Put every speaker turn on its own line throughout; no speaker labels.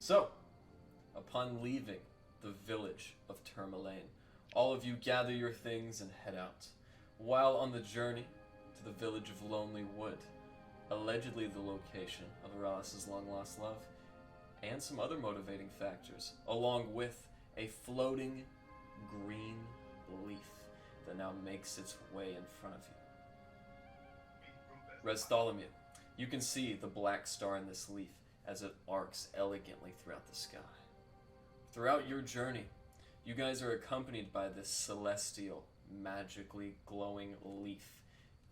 So, upon leaving the village of Tourmaline, all of you gather your things and head out. While on the journey to the village of Lonelywood, allegedly the location of Aralis' long-lost love, and some other motivating factors, along with a floating green leaf that now makes its way in front of you. Bartholomew, you can see the black star in this leaf as it arcs elegantly throughout the sky. Throughout your journey, you guys are accompanied by this celestial, magically glowing leaf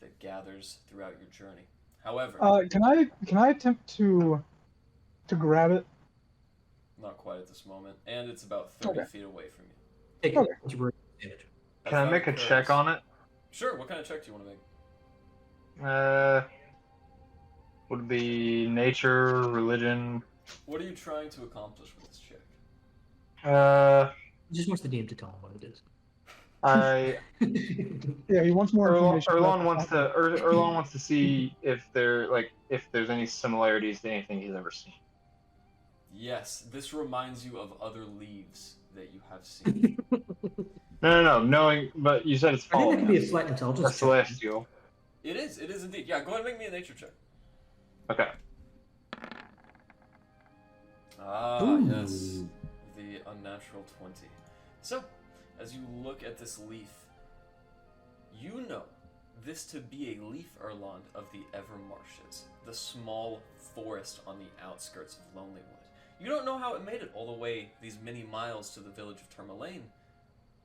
that gathers throughout your journey. However,
can I attempt to grab it?
not quite at this moment, and it's about 30 feet away from you.
Take it. It's rude.
Can I make a check on it?
Sure. What kind of check do you want to make?
Would be nature, religion.
What are you trying to accomplish with this check?
He just wants the DM to tell him what it is.
Yeah, he wants more information.
Erlon wants to see if there's any similarities to anything he's ever seen.
Yes, this reminds you of other leaves that you have seen.
No. Knowing, but you said it's
I think
falling.
that could be a slight intelligence.
A celestial.
It is indeed. Yeah, go ahead and make me a nature check.
Okay.
Ah, yes. The unnatural 20. So, as you look at this leaf, you know this to be a leaf Erland of the Evermarshes, the small forest on the outskirts of Lonelywood. You don't know how it made it all the way these many miles to the village of Tourmaline,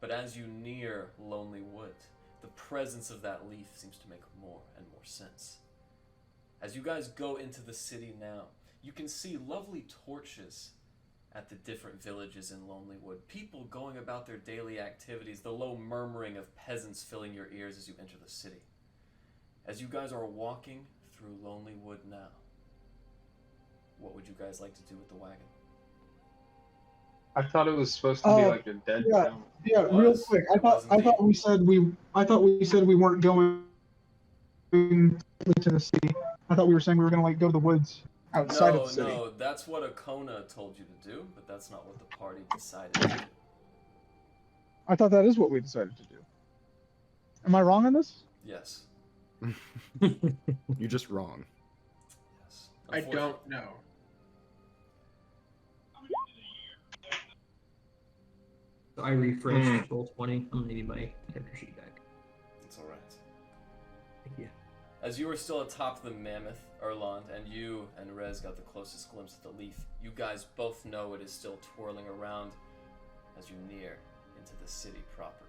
but as you near Lonelywood, the presence of that leaf seems to make more and more sense. As you guys go into the city now, you can see lovely torches at the different villages in Lonelywood, people going about their daily activities, the low murmuring of peasants filling your ears as you enter the city. As you guys are walking through Lonelywood now, what would you guys like to do with the wagon?
I thought it was supposed to be like a dead zone.
Yeah, real quick. I thought we said we weren't going to the city. I thought we were saying we were going to go to the woods outside of the city.
No, that's what Akona told you to do, but that's not what the party decided to do.
I thought that is what we decided to do. Am I wrong on this?
Yes.
You're just wrong.
Yes.
I don't know.
So I refreshed roll 20. I'm gonna need my character sheet back.
It's alright.
Thank you.
As you were still atop the mammoth, Erland, and you and Rez got the closest glimpse of the leaf, you guys both know it is still twirling around as you near into the city proper.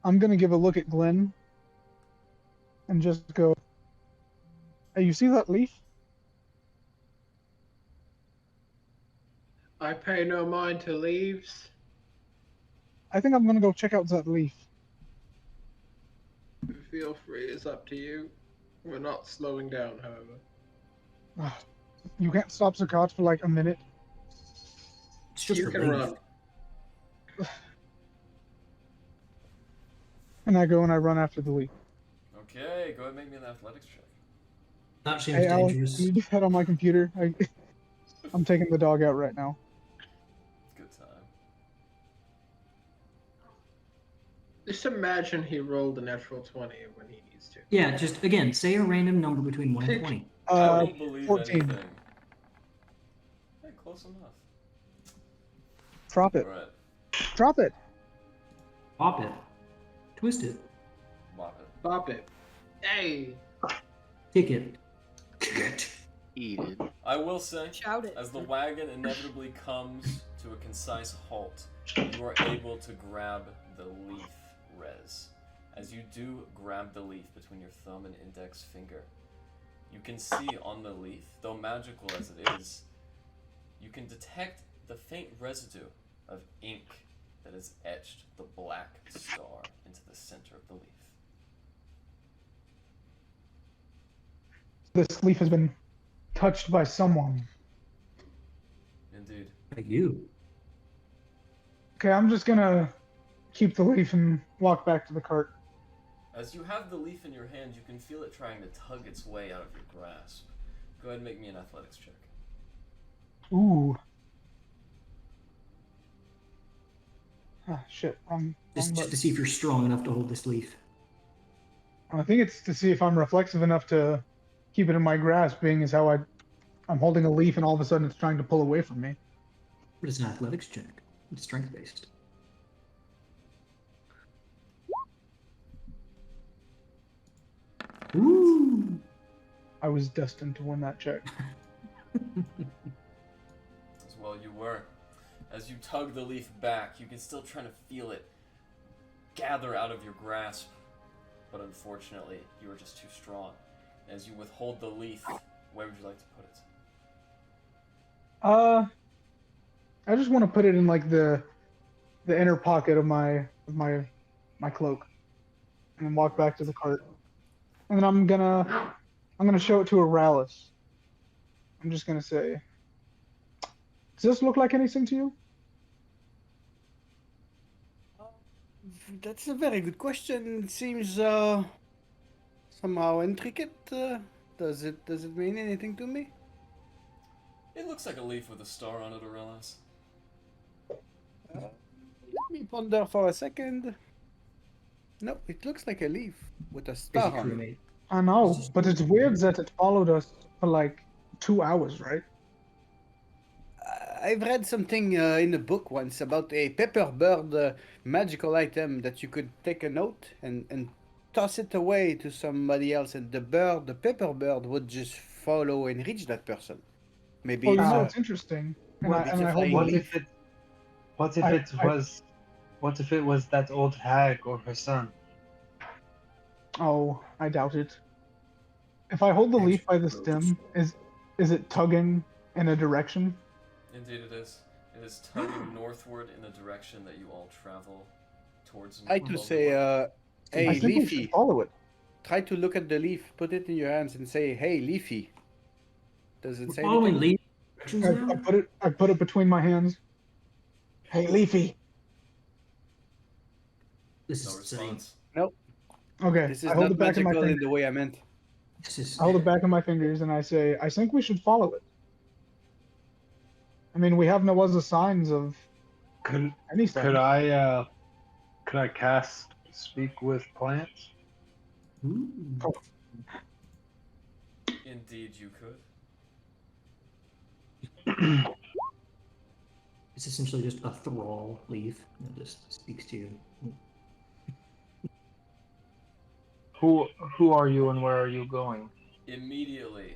I'm gonna give a look at Glenn and just go, hey, you see that leaf?
I pay no mind to leaves.
I think I'm gonna go check out that leaf.
Feel free, it's up to you. We're not slowing down, however.
You can't stop Zakat for like a minute.
It's just
You
a
can
leaf.
run.
And I go and I run after the leaf.
Okay, go ahead and make me an athletics check.
Not seems
Hey, Alex,
dangerous.
can you just head on my computer? I'm taking the dog out right now.
Good time.
Just imagine he rolled a natural 20 when he needs to.
Yeah, just again, say a random number between 1 and 20.
I don't believe
14.
anything. Hey, close enough.
Drop it.
Alright,
Drop it.
Pop it. Twist it.
whop it.
Bop it. Hey!
Kick it.
Eat it.
I will say,
Shout it.
as the wagon inevitably comes to a concise halt, you are able to grab the leaf, Rez. As you do grab the leaf between your thumb and index finger, you can see on the leaf, though magical as it is, you can detect the faint residue of ink that has etched the black star into the center of the leaf.
This leaf has been touched by someone.
Indeed.
Like you.
Okay, I'm just gonna keep the leaf and walk back to the cart.
As you have the leaf in your hand, you can feel it trying to tug its way out of your grasp. Go ahead and make me an athletics check.
Ooh. Ah, shit.
Just to see if you're strong enough to hold this leaf.
I think it's to see if I'm reflexive enough to keep it in my grasp, being as how I'm holding a leaf and all of a sudden it's trying to pull away from me.
But it's an athletics check. It's strength based. Ooh.
I was destined to win that check.
As well you were. As you tug the leaf back, you can still try to feel it gather out of your grasp. But unfortunately, you are just too strong. As you withhold the leaf, where would you like to put it?
I just want to put it in like the inner pocket of my cloak, and then walk back to the cart. And then I'm gonna show it to Aralis. I'm just gonna say, does this look like anything to you?
That's a very good question. It seems somehow intricate. Does it mean anything to me?
It looks like a leaf with a star on it, Aurelis.
Let me ponder for a second. No, it looks like a leaf with a star on it.
I know, but it's weird that it followed us for like 2 hours, right?
I've read something in a book once about a pepper bird magical item that you could take a note and toss it away to somebody else, and the pepper bird, would just follow and reach that person. Maybe.
Oh, you know, it's interesting. And
well,
I
it's a
hold
flying
the
leaf.
What if it was that old hag or her son?
Oh, I doubt it. If I hold the leaf by the stem, is it tugging in a direction?
Indeed it is. It is tugging northward in the direction that you all travel towards.
I to say, hey,
I think we
Leafy.
should follow it.
Try to look at the leaf, put it in your hands, and say, "Hey, Leafy." Does it say
Following
anything?
leaf.
I put it between my hands. Hey, Leafy.
This
No
is saying.
response.
Nope.
Okay,
This is
I hold
not
it back in my
magical in
fingers.
the way I meant.
This is.
I hold it back in my fingers and I say, I think we should follow it. I mean, we have no other signs of
Could
anything.
could I cast speak with plants?
Ooh.
Indeed you could.
It's essentially just a thrall leaf that just speaks to you.
Who are you and where are you going?
Immediately,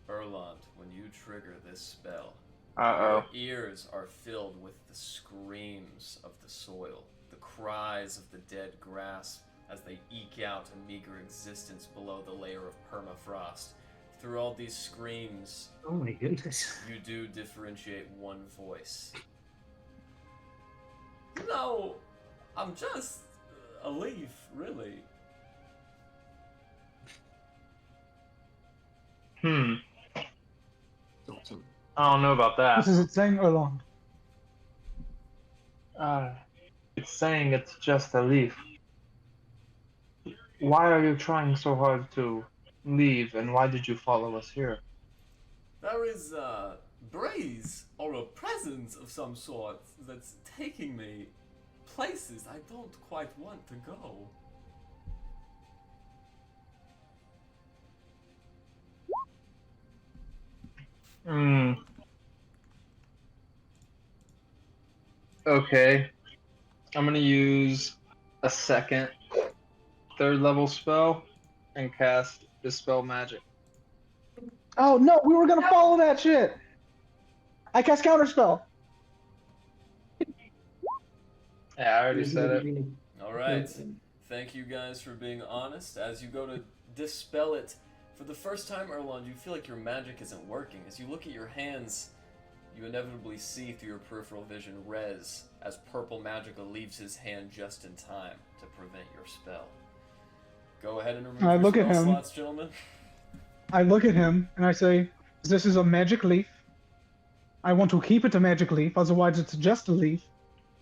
Erland, when you trigger this spell,
Uh-oh.
your ears are filled with the screams of the soil, the cries of the dead grass as they eke out a meager existence below the layer of permafrost. Through all these screams,
Oh my goodness.
you do differentiate one voice. No, I'm just a leaf, really.
Awesome.
I don't know about that.
What is it saying, Erlong?
It's saying it's just a leaf. Why are you trying so hard to leave, and why did you follow us here?
There is a breeze or a presence of some sort that's taking me places I don't quite want to go.
Okay. I'm gonna use a second, third level spell and cast Dispel Magic.
Oh no, we were gonna follow that shit. I cast counterspell.
Yeah, I already said it.
Alright, thank you guys for being honest. As you go to dispel it, for the first time, Erlond, you feel like your magic isn't working. As you look at your hands, you inevitably see through your peripheral vision Rez as purple magicka leaves his hand just in time to prevent your spell. Go ahead and remove
I
your
look at
spell
him.
slots, gentlemen.
I look at him and I say, this is a magic leaf. I want to keep it a magic leaf, otherwise it's just a leaf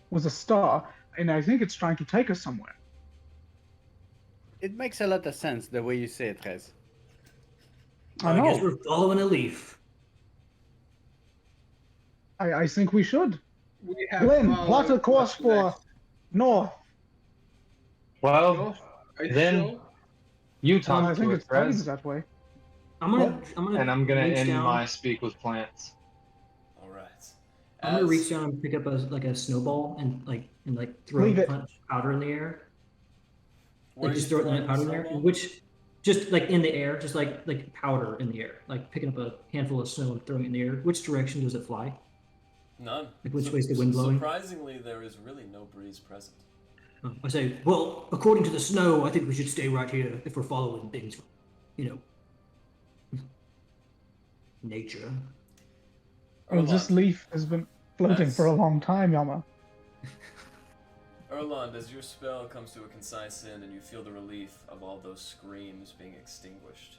with a star, and I think it's trying to take us somewhere.
It makes a lot of sense the way you say it, Rez.
I
guess
know.
we're following a leaf.
I think we should.
We have
Glenn, plot a
followed
course
what's
for
left.
north.
Well,
North? Are you
then
sure?
you
I
talk
think
to
it's
it,
tides
Rez,
that way.
I'm gonna
and I'm gonna
reach
end
down.
my speak with plants.
All right.
I'm gonna
As-
reach down and pick up a snowball and throw
Leave
a
it.
punch powder in the air.
Where
Like
are
just
you
throw
throwing
the
the
powder in there,
snowball?
which just like in the air, just like powder in the air, like picking up a handful of snow and throwing it in the air. Which direction does it fly?
None.
Like which way is the wind blowing?
Surprisingly, there is really no breeze present.
I say, well, according to the snow, I think we should stay right here if we're following things, nature.
Well, this
Erland,
leaf has been floating for a long time, Yama.
Erland, as your spell comes to a concise end and you feel the relief of all those screams being extinguished.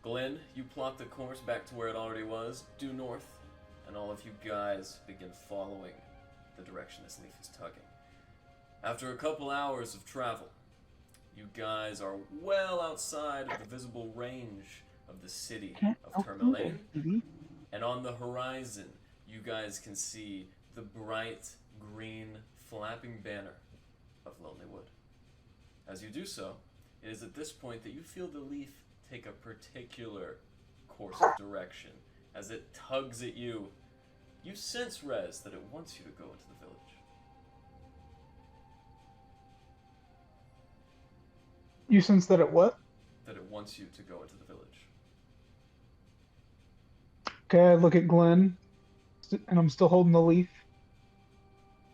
Glenn, you plot the course back to where it already was, due north, and all of you guys begin following the direction this leaf is tugging. After a couple hours of travel, you guys are well outside of the visible range of the city of Tourmaline, and on the horizon, you guys can see the bright green flapping banner of Lonelywood. As you do so, it is at this point that you feel the leaf take a particular course of direction. As it tugs at you, you sense, Rez, that it wants you to go into the village.
You sense that it what?
That it wants you to go into the village.
Okay, I look at Glenn, and I'm still holding the leaf.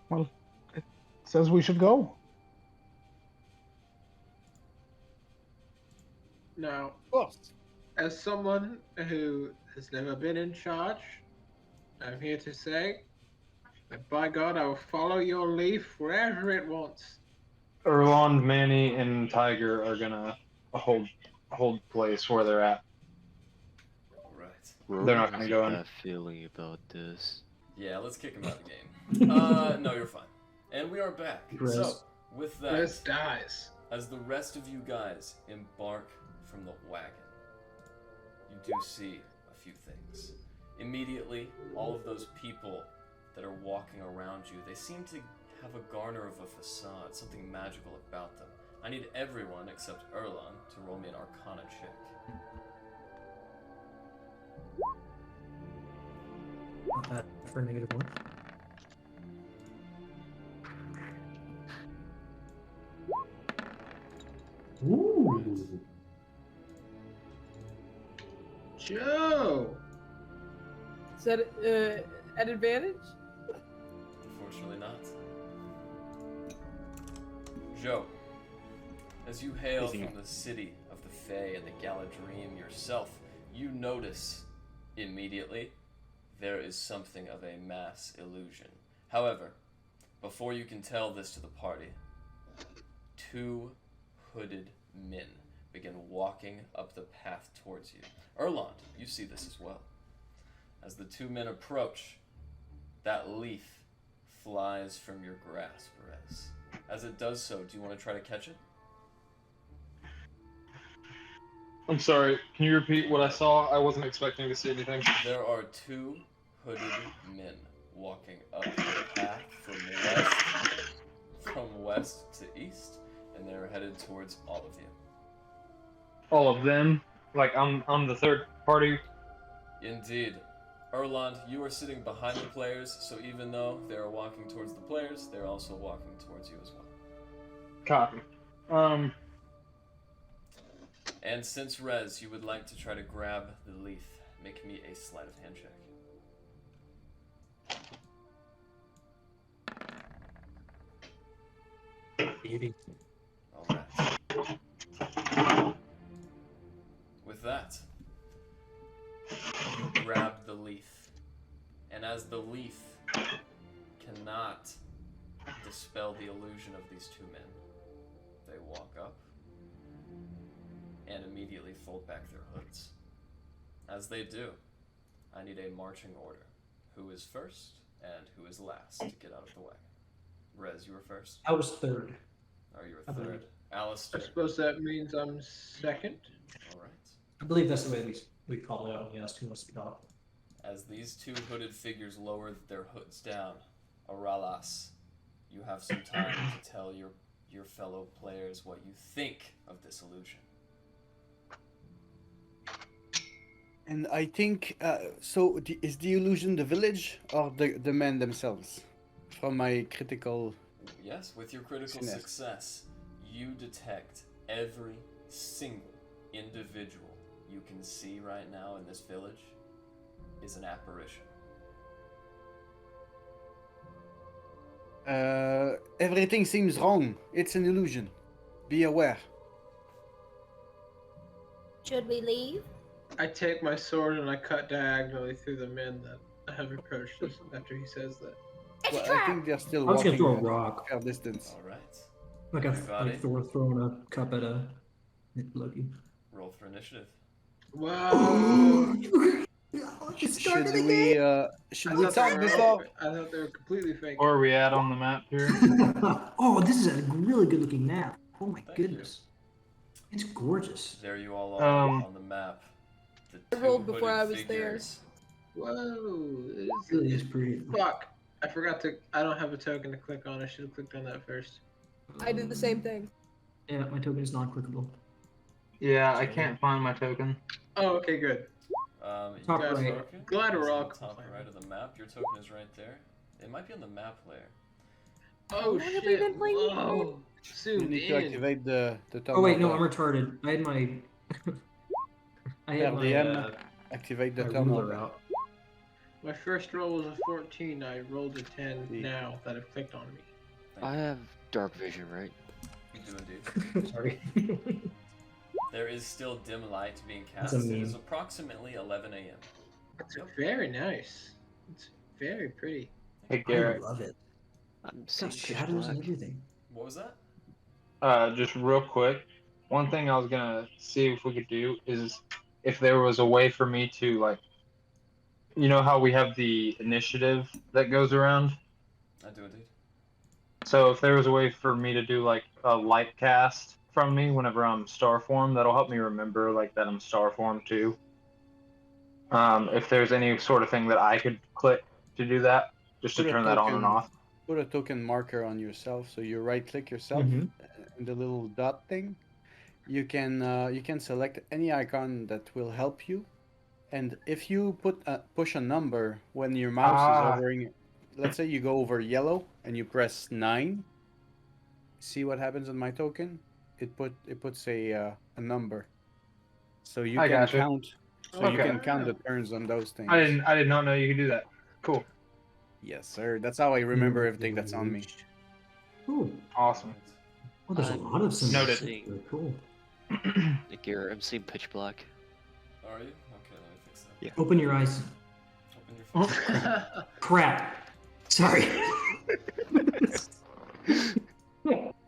Well, it says we should go.
Now,
Of course.
as someone who has never been in charge, I'm here to say that by God, I will follow your leaf wherever it wants.
Erland, Manny, and Tiger are gonna hold place where they're at.
Alright.
They're not gonna go in.
Bad feeling about this.
Yeah, let's kick him out of the game. No, you're fine. And we are back.
Rez.
So, with that,
Rez dies.
as the rest of you guys embark from the wagon, you do see a few things. Immediately, all of those people that are walking around you, they seem to have a garner of a facade, something magical about them. I need everyone except Erlan to roll me an Arcana check.
Not bad for a -1. Ooh.
Joe!
Is that at advantage?
Unfortunately not. Joe, as you hail from the city of the Fae and the Galadrim yourself, you notice immediately there is something of a mass illusion. However, before you can tell this to the party, two hooded men begin walking up the path towards you. Erland, you see this as well. As the two men approach, that leaf flies from your grasp, Rez. As it does so, do you want to try to catch it?
I'm sorry, can you repeat what I saw? I wasn't expecting to see anything.
There are two hooded men walking up the path from west to east, and they're headed towards all of you.
All of them? Like, I'm the third party?
Indeed. Erland, you are sitting behind the players, so even though they are walking towards the players, they're also walking towards you as well.
Copy.
And since Rez, you would like to try to grab the leaf, make me a sleight of hand check.
Baby.
Alright. With that, you grab the leaf, and as the leaf cannot dispel the illusion of these two men, they walk up and immediately fold back their hoods. As they do, I need a marching order. Who is first and who is last to get out of the way? Rez, you were first?
I was third.
Or you
I
were
believe.
third?
I
Alistair.
suppose that means I'm second.
All right.
I believe that's the way we call it out when you ask who wants to be off.
As these two hooded figures lower their hoods down, Aralas, you have some time to tell your fellow players what you think of this illusion.
And I think is the illusion the village or the men themselves? From my critical.
Yes, with your critical
Yes.
success, you detect every single individual you can see right now in this village is an apparition.
Everything seems wrong. It's an illusion. Be aware.
Should we leave?
I take my sword and I cut diagonally through the men that have approached us after he says that.
It's
Well,
a trap!
I think they're still
I was gonna
walking
throw a
a
rock,
fair distance.
All right.
like
Everybody?
Thor throwing a cup at a Loki.
Roll for initiative.
Wow.
Should we talk before?
I thought they were completely fake.
Where are we at on the map here?
Oh, this is a really good looking map. Oh my
Thank you.
goodness. It's gorgeous.
There you all are
Um,
on the map. The
I rolled
two
before
hooded
I was there.
figures.
Whoa.
It really is pretty.
Fuck. I forgot to. I don't have a token to click on. I should have clicked on that first.
I did the same thing.
Yeah, my token is non-clickable.
Yeah, I can't find my token.
Oh, okay, good.
You
Top
guys
right.
are okay?
Glad we're
It's
all
on the top
compliant.
right of the map. Your token is right there. It might be on the map layer.
Oh
What have we
shit.
been playing?
Whoa.
You
Zoomed
need to
in.
activate the
Oh wait, no,
tunnel.
I'm retarded. I had my. I had my,
RDM. Activate the
my
tunnel.
ruler out.
My first roll was a 14. I rolled a 10
See.
now that have clicked on me.
I have dark vision, right?
You do indeed.
Sorry.
There is still dim light being
That's
cast.
a
It is
meme.
approximately 11 a.m.
It's
Yep.
very nice. It's very pretty.
Hey
I
Garrett,
love it.
I'm
It's
seeing
got
pitch
shadows and
black.
everything.
What was that?
just real quick, one thing I was gonna see if we could do is if there was a way for me to like, you know how we have the initiative that goes around.
I do indeed.
So if there was a way for me to do like a light cast from me whenever I'm star form, that'll help me remember like that I'm star form too. If there's any sort of thing that I could click to do that, just to
Put a
turn that on and
token-
off.
Put a token marker on yourself, so you right click yourself
Mhm.
and the little dot thing. You can select any icon that will help you, and if you push a number when your mouse is hovering, let's say you go over yellow and you press 9. See what happens on my token? It puts a number, so you
I
can
gotcha.
count. So you
Okay.
can count the turns on those things.
I did not know you could do that. Cool.
Yes, sir. That's how I remember everything that's on me.
Ooh.
Awesome.
Oh, there's a
I'm
lot of symbols.
Noted.
Very cool.
Like Garrett, I'm seeing pitch black.
Are you? Okay, let me fix that.
Yeah.
Open your eyes.
Open your phone.
Crap. Sorry.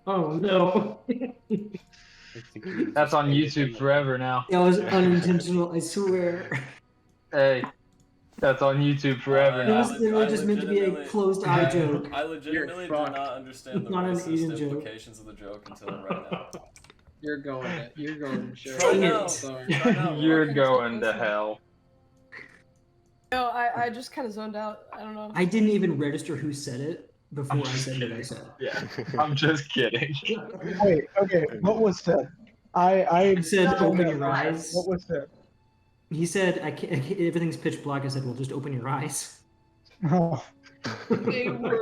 Oh no.
That's on YouTube forever now.
That was unintentional, I swear.
Hey, that's on YouTube forever
It
now.
was literally just meant to be a
legitimately-
closed eye joke.
I legitimately do
fucked.
not understand the
Not an
racist
Asian joke.
implications of the joke until right now.
You're going to jail.
Try
now.
I'm sorry.
Try now.
You're going to hell.
No, I just kind of zoned out. I don't know.
I didn't even register who said it before I said what I said.
Yeah, I'm just kidding.
Wait, okay, what was said? I
said
zoned
open
out
your
for a second.
eyes.
What was said?
He said, everything's pitch black. I said, well, just open your eyes.
Oh,
They were.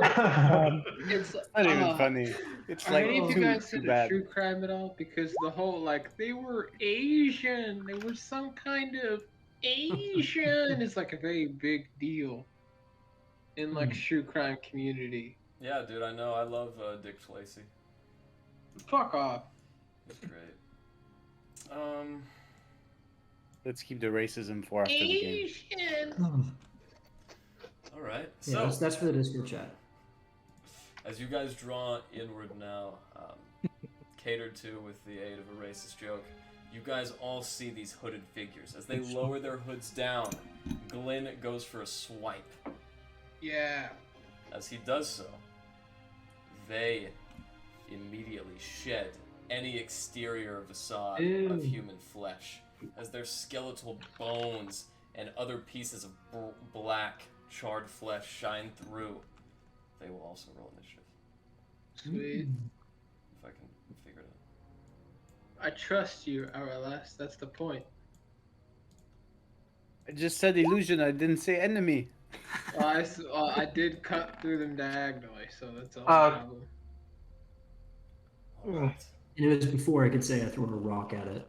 It's
Not even funny. It's
Are
like
any of you
too,
guys
too
into
bad.
true crime at all? Because the whole like they were Asian, they were some kind of Asian is like a very big deal in like true crime community.
Yeah, dude, I know. I love Dick Tracy.
Fuck off.
He's great.
Let's keep the racism for after the game.
Asian.
All right.
Yeah,
So,
that's for the Discord chat.
as you guys draw inward now, catered to with the aid of a racist joke, you guys all see these hooded figures. As they lower their hoods down, Glenn goes for a swipe.
Yeah.
As he does so, they immediately shed any exterior facade
Ew.
of human flesh, as their skeletal bones and other pieces of black, charred flesh shine through. They will also roll initiative.
Sweet.
If I can figure it out.
I trust you, RLS. That's the point.
I just said illusion. I didn't say enemy.
I did cut through them diagonally, so that's all the problem.
Alright.
And it was before I could say I threw a rock at it.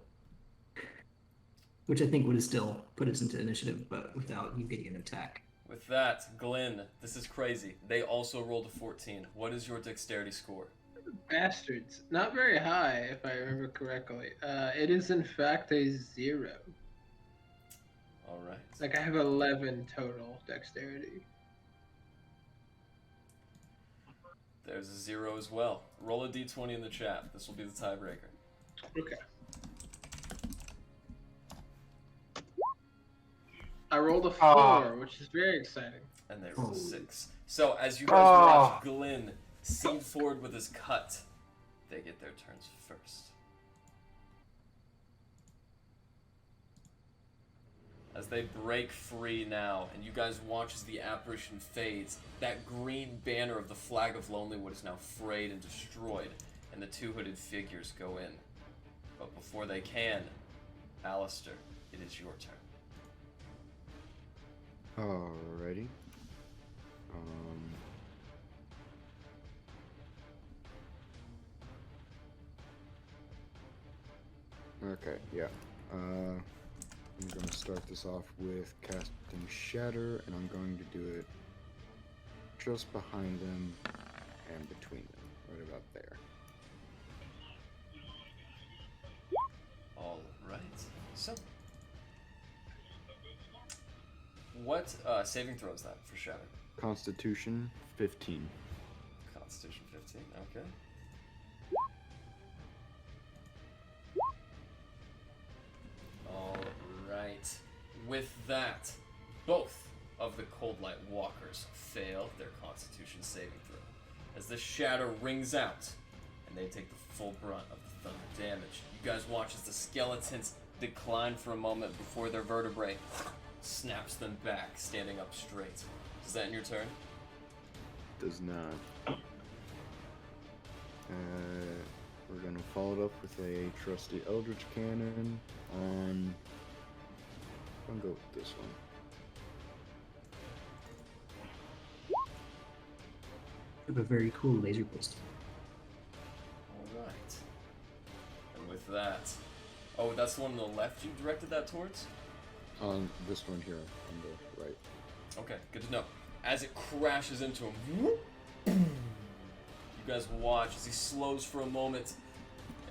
Which I think would have still put us into initiative, but without you getting an attack.
With that, Glenn, this is crazy. They also rolled a 14. What is your dexterity score?
Bastards. Not very high, if I remember correctly. It is, in fact, a 0.
Alright.
Like, I have 11 total dexterity.
There's a 0 as well. Roll a d20 in the chat. This will be the tiebreaker.
Okay. I rolled a 4, which is very exciting.
And there's a 6. So, as you guys watch Glenn seed forward with his cut, they get their turns first. As they break free now, and you guys watch as the apparition fades, that green banner of the flag of Lonelywood is now frayed and destroyed, and the two hooded figures go in. But before they can, Alistair, it is your turn.
Alrighty. Okay, yeah. I'm going to start this off with casting Shatter, and I'm going to do it just behind them and between them, right about there.
Alright, so what saving throw is that for Shatter?
Constitution 15.
Constitution 15, okay. Alright. With that, both of the Cold Light Walkers fail their Constitution saving throw, as the Shatter rings out, and they take the full brunt of the thunder damage. You guys watch as the skeletons decline for a moment before their vertebrae snaps them back, standing up straight. Is that in your turn?
Does not. We're going to follow it up with a trusty Eldritch Cannon on... I'm going to go with this one.
You have a very cool laser pistol.
Alright. And with that... Oh, that's the one on the left you directed that towards?
On this one here, on the right.
Okay, good to know. As it crashes into him, you guys watch as he slows for a moment.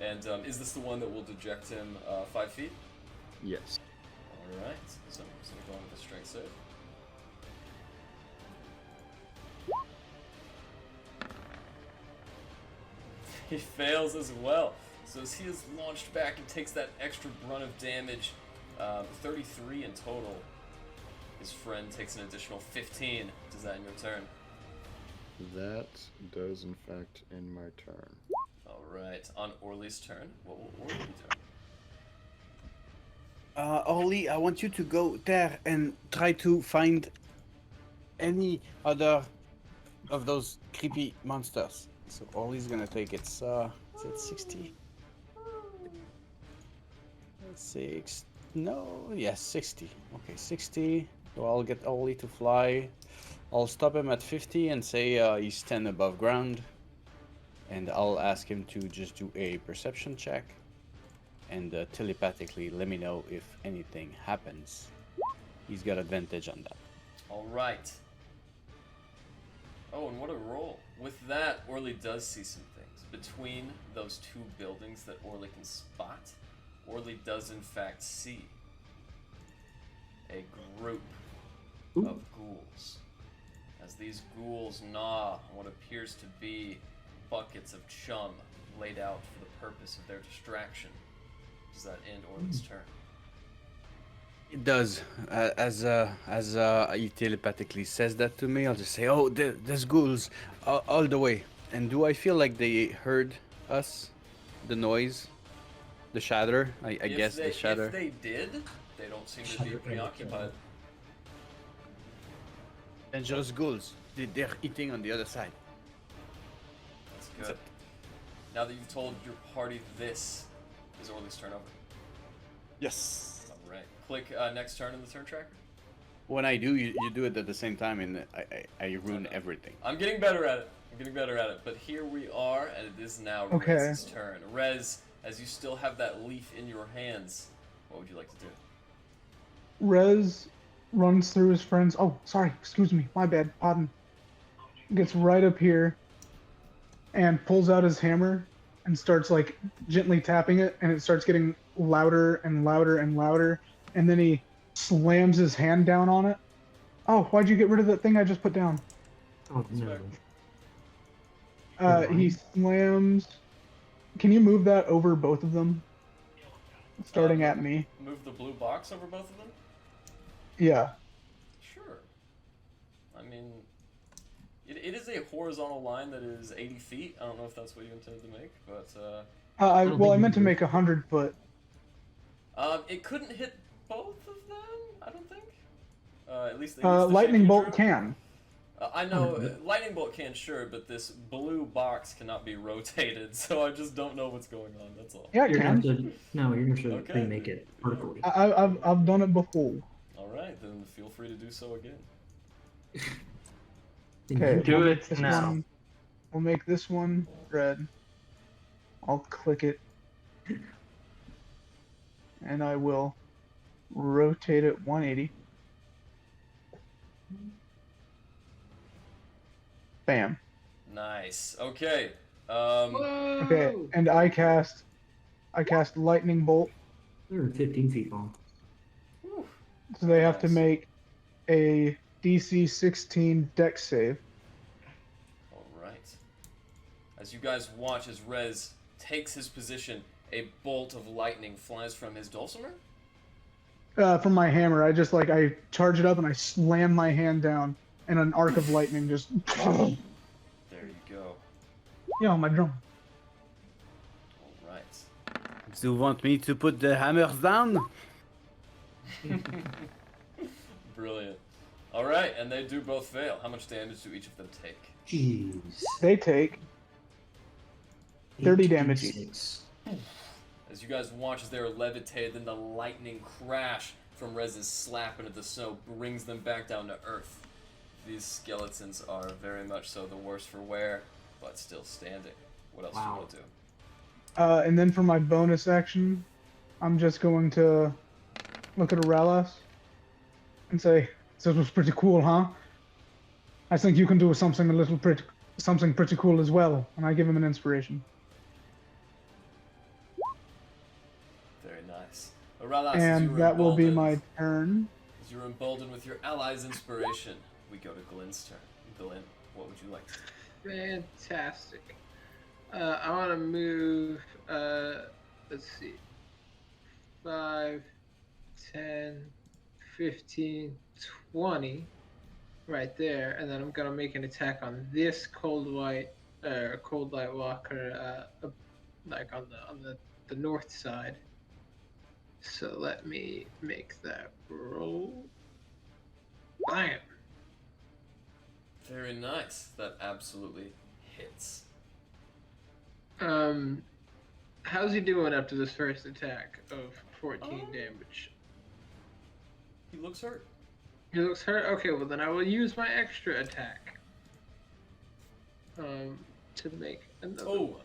And is this the one that will deject him 5 feet?
Yes.
Alright, so I'm just going to go on with a strength save. He fails as well. So as he is launched back and takes that extra brunt of damage, 33 in total, his friend takes an additional 15. Does that in your turn?
That does, in fact, end my turn.
Alright, on Orly's turn, what will Orly be doing?
Orly, I want you to go there and try to find any other of those creepy monsters. So Orly's gonna take its, is it 60? 6, no, yes, 60. Okay, 60. So I'll get Orly to fly. I'll stop him at 50 and say he's 10 above ground. And I'll ask him to just do a perception check. And telepathically let me know if anything happens. He's got advantage on that.
Alright. Oh, and what a roll. With that, Orly does see some things. Between those two buildings that Orly can spot, Orly does in fact see a group of ghouls. As these ghouls gnaw on what appears to be buckets of chum laid out for the purpose of their distraction. Does that end Orly's turn?
It does. As he telepathically says that to me, I'll just say, "Oh, there's ghouls all the way." And do I feel like they heard us? the noise, the shatter. I
If
guess
they,
the shatter.
If they did, they don't seem to be
Shatter.
preoccupied.
Dangerous ghouls. They're eating on the other side.
That's good. Now that you've told your party this, is Orly's turn over.
Yes.
All right. Click next turn in the turn tracker.
When I do, you do it at the same time, and I ruin everything.
I'm getting better at it. But here we are, and it is now
Okay.
Rez's turn. Rez, as you still have that leaf in your hands, what would you like to do?
Rez runs through his friends. Oh, sorry. Excuse me. My bad. Pardon. Gets right up here and pulls out his hammer and starts like gently tapping it, and it starts getting louder and louder and louder. And then he slams his hand down on it. Oh, why'd you get rid of that thing I just put down?
Oh no.
He slams. Can you move that over both of them? Starting at me.
Move the blue box over both of them?
Yeah.
Sure. I mean, it is a horizontal line that is 80 feet. I don't know if that's what you intended to make, but
I meant to make 100 foot.
it couldn't hit both of them. I don't think. At least the
Lightning
shape you
bolt
drew.
can.
I know lightning bolt can, sure, but this blue box cannot be rotated, so I just don't know what's going on. That's all.
Yeah, it
You're gonna have
can.
to, no, you're gonna have to
Okay.
remake it vertically.
I've done it before.
All right, then feel free to do so again.
Okay,
Do
we'll
it
make this
now.
one- we'll make this one red. I'll click it. And I will rotate it 180. Bam.
Nice. Okay.
Whoa!
Okay, and I cast lightning bolt,
They're 15 feet long.
whew.
so they have to
Nice.
make a DC 16 dex save.
All right. As you guys watch as Rez takes his position, a bolt of lightning flies from his dulcimer.
From my hammer, I charge it up and I slam my hand down, and an arc of lightning just
There you go.
yeah, on my drum.
All right.
Do you want me to put the hammers down?
Brilliant. All right, and they do both fail. How much damage do each of them take?
Jeez.
They take 30 damage each.
8d6.
As you guys watch as they are levitated, then the lightning crash from Rez's slap into the snow brings them back down to earth. These skeletons are very much so the worse for wear, but still standing. What else do you
Wow.
want to do?
And then for my bonus action, I'm just going to look at Arelas and say, "This was pretty cool, huh? I think you can do something pretty cool as well." And I give him an inspiration.
Very nice. Aralas,
And that will be my turn.
As you're emboldened with your ally's inspiration, we go to Glenn's turn. Glenn, what would you like to do?
Fantastic. I want to move, let's see, 5, 10, 15, 20, right there, and then I'm going to make an attack on this cold light walker, like on the north side. So let me make that roll. Bam!
Very nice. That absolutely hits.
How's he doing after this first attack of 14 damage?
He looks hurt.
He looks hurt? Okay, well then I will use my extra attack. To make another
Oh,
one.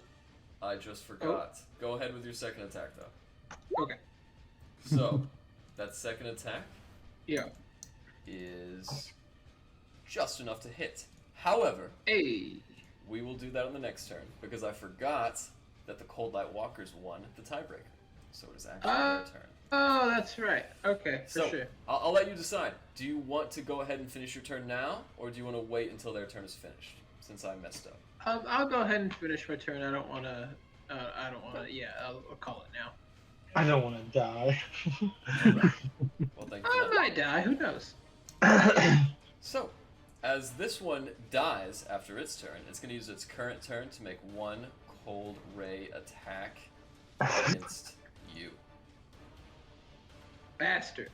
I just forgot. Go ahead with your second attack, though.
Okay.
So, that second attack
Yeah.
is just enough to hit. However,
Hey.
we will do that on the next turn, because I forgot that the Cold Light Walkers won the tiebreaker. So it is actually their turn.
Oh, that's right. Okay, for
So,
sure.
I'll let you decide. Do you want to go ahead and finish your turn now, or do you want to wait until their turn is finished, since I messed up?
I'll go ahead and finish my turn. I don't want to. Yeah, I'll call it now.
I don't want to die.
Well, thank you for
I
that.
might die. Who knows?
So, as this one dies after its turn, it's going to use its current turn to make one cold ray attack against you.
Bastard.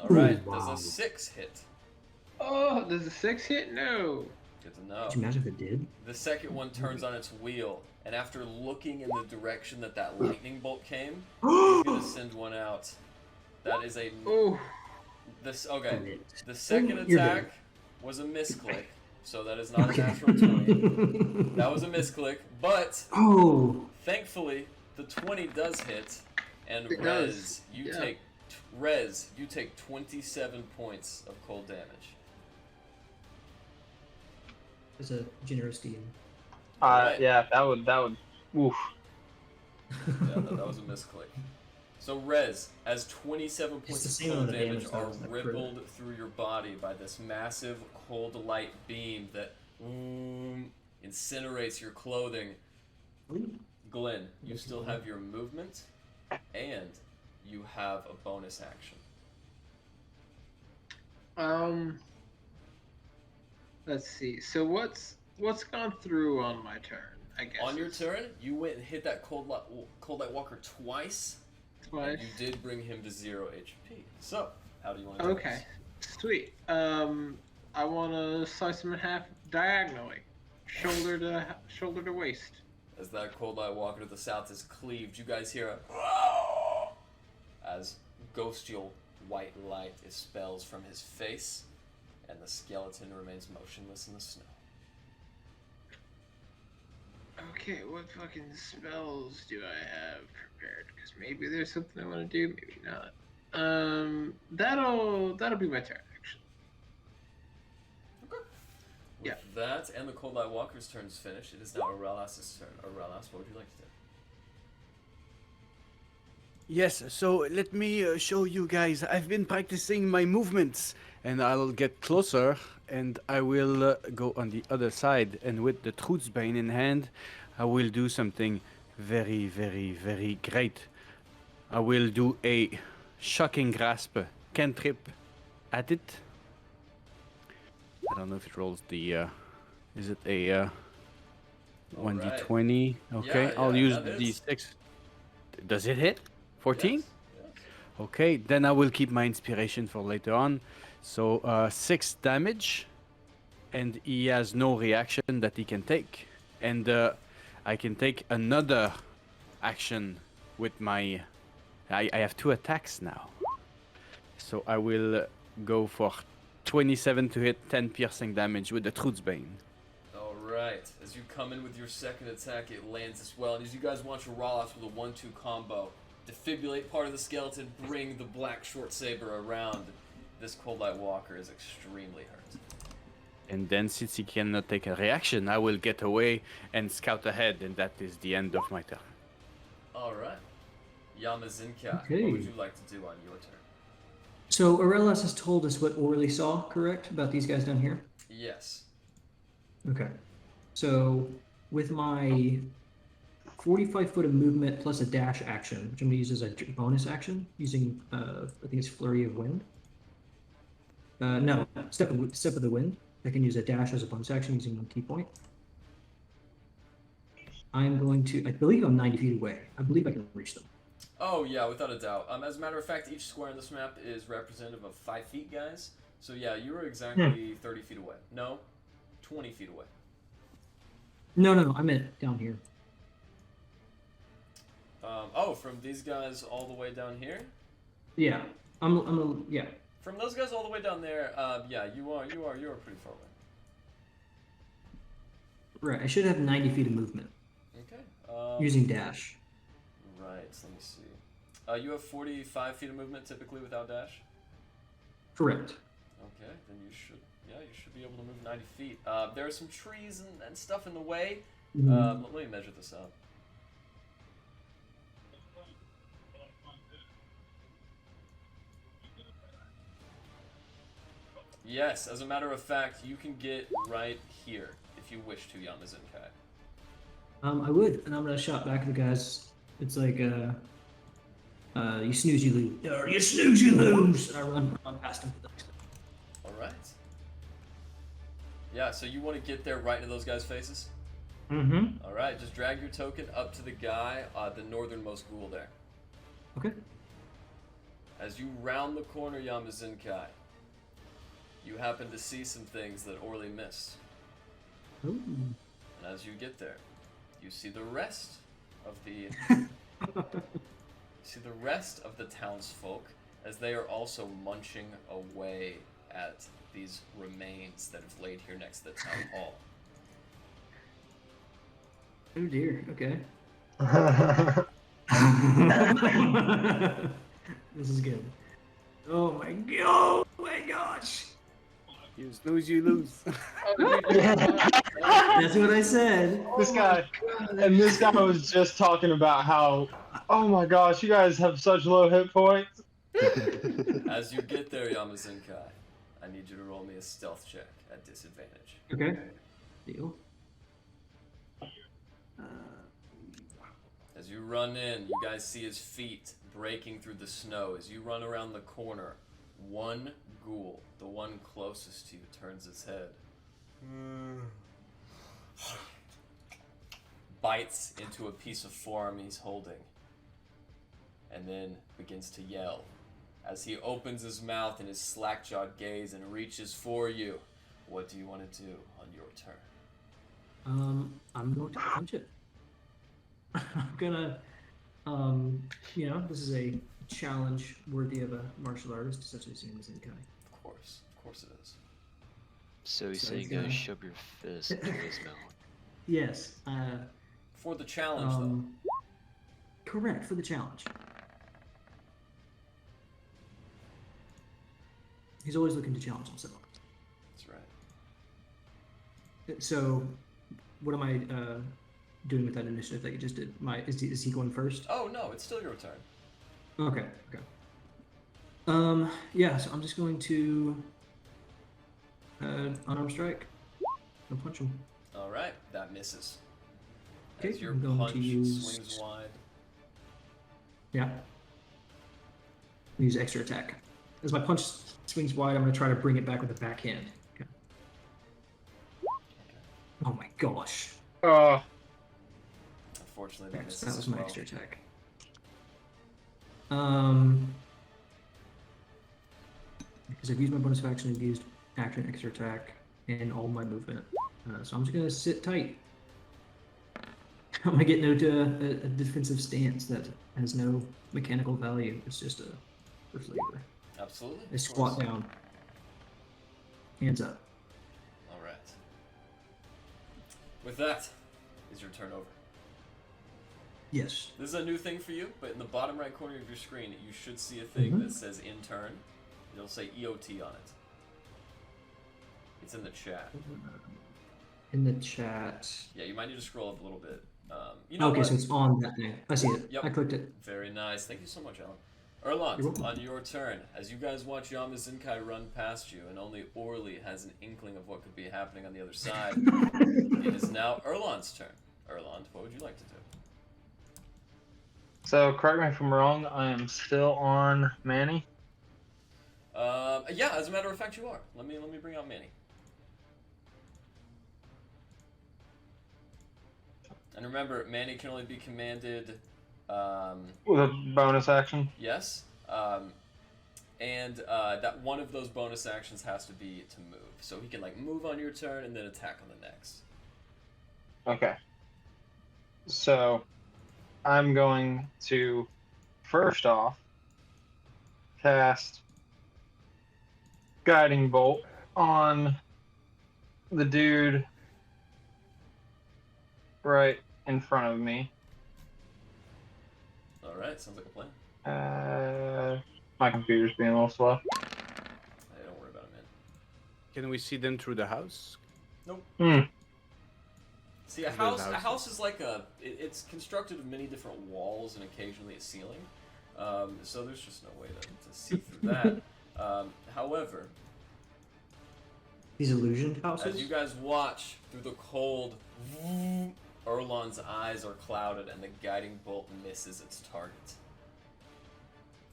All right,
Ooh,
does
wow.
a 6 hit?
Oh, does a 6 hit? No.
Good to know.
Could you imagine if it did?
The second one turns on its wheel, and after looking in the direction that lightning bolt came, he's gonna send one out. That is a
Oh.
okay. The second
You're
attack was a misclick, so that is not a natural 20. That was a misclick, but
Oh,
thankfully the 20 does hit, and
It
Rez,
does,
you
yeah.
take 27 points of cold damage.
it's a generous deal.
Right.
Yeah, that would. Oof.
Yeah, that was a misclick. So Rez, as 27
It's
points
the
of
same
cold
amount of
damage
damage that
are
was that
rippled through your body by this massive cold light beam that incinerates your clothing, Glenn, you still have your movement, and you have a bonus action.
Let's see. So what's gone through on my turn? I guess
On your
it's
turn, you went and hit that cold light walker twice.
twice.
And you did bring him to 0 HP. So, how do you want to do
Okay, sweet. I want to slice him in half diagonally, shoulder to waist.
this? As that cold light walker to the south is cleaved, you guys hear a as ghostial white light expels from his face, and the skeleton remains motionless in the snow.
Okay, what fucking spells do I have prepared? Because maybe there's something I want to do, maybe not. That'll be my turn, actually.
Okay. With
Yeah.
that and the cold light walker's turn is finished, it is now Aurelas' turn. Aurelas, what would you like to do?
Yes, so let me show you guys. I've been practicing my movements, and I'll get closer, and I will go on the other side. And with the Truthsbane in hand, I will do something very, very, very great. I will do a shocking grasp cantrip at it. I don't know if it rolls the. Is it a 1d20? Okay,
Yeah,
I'll
yeah,
use
that
the
hits.
d6. Does it hit? 14?
Yes, yes.
Okay, then I will keep my inspiration for later on. So 6 damage, and he has no reaction that he can take. And I can take another action with my... I have 2 attacks now. So I will go for 27 to hit 10 piercing damage with the Truthsbane.
Alright, as you come in with your second attack, it lands as well. And as you guys watch Aurelas with a 1-2 combo, defibrillate part of the skeleton, bring the black short saber around. This cold light walker is extremely hurt.
And then since he cannot take a reaction, I will get away and scout ahead, and that is the end of my turn.
Alright. Yamazinka,
Okay.
what would you like to do on your turn?
So Aurelas has told us what Orly saw, correct? About these guys down here?
Yes.
Okay. So with my 45 foot of movement plus a dash action, which I'm going to use as a bonus action, using, I think it's Flurry of Wind. No, Step of the Wind. I can use a dash as a bonus action using 1 key point. I'm going to, I believe I'm 90 feet away. I believe I can reach them.
Oh yeah, without a doubt. As a matter of fact, each square on this map is representative of 5 feet, guys. So yeah, you were exactly 30 feet away. No, 20 feet away.
No, I meant down here.
Oh, from these guys all the way down here?
Yeah, yeah.
From those guys all the way down there, yeah, you are pretty far away.
Right, I should have 90 feet of movement.
Okay.
Using dash.
Right, let me see. You have 45 feet of movement typically without dash?
Correct.
Okay, then you should be able to move 90 feet. There are some trees and stuff in the way. Let me measure this out. Yes, as a matter of fact, you can get right here if you wish to, Yamazinkai.
I would, and I'm gonna shout back at the guys. It's like, you snooze, you lose. Or you snooze, you lose. And I run past them.
All right. Yeah, so you want to get there right into those guys' faces?
Mm-hmm.
All right, just drag your token up to the guy, the northernmost ghoul there.
Okay.
As you round the corner, Yamazinkai, you happen to see some things that Orly missed.
Ooh.
And as you get there, you see the rest of the townsfolk as they are also munching away at these remains that have laid here next to the town hall.
Oh dear. Okay. This is good. Oh my god! Oh my gosh!
You snooze, you lose.
That's what I said.
This guy, and this guy was just talking about how, oh my gosh, you guys have such low hit points.
As you get there, Yamazinkai, I need you to roll me a stealth check at disadvantage.
Okay. Deal.
As you run in, you guys see his feet breaking through the snow. As you run around the corner, one ghoul, the one closest to you, turns its head. Bites into a piece of forearm he's holding. And then begins to yell. As he opens his mouth in his slack-jawed gaze and reaches for you. What do you want to do on your turn?
I'm going to punch it. I'm gonna, this is a challenge worthy of a martial artist such as Yamazinkai.
Of course it is.
So he's
So
saying
he's
go
gonna-
shove your fist into his mouth.
Yes.
For the challenge, though.
Correct, for the challenge. He's always looking to challenge himself.
That's right.
So, what am I doing with that initiative that you just did? Is he going first?
Oh, no, it's still your turn.
Okay. Yeah. So I'm just going to unarmed strike. I'll punch him.
All right, that misses.
Okay,
As your
I'm going to
punch
use-
swings wide.
Yeah. Use extra attack. As my punch swings wide, I'm going to try to bring it back with a backhand. Okay. Oh my gosh.
Unfortunately, that misses
That was
as
my
well.
extra attack. Because I've used my bonus action, I've used action, extra attack, and all my movement. So I'm just gonna sit tight. I'm gonna get into a defensive stance that has no mechanical value. It's just for flavor.
Absolutely.
I
of
squat
course.
down. Hands up.
All right. With that, is your turn over.
Yes.
This is a new thing for you, but in the bottom right corner of your screen, you should see a thing that says intern. It'll say EOT on it. It's in the chat.
In the chat.
Yeah, you might need to scroll up a little bit. You know
Okay,
what?
so it's on that thing. I see it.
Yep.
I clicked it.
Very nice. Thank you so much, Alan.
You're
Erland,
welcome.
on your turn, as you guys watch Yamazinkai run past you, and only Orly has an inkling of what could be happening on the other side, it is now Erland's turn. Erland, what would you like to do?
So, correct me if I'm wrong, I am still on Manny.
Yeah, as a matter of fact, you are. Let me bring out Manny. And remember, Manny can only be commanded.
With a bonus action.
Yes. And that one of those bonus actions has to be to move. So he can like move on your turn and then attack on the next.
Okay. So, I'm going to, first off, cast Guiding Bolt on the dude right in front of me.
Alright, sounds like a plan.
My computer's being a little slow.
Hey, don't worry about it, man.
Can we see them through the house?
Nope.
Hmm.
See, a
There's
house is like it's constructed of many different walls and occasionally a ceiling. So there's just no way to see through that. However,
These illusioned houses?
as you guys watch through the cold, Erlon's eyes are clouded and the guiding bolt misses its target.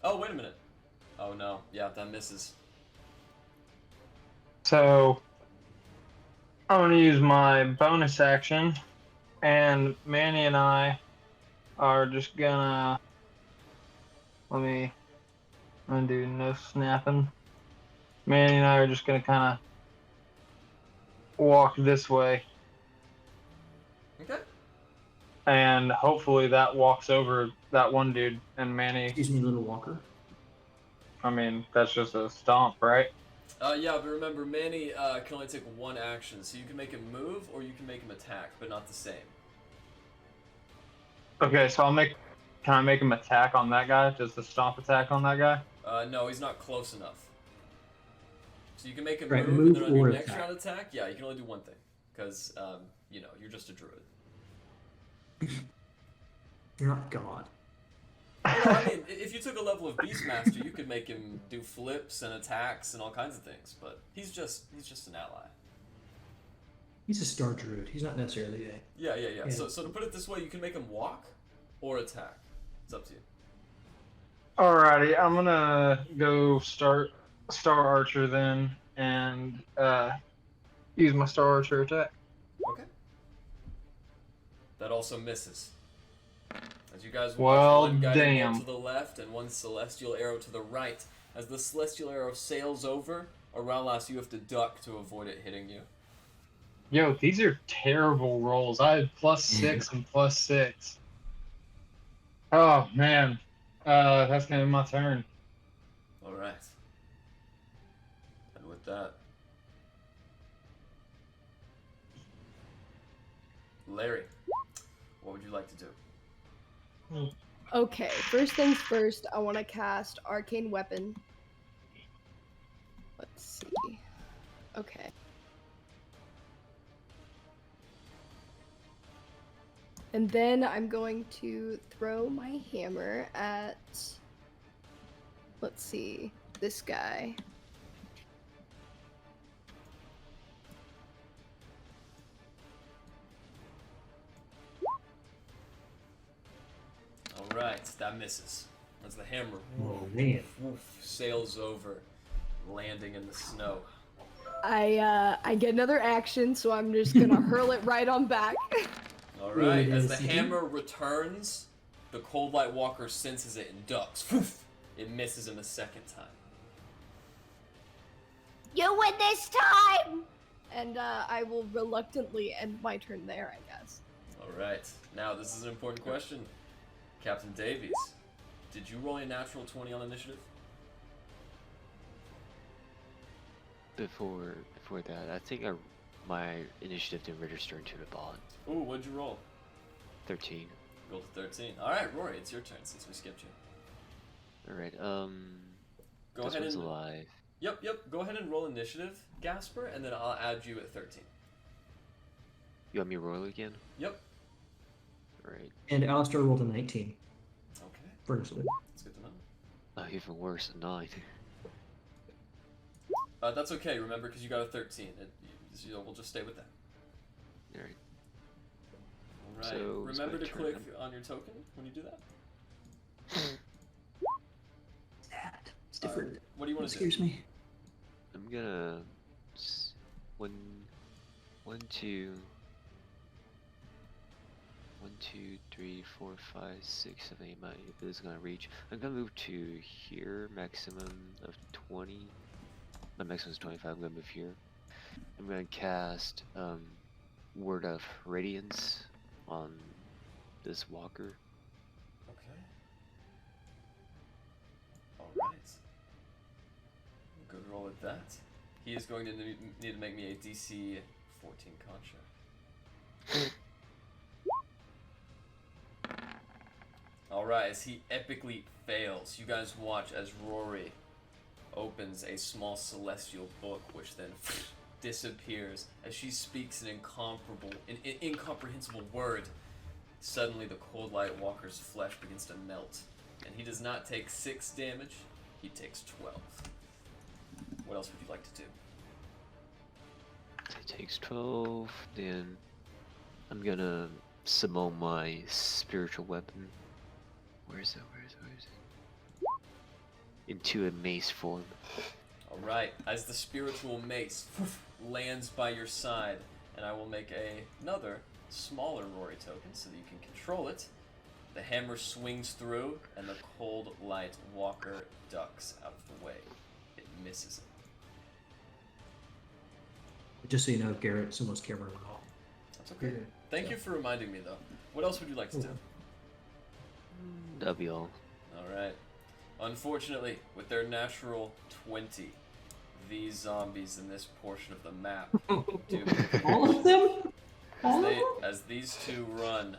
Oh, wait a minute. Oh no, yeah, that misses.
So, I'm going to use my bonus action And Manny and I are just gonna undo no snapping. Manny and I are just gonna kind of walk this way,
Okay.
and hopefully that walks over that one dude. And Manny,
Excuse me, little walker.
I mean, that's just a stomp, right?
Yeah, but remember, Manny can only take one action, so you can make him move or you can make him attack, but not the same.
Okay, so can I make him attack on that guy? Does the stomp attack on that guy?
No, he's not close enough. So you can make him
Right,
move,
move
and then on your
or
next
attack.
round attack, yeah, you can only do one thing, because you know, you're just a druid.
You're not God.
Well, no, I mean, if you took a level of Beastmaster, you could make him do flips and attacks and all kinds of things, but he's just an ally.
He's a star druid. He's not necessarily a.
Yeah.
Yeah.
So to put it this way, you can make him walk or attack. It's up to you.
Alrighty, I'm gonna go start Star Archer then, and use my Star Archer attack.
Okay. That also misses. As you guys watch,
Well,
one guiding
damn.
bolt to the left and one celestial arrow to the right. As the celestial arrow sails over, Aralas, you have to duck to avoid it hitting you.
Yo, these are terrible rolls. I had +6 and +6. Oh man, that's gonna be my turn.
All right. And with that, Larry, what would you like to do?
Okay, first things first, I want to cast Arcane Weapon. Let's see. Okay. And then I'm going to throw my hammer at, let's see, this guy.
Alright, that misses. As the hammer
Oh man.
sails over, landing in the snow.
I get another action, so I'm just gonna hurl it right on back.
Alright, as the
Yes.
hammer returns, the Cold Light Walker senses it and ducks. It misses him a second time.
You win this time!
And I will reluctantly end my turn there, I guess.
Alright, now this is an important question. Captain Davies, did you roll a natural 20 on initiative?
Before that, I think my initiative didn't register into the bot.
Ooh, what'd you roll?
13.
Rolled a 13. Alright, Rory, it's your turn since we skipped you.
Alright,
Go
this
ahead
one's
and
alive.
Yep. Go ahead and roll initiative, Gasper, and then I'll add you at 13.
You want me to roll again?
Yep.
Alright.
And Alistair rolled a 19
Okay.
for initiative.
That's good to know.
Oh, even worse, a 9.
That's okay, remember, because you got a 13. We'll just stay with that.
Alright.
Alright.
So, it's
Remember
my
to
turn.
click on your token when you do that.
It's different.
What do you want to do?
Excuse me.
I'm gonna... 1, 2... 1, 2, 3, 4, 5, 6, 7, 8. My ability is gonna reach. I'm gonna move to here, maximum of 20. My maximum is 25. I'm gonna move here. I'm gonna cast Word of Radiance on this walker.
Okay. Alright. Good roll at that. He is going to need to make me a DC 14 contract. Alright, as he epically fails, you guys watch as Rory opens a small celestial book, which then disappears as she speaks an incomprehensible word. Suddenly, the Cold Light Walker's flesh begins to melt, and he does not take 6 damage, he takes 12. What else would you like to do?
It takes 12. Then I'm gonna summon my spiritual weapon. Where is it? Into a mace form.
Alright, as the spiritual mace lands by your side, and I will make another smaller Rory token so that you can control it. The hammer swings through, and the cold light walker ducks out of the way. It misses it.
Just so you know, Garrett, someone's camera went off.
That's okay.
Yeah.
Thank you for reminding me, though. What else would you like to do?
That'll be all.
Alright. Unfortunately, with their natural 20, these zombies in this portion of the map do
All of them?
as these two run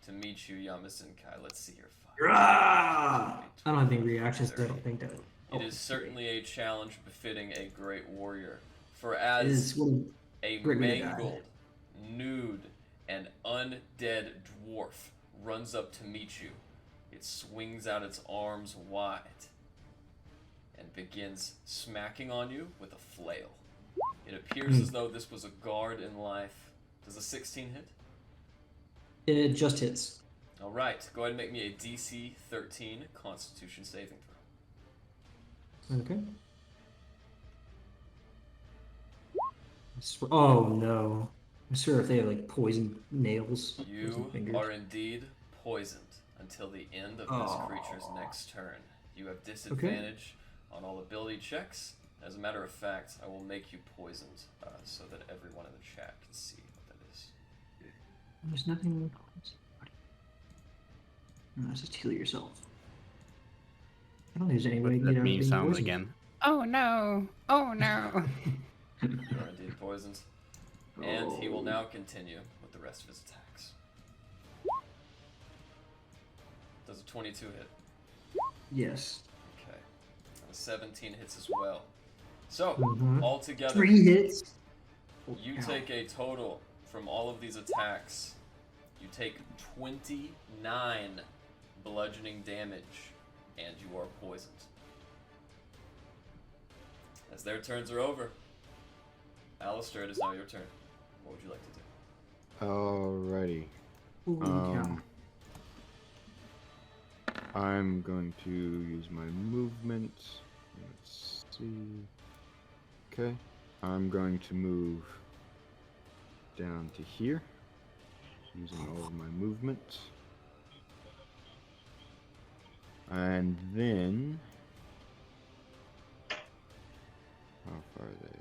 to meet you, Yamasenkai. Let's see your fight.
I don't have any reactions, but I don't think that.
It is certainly a challenge befitting a great warrior. For
It
as
is one
a
great way to die.
mangled, nude, and undead dwarf runs up to meet you, it swings out its arms wide and begins smacking on you with a flail. It appears as though this was a guard in life. Does a 16 hit?
It just hits.
Alright, go ahead and make me a DC 13 Constitution saving throw.
Okay. Oh no. I'm sure if they have like poison nails.
You
poison fingers.
are indeed poisoned until the end of this creature's next turn. You have disadvantage on all ability checks. As a matter of fact, I will make you poisoned so that everyone in the chat can see what that is.
There's nothing. No, just heal yourself. I don't think there's any way to
That
get out
meme
of
sounds
poison.
again. Oh no! Oh no!
You are indeed poisoned. And he will now continue with the rest of his attacks. Does a 22 hit?
Yes.
Okay. And a 17 hits as well. So,
Mhm.
altogether,
3 hits.
you
Ow.
take a total from all of these attacks. You take 29 bludgeoning damage, and you are poisoned. As their turns are over, Alistair, it is now your turn. What would you like to do?
Alrighty.
Holy cow.
I'm going to use my movement. Let's see. Okay. I'm going to move down to here, using all of my movement. And then... how far are they?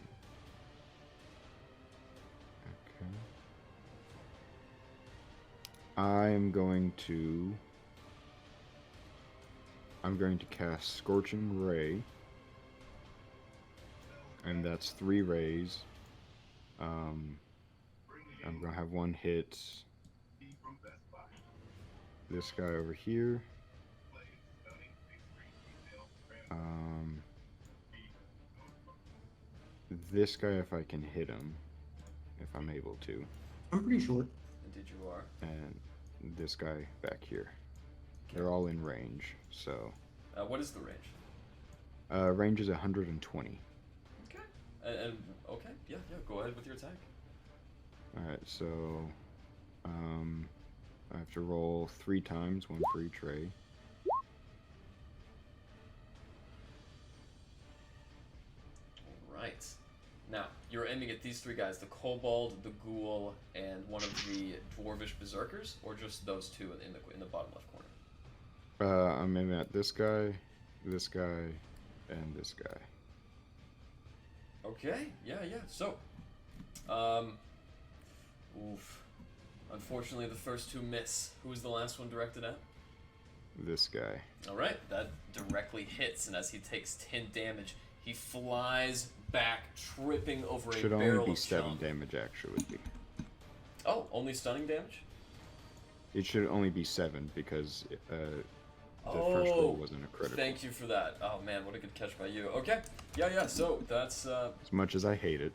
Okay. I'm going to cast Scorching Ray. And that's 3 rays. I'm gonna have one hit this guy over here. This guy if I can hit him, if I'm able to.
I'm pretty short.
Indeed you are.
And this guy back here. They're all in range, so.
What is the range?
Range is 120.
Okay. And okay, yeah, go ahead with your attack.
Alright, so I have to roll 3 times, 1 for each ray.
Alright. Now, you're aiming at these 3 guys, the kobold, the ghoul, and one of the dwarvish berserkers, or just those 2 in the bottom left corner?
I'm aiming at this guy, and this guy.
Okay, yeah. So, oof. Unfortunately, the first 2 miss. Who was the last one directed at?
This guy.
Alright, that directly hits, and as he takes 10 damage, he flies back, tripping over
Should
a
only
barrel
be
of
7
chunk.
damage, actually.
Oh, only stunning damage?
It should only be 7 because the first roll wasn't a critical.
Thank you for that. Oh man, what a good catch by you. Okay, yeah. So that's
As much as I hate it.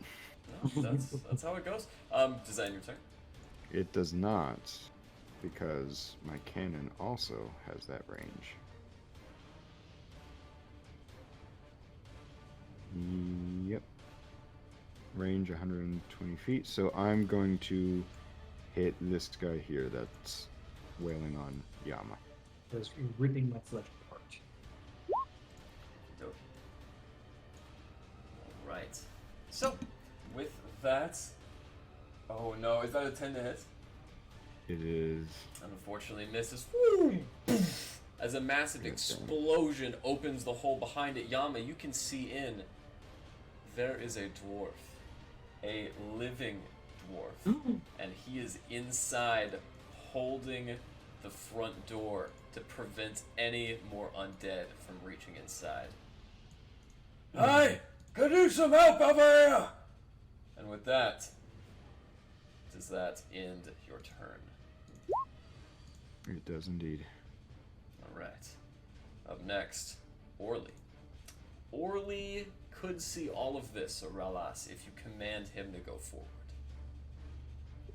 no, that's how it goes. Does that end your turn?
It does not, because my cannon also has that range. Yep. Range 120 feet. So I'm going to hit this guy here that's wailing on Yama.
Because you're ripping my flesh apart.
Dope. Alright. So, with that... Oh no, is that a 10 to hit?
It is.
And unfortunately misses. Woo! Poof! As a massive explosion opens the hole behind it. Yama, you can see in. There is a dwarf. A living dwarf. And he is inside holding the front door to prevent any more undead from reaching inside. Hey! Could use some help over here! And with that, does that end your turn?
It does indeed.
Alright. Up next, Orly. Orly could see all of this, Ralas, if you command him to go forward.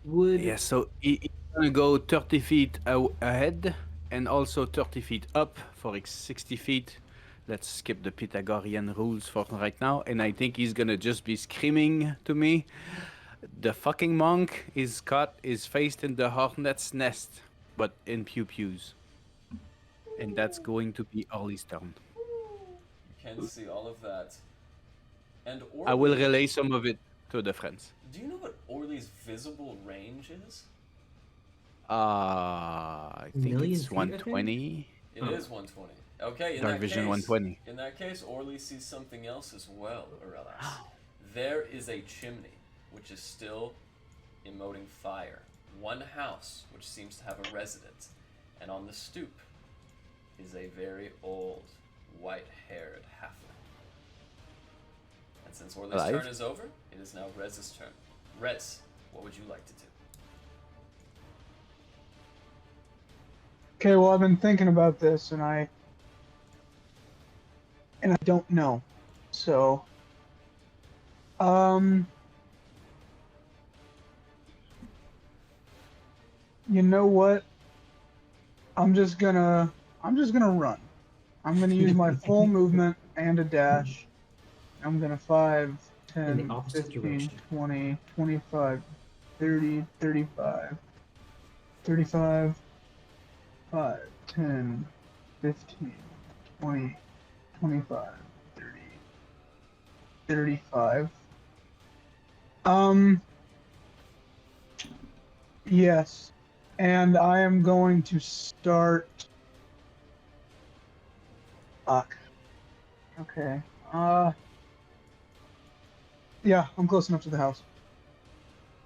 Would
Yeah, so he's gonna go 30 feet ahead and also 30 feet up for 60 feet. Let's skip the Pythagorean rules for right now. And I think he's gonna just be screaming to me. The fucking monk is caught his face in the hornet's nest, but in pew-pews. And that's going to be Orly's turn.
You can see all of that. And Orly,
I will relay some of it to the friends.
do you know what Orly's visible range is?
I think
million
it's
feet, I think?
120.
It is 120. Okay, in
Dark
that
vision
case,
120.
In that case, Orly sees something else as well, Aurelis. There is a chimney, which is still emoting fire. One house, which seems to have a resident. And on the stoop is a very old, white-haired halfling. And since Orly's
Alive?
turn is over, it is now Rez's turn. Rez, what would you like to do?
Okay, well, I've been thinking about this, and I don't know. So, you know what? I'm just gonna run. I'm gonna use my full movement and a dash. I'm gonna 5, 10,
In the opposite
15,
direction.
20, 25, 30, 35, 35, 5, 10, 15, 20, 25, 30, 35. Yes. And I am going to start. Fuck. Okay. Yeah, I'm close enough to the house.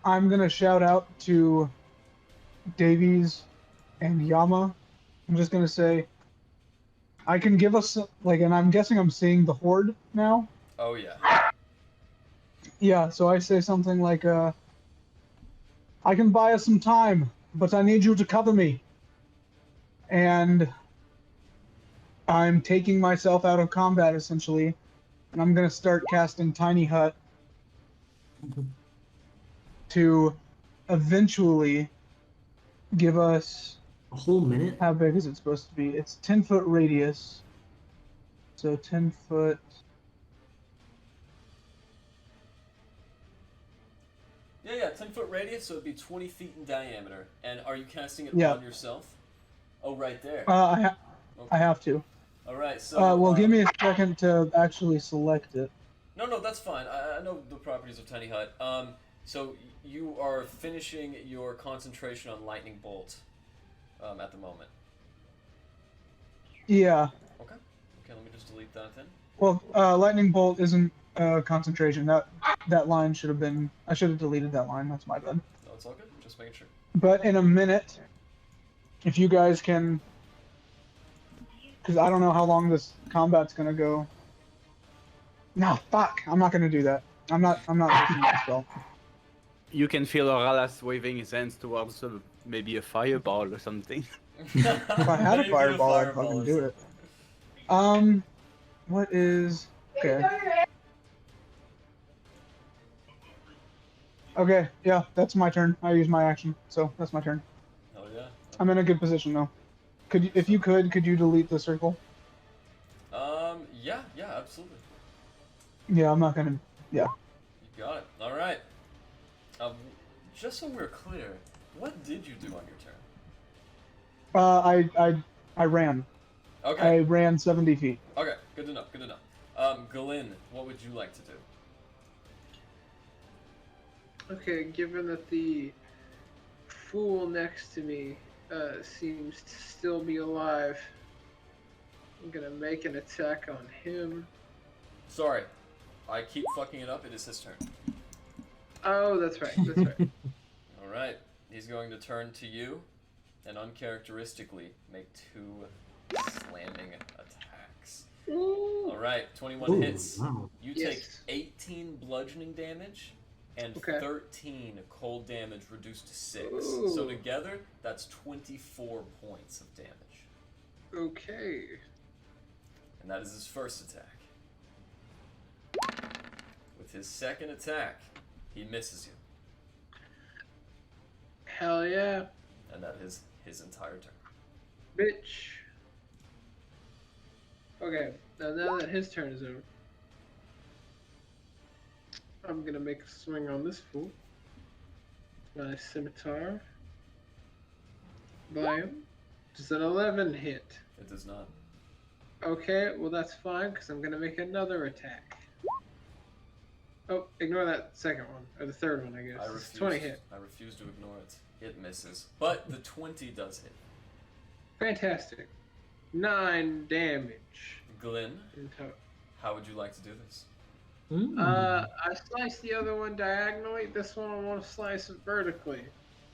I'm gonna shout out to Davies and Yama. I'm just gonna say, I can give us like, and I'm guessing I'm seeing the horde now.
Oh, yeah.
Yeah, so I say something like, I can buy us some time, but I need you to cover me. And I'm taking myself out of combat, essentially, and I'm going to start casting Tiny Hut to eventually give us...
a whole minute?
How big is it supposed to be? It's 10-foot radius. So 10 foot...
Yeah, 10-foot radius, so it'd be 20 feet in diameter. And are you casting it
Yeah.
on yourself? Oh, right there.
I have to.
All right, so...
Well, give me a second to actually select it.
No, that's fine. I know the properties of Tiny Hut. So you are finishing your concentration on Lightning Bolt at the moment.
Yeah.
Okay, let me just delete that then.
Well, Lightning Bolt isn't concentration. That line should have been... I should have deleted that line. That's my bad.
No, it's all good. Just making sure.
But in a minute, if you guys can... Because I don't know how long this combat's going to go. No, fuck. I'm not going to do that. I'm not using that spell.
You can feel Oralas waving his hands towards maybe a fireball or something.
If I had a
Maybe
fireball, I'd
fireball
fucking
or
do it. What is... Okay. Okay, yeah, that's my turn. I used my action, so that's my turn.
Oh, yeah.
I'm in a good position, though. If you could you delete the circle?
Yeah, absolutely.
Yeah, I'm not gonna... Yeah.
You got it. All right. Just so we're clear, what did you do on your turn?
I ran.
Okay.
I ran 70 feet.
Okay, good to know. Galen, what would you like to do?
Okay, given that the fool next to me seems to still be alive. I'm gonna make an attack on him.
Sorry, I keep fucking it up. It is his turn.
Oh, that's right. That's right.
All right, he's going to turn to you, and uncharacteristically make 2 slamming attacks.
Ooh.
All right, 21
Ooh,
hits.
wow.
You
Yes.
take 18 bludgeoning damage and
Okay.
13 cold damage reduced to 6.
Ooh.
So together, that's 24 points of damage.
Okay.
And that is his first attack. With his second attack, he misses you.
Hell yeah,
And that is his entire turn.
bitch. Okay, now that his turn is over, I'm gonna make a swing on this fool. My scimitar. Bam. Does an 11 hit?
It does not.
Okay, well that's fine, because I'm gonna make another attack. Oh, ignore that second one, or the third one, I guess.
I
It's
refuse.
20 hit.
I refuse to ignore it. It misses. But the 20 does hit.
Fantastic. 9 damage
Glenn,
in total.
how would you like to do this?
I sliced the other one diagonally. This one I want to slice it vertically.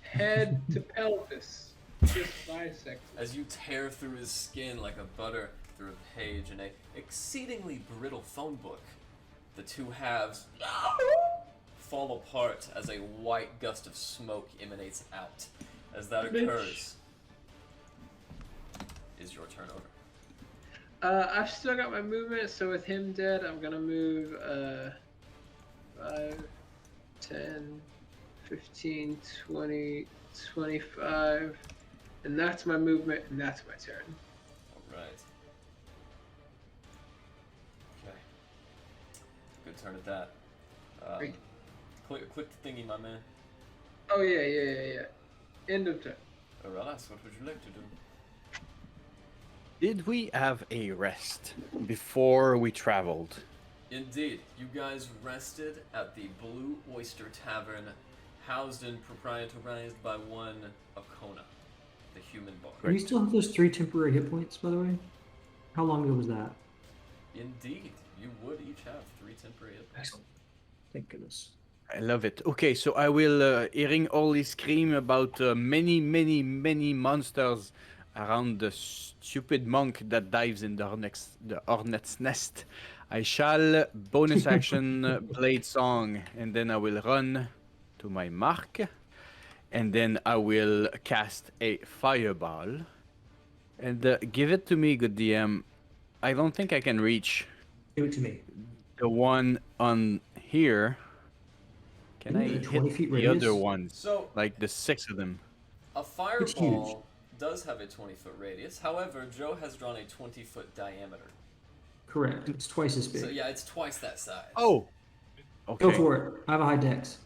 Head to pelvis. Just bisect.
As you tear through his skin like a butter through a page in a exceedingly brittle phone book, the 2 halves fall apart as a white gust of smoke emanates out. As that occurs, is your turn over?
I've still got my movement, so with him dead, I'm gonna move 5, 10, 15, 20, 25, and that's my movement, and that's my turn.
Alright. Okay. Good turn at that.
Great.
Click the thingy, my man.
Oh yeah. End of turn.
Aurelius, what would you like to do?
Did we have a rest before we traveled?
Indeed, you guys rested at the Blue Oyster Tavern, housed and proprietarized by one Akona, the human bar.
Do we still have those 3 temporary hit points, by the way? How long ago was that?
Indeed, you would each have 3 temporary hit points.
Excellent. Thank goodness.
I love it. Okay, so I will hearing all this scream about many monsters around the stupid monk that dives in the hornet's nest. I shall bonus action blade song, and then I will run to my mark, and then I will cast a fireball, and give it to me, good DM. I don't think I can reach
Give it to me.
the one on here. Can I
Isn't it a
hit
20 feet
the
radius?
other ones?
So,
Like the 6 of them.
a
huge.
fireball does have a 20-foot radius. However, Joe has drawn a 20-foot diameter.
Correct. It's twice as big.
So yeah, it's twice that size.
Oh. Okay.
Go for it. I have a high dex.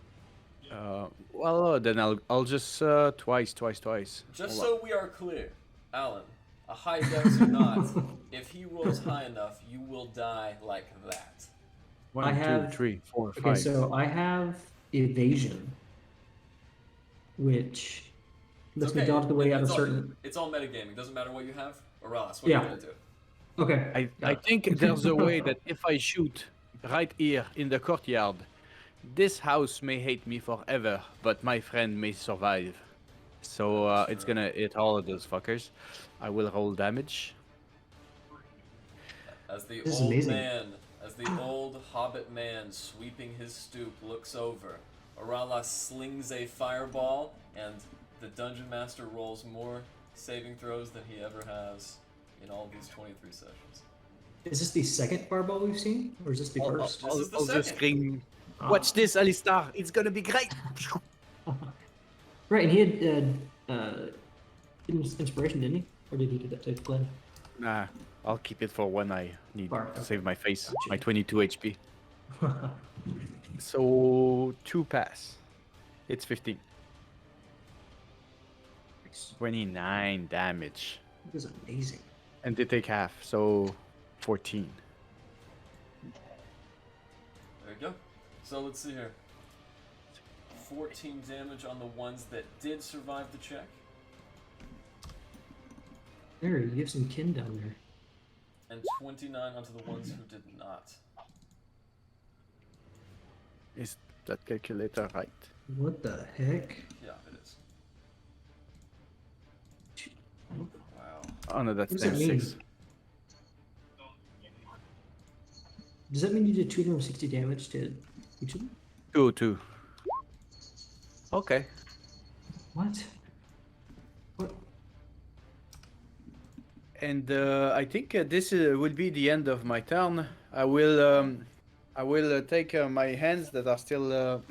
Well, then I'll just twice.
Just
Hold
so we are clear, Alan, a high dex or not, if he rolls high enough, you will die like that.
1,
I
2,
have-
3, 4, 5.
Okay, so I have evasion, which lets me dodge the way out of certain.
It's all metagaming. Doesn't matter what you have. Aurelius, what are
Yeah.
you gonna do?
Okay.
I think there's a way that if I shoot right here in the courtyard, this house may hate me forever, but my friend may survive. So it's gonna hit all of those fuckers. I will roll damage.
As the
This is
old
amazing.
man, as the old hobbit man sweeping his stoop looks over, Aurelius slings a fireball, and the dungeon master rolls more saving throws than he ever has in all these 23 sessions.
Is this the second fireball we've seen, or is this the first?
This is the
I'll just
second.
scream,
Ah.
watch this, Alistar. It's gonna be great.
Right, and he had inspiration, didn't he? Or did he do that to Glenn?
Nah, I'll keep it for when I need
Alright,
to
okay.
save my face.
Gotcha.
My 22 HP. So 2 pass. It's 15. 29 damage.
This is amazing.
And they take half, so 14.
There you go. So let's see here. 14 damage on the ones that did survive the check.
There, you have some kin down there.
And 29 onto the ones who did not.
Is that calculator right?
What the heck?
Yeah, it is. Wow.
Oh no, that's
What does that
times
mean?
6.
Does that mean you did 260 damage to each of them?
202. Okay.
What? What?
And I think this will be the end of my turn. I will take my hands that are still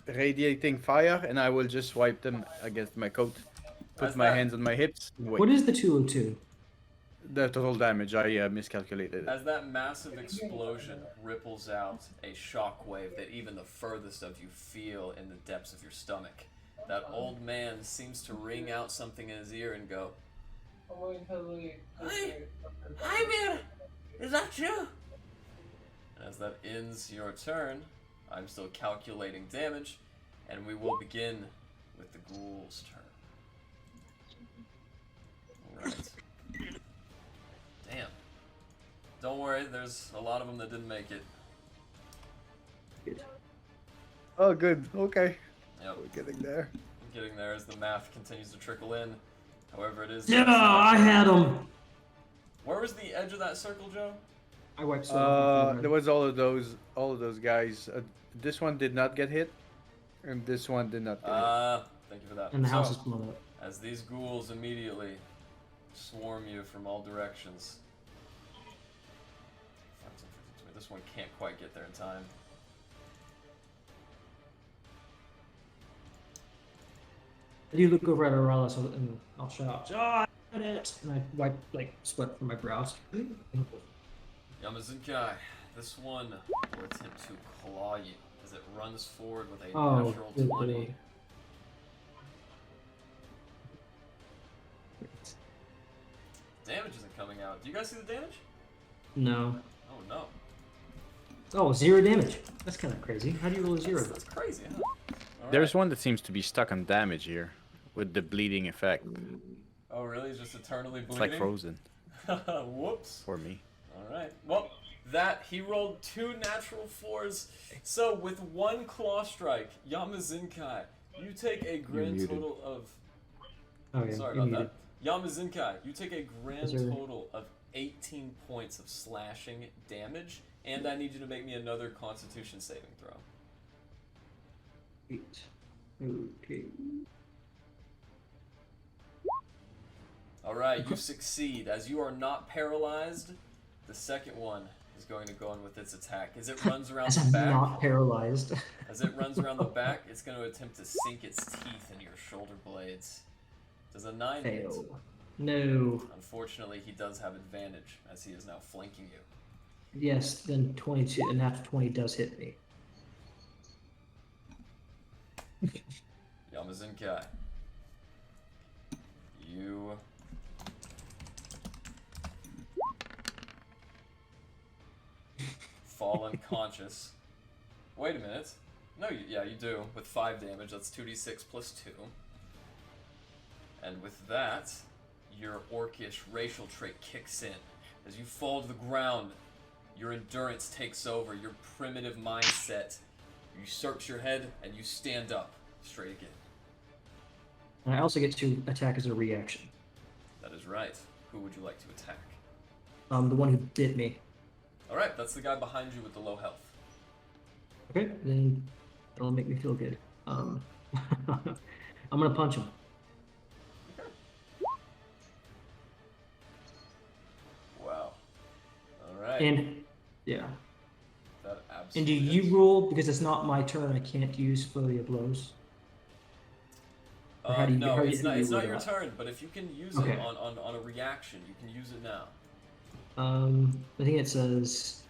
radiating fire, and I will just wipe them against my coat. Put
As
my
that-
hands on my hips. And wait.
What is the 202?
The total damage? I miscalculated it.
As that massive explosion ripples out a shockwave that even the furthest of you feel in the depths of your stomach, that old man seems to ring out something in his ear and go,
Hi,
Bheur! Is that you? And as that ends your turn, I'm still calculating damage, and we will begin with the ghoul's turn. Alright. Damn. Don't worry, there's a lot of them that didn't make it.
Oh, good. Okay.
Yep.
We're getting there.
I'm getting there as the math continues to trickle in. However, it is.
Yeah, I had him.
Where was the edge of that circle, Joe?
I wiped some off.
There was all of those guys. This one did not get hit, and this one did not get hit.
Thank you for that.
And the house
So,
is blown up.
as these ghouls immediately swarm you from all directions. This one can't quite get there in time.
I do look over at Aurora and I'll shout, "Oh, I got it!" And I wipe like sweat from my brows.
Yamazinkai, this one will attempt to claw you as it runs forward with a
Oh,
natural
good
20.
lord.
Damage isn't coming out. Do you guys see the damage?
No.
Oh no.
Oh, 0 damage. That's kind of crazy. How do you roll a 0?
That's crazy, huh? All
There's
right.
one that seems to be stuck on damage here, with the bleeding effect.
Oh really? It's just eternally bleeding?
It's like frozen
Whoops.
for me.
Alright. Well, he rolled 2 natural 4s. So with one claw strike, Yamazinkai, you take a grand
muted.
total of
Oh yeah.
sorry
you
about
muted.
that. Yamazinkai, you take a grand
Yes, sir.
total of 18 points of slashing damage, and I need you to make me another Constitution saving throw.
8. Okay.
Alright, you succeed. As you are not paralyzed, the second one is going to go in with its attack. As it runs around
As
the
I'm
back,
not paralyzed.
as it runs around the back, it's going to attempt to sink its teeth into your shoulder blades. Does a 9 hit?
Fail. No.
Unfortunately, he does have advantage, as he is now flanking you.
Yes, then 22, and after 20 does hit me.
Yamazinkai. You fall unconscious. Wait a minute. No, yeah, you do. With 5 damage, that's 2d6 plus 2. And with that, your orcish racial trait kicks in. As you fall to the ground, your endurance takes over, your primitive mindset. You search your head, and you stand up straight again.
And I also get to attack as a reaction.
That is right. Who would you like to attack?
The one who bit me.
Alright, that's the guy behind you with the low health.
Okay, then that'll make me feel good. I'm gonna punch him.
Wow. Alright.
And yeah.
That
And do
absolutely
you
is.
roll because it's not my turn? I can't use flurry of blows. Or how do you-
No,
how do
it's
you
not,
do
it's not
that?
your turn, but if you can use
Okay.
it on a reaction, you can use it now.
I think it says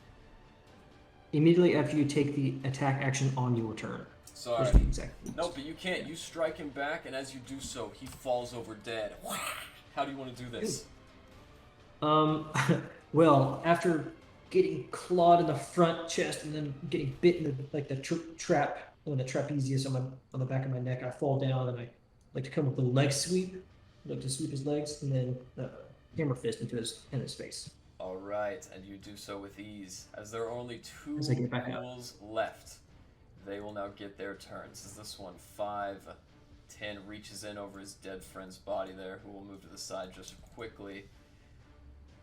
immediately after you take the attack action on your turn.
Sorry.
Which means exactly.
No, but you can't. You strike him back, and as you do so, he falls over dead. How do you want to do this?
Well, after getting clawed in the front chest and then getting bit in the trap on the trapezius on the back of my neck. I fall down and I like to come with a leg sweep, like to sweep his legs, and then hammer fist into his face.
All right, and you do so with ease. As there are only 2
As I get back up.
ghouls left, they will now get their turns. As this one, 5, 10, reaches in over his dead friend's body there, who will move to the side just quickly.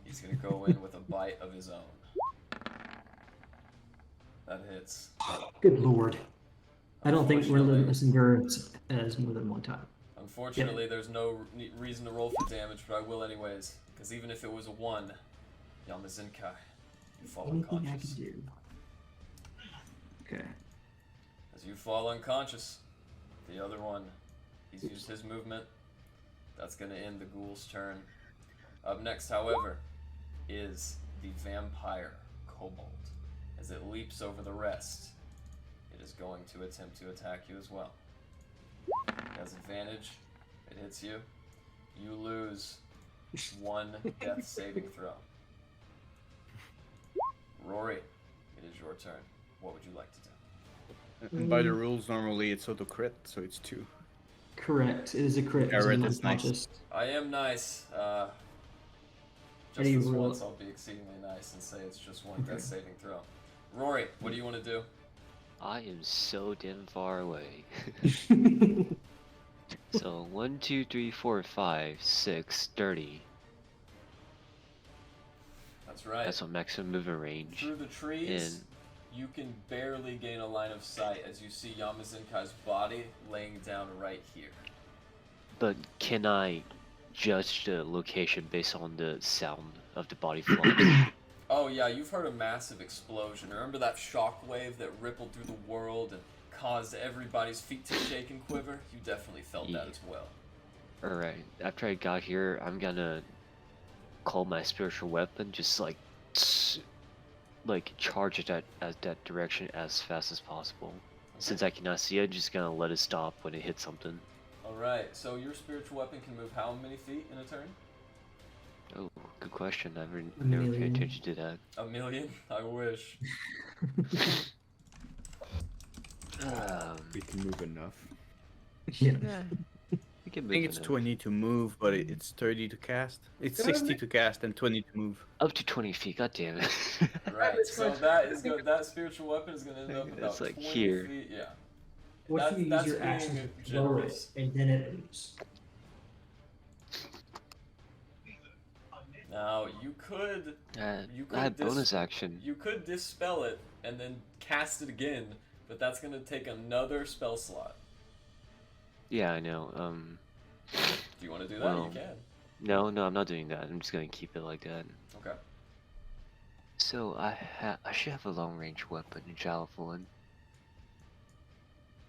He's going to go in with a bite of his own. That hits.
Good lord. I don't think Relentless Endurance has more than one time.
Unfortunately, there's no reason to roll for damage, but I will anyways. Because even if it was a 1, Yamazinkai, you fall
Anything
unconscious.
I can do. Okay.
As you fall unconscious, the other one, he's used his movement. That's going to end the ghoul's turn. Up next, however, is the vampire kobold. As it leaps over the rest, it is going to attempt to attack you as well. It has advantage. It hits you. You lose 1 death saving throw. Rory, it is your turn. What would you like to do?
And by the rules, normally it's auto crit, so it's 2.
Correct. It is a crit. because
Garrett
I'm
is nice.
unconscious.
I am nice.
do
Just
you
this
roll?
once, I'll be exceedingly nice and say it's just 1 death saving throw. Rory, what do you want to do?
I am so damn far away. So 1, 2, 3, 4, 5, 6, 30.
That's right.
That's my maximum movement range.
Through the trees,
And
you can barely gain a line of sight as you see Yamazinkai's body laying down right here.
but can I judge the location based on the sound of the body falling?
Oh yeah, you've heard a massive explosion. Remember that shockwave that rippled through the world and caused everybody's feet to shake and quiver? You definitely felt that
Yeah.
as well.
Alright, after I got here, I'm gonna call my spiritual weapon, just like charge it at that direction as fast as possible. Since I cannot see it, just gonna let it stop when it hits something.
Alright, so your spiritual weapon can move how many feet in a turn?
Oh, good question. I've
A
never paid
million.
attention to that.
1 million? I wish.
We can move enough.
Yeah.
We can
I
move
think it's
enough.
20 to move, but it's 30 to cast. It's
Can I
60
make-
to cast and 20 to move.
Up to 20 feet, god damn it.
Right,
That's
so
fine.
that spiritual weapon is going to end up about
It's like
20
here.
feet. Yeah.
What if you use
That's
your
being
action to lower it,
generous.
and then it moves?
Now, you could You
I had
could
bonus action.
You could dispel it and then cast it again, but that's gonna take another spell slot.
Yeah, I know.
Do you want to do that?
Well,
You can.
No, I'm not doing that. I'm just gonna keep it like that.
Okay.
So I should have a long range weapon, a javelin.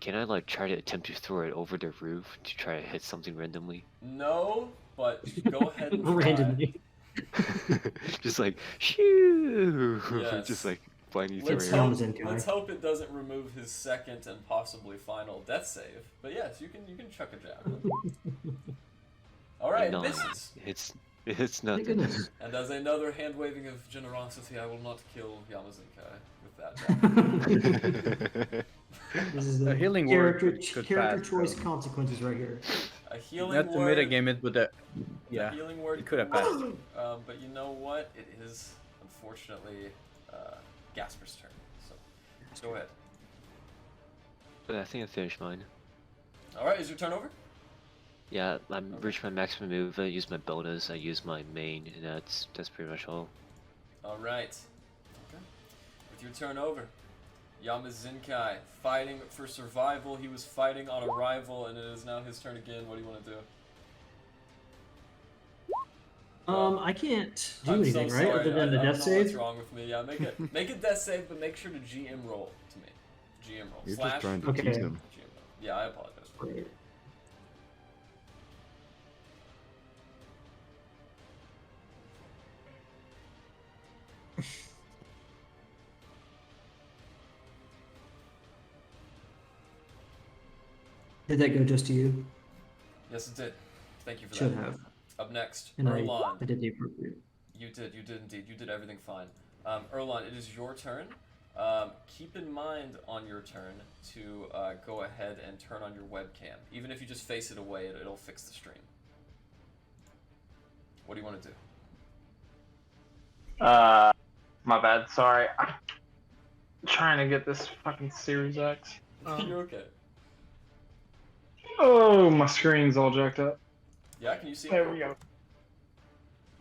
Can I like try to attempt to throw it over the roof to try to hit something randomly?
No, but go ahead and try.
Randomly.
Just like shoo,
Yes.
just like flying
Let's
through air.
hope,
Yamazinkai.
let's hope it doesn't remove his second and possibly final death save. But yes, you can chuck a javelin. All right,
No,
misses.
it's
Thank
nothing.
goodness.
And as another hand waving of generosity, I will not kill Yamazinkai with that javelin.
This is
A
the
healing word
character
could
character
pass,
choice
though.
consequences right here.
A healing
Not to
word.
mitigate it, but
The
yeah,
healing word
it could have passed.
But you know what? It is unfortunately Gasper's turn. So go ahead.
But I think I finished mine.
All right, is your turn over?
Yeah, I'm
Okay.
reached my maximum move. I use my bonus. I use my main, and that's pretty much all.
All right. Okay. With your turn over, Yamazinkai fighting for survival. He was fighting on arrival, and it is now his turn again. What do you want to do?
I can't do
I'm
anything,
so
right?
sorry.
Other than the
I don't
death
know what's
save?
wrong with me. Yeah, make a death save, but make sure to GM roll to me. GM roll.
You're
Slash
just trying to
Okay.
tease them.
GM roll. Yeah, I apologize.
Great. Did that go just to you?
Yes, it did. Thank you for
Should
that.
have.
Up next,
And I
Erlon.
did the appropriate.
You did indeed. You did everything fine. Erlon, it is your turn. Keep in mind on your turn to go ahead and turn on your webcam. Even if you just face it away, it'll fix the stream. What do you want to do?
My bad. Sorry. I'm trying to get this fucking Series X.
You're okay.
Oh, my screen's all jacked up.
Yeah, can you see?
There we go.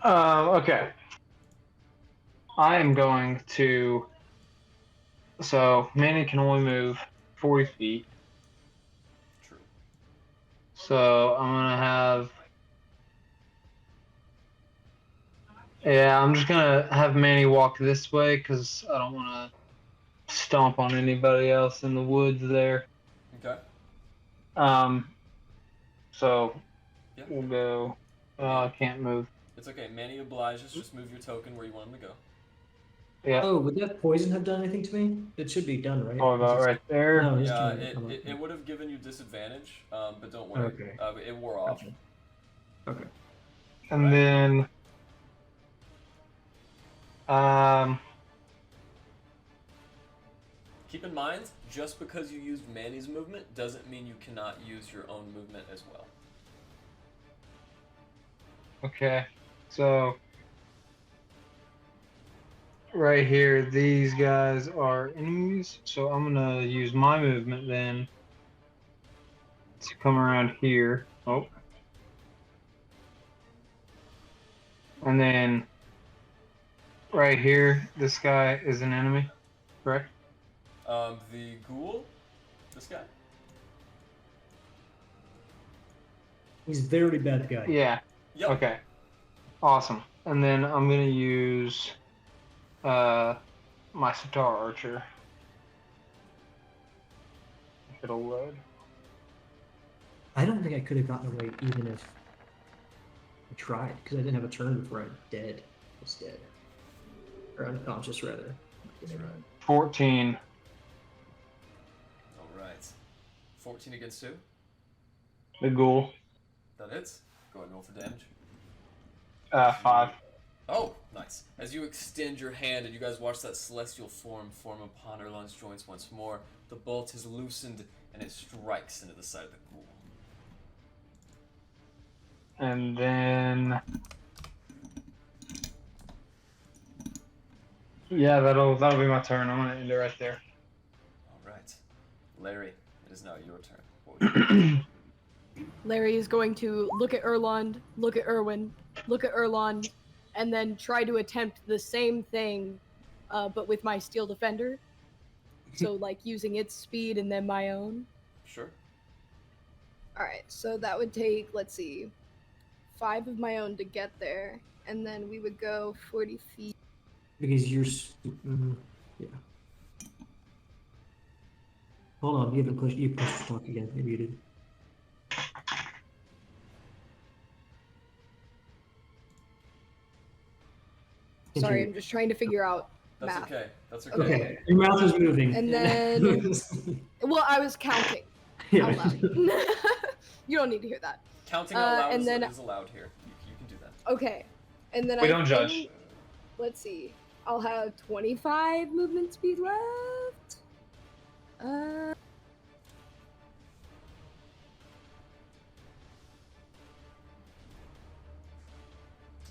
Okay. I am going to. So Manny can only move 40 feet.
True.
So I'm gonna have. Yeah, I'm just gonna have Manny walk this way because I don't want to stomp on anybody else in the woods there.
Okay.
So
Yeah.
we'll go. I can't move.
It's okay. Manny obliges. Just move your token where you want him to go.
Yeah.
Oh, would that poison have done anything to me? It should be done, right?
Oh, about right there.
No, it's
Yeah,
trying to come up.
it would have given you disadvantage, but don't worry.
Okay.
It wore off.
Gotcha. Okay.
And then.
Keep in mind, just because you used Manny's movement doesn't mean you cannot use your own movement as well.
Okay. So. Right here, these guys are enemies, so I'm gonna use my movement then to come around here. Oh. And then right here, this guy is an enemy, correct?
The ghoul? This guy?
He's a very bad guy.
Yeah.
Yep.
Okay. Awesome. And then I'm gonna use my Sitar Archer. If it'll load.
I don't think I could have gotten away even if I tried, because I didn't have a turn before I was dead. Or unconscious, rather.
That's right.
14.
Alright. 14 against who?
The ghoul.
That hits. Go ahead and roll for damage.
5.
Oh, nice. As you extend your hand and you guys watch that celestial form upon Erlon's joints once more, the bolt is loosened and it strikes into the side of the ghoul.
And then. Yeah, that'll be my turn. I'm gonna end it right there.
Alright. Larry, it is now your turn. What would you do?
Larry is going to look at Erlon, look at Erwin, look at Erlon, and then try to attempt the same thing, but with my Steel Defender. So, like, using its speed and then my own.
Sure.
Alright, so that would take, let's see, 5 of my own to get there, and then we would go 40 feet.
Because you're... yeah. Hold on, you pushed the talk again. Maybe you did.
Sorry, I'm just trying to figure out
That's
math.
okay. That's okay.
Okay, your mouth is moving.
And then, well, I was counting out loud. You don't need to hear that.
Counting out loud
and
is,
then-
is allowed here. You can do that.
Okay, and then
We
I
don't
think-
judge.
Let's see. I'll have 25 movement speed left.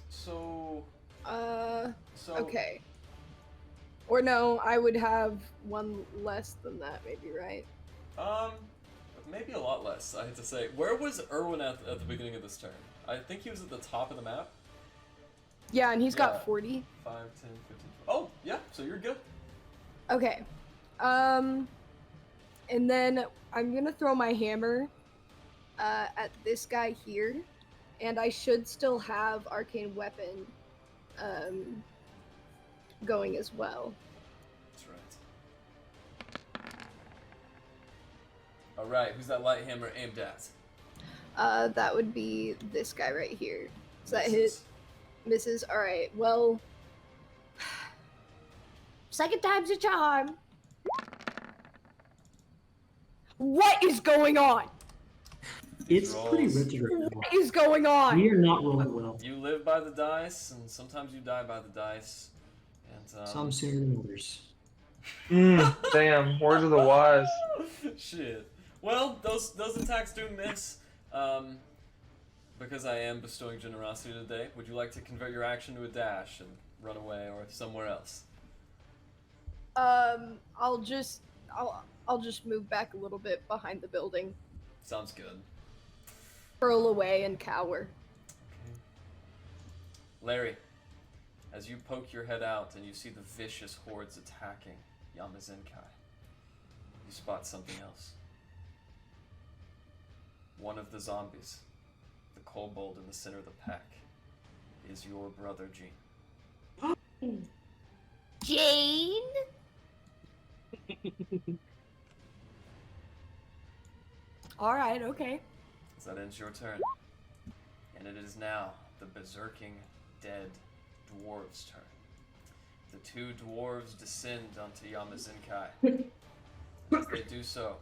So. So.
Okay. Or no, I would have one less than that, maybe, right?
Maybe a lot less, I hate to say. Where was Erwin at the beginning of this turn? I think he was at the top of the map.
Yeah, and he's
Yeah.
got 40.
5, 10, 15. Oh, yeah, so you're good.
Okay. And then I'm gonna throw my hammer at this guy here, and I should still have Arcane Weapon going as well.
That's right. Alright, who's that light hammer aimed at?
That would be this guy right here. Does that hit?
Misses.
Misses? Alright, well... Second time's a charm. What is going on?
It's pretty
Rolls.
rigid right now.
What is going on?
We are not rolling well.
You live by the dice, and sometimes you die by the dice. And
Some sooner than others.
Damn, words of the wise.
Shit. Well, those attacks do miss. Because I am bestowing generosity today, would you like to convert your action to a dash and run away or somewhere else?
I'll just move back a little bit behind the building,
Sounds good.
curl away, and cower.
Okay. Larry, as you poke your head out and you see the vicious hordes attacking Yamazenkai, you spot something else. One of the zombies, the kobold in the center of the pack, is your brother, Gene.
Jane?
All right, okay.
So that ends your turn. And it is now the berserking dead dwarves' turn. The two dwarves descend onto Yamazenkai. And as they do so,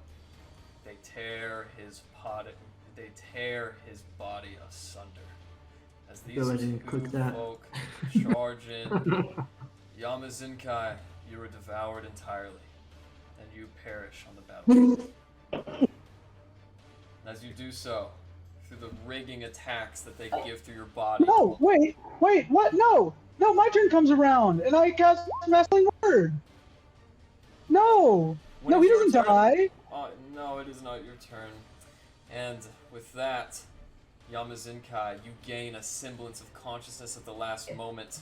they tear his body asunder. As these
Go ahead
two
and click that.
folk charge in, Yamazenkai, you are devoured entirely, and you perish on the battlefield. And as you do so, through the rigging attacks that they give through your body.
No, wait, what? No, my turn comes around, and I cast Wrestling Word. No,
When
no,
it's
he
your
doesn't
turn-
die.
No, it is not your turn. And with that, Yamazenkai, you gain a semblance of consciousness at the last moment.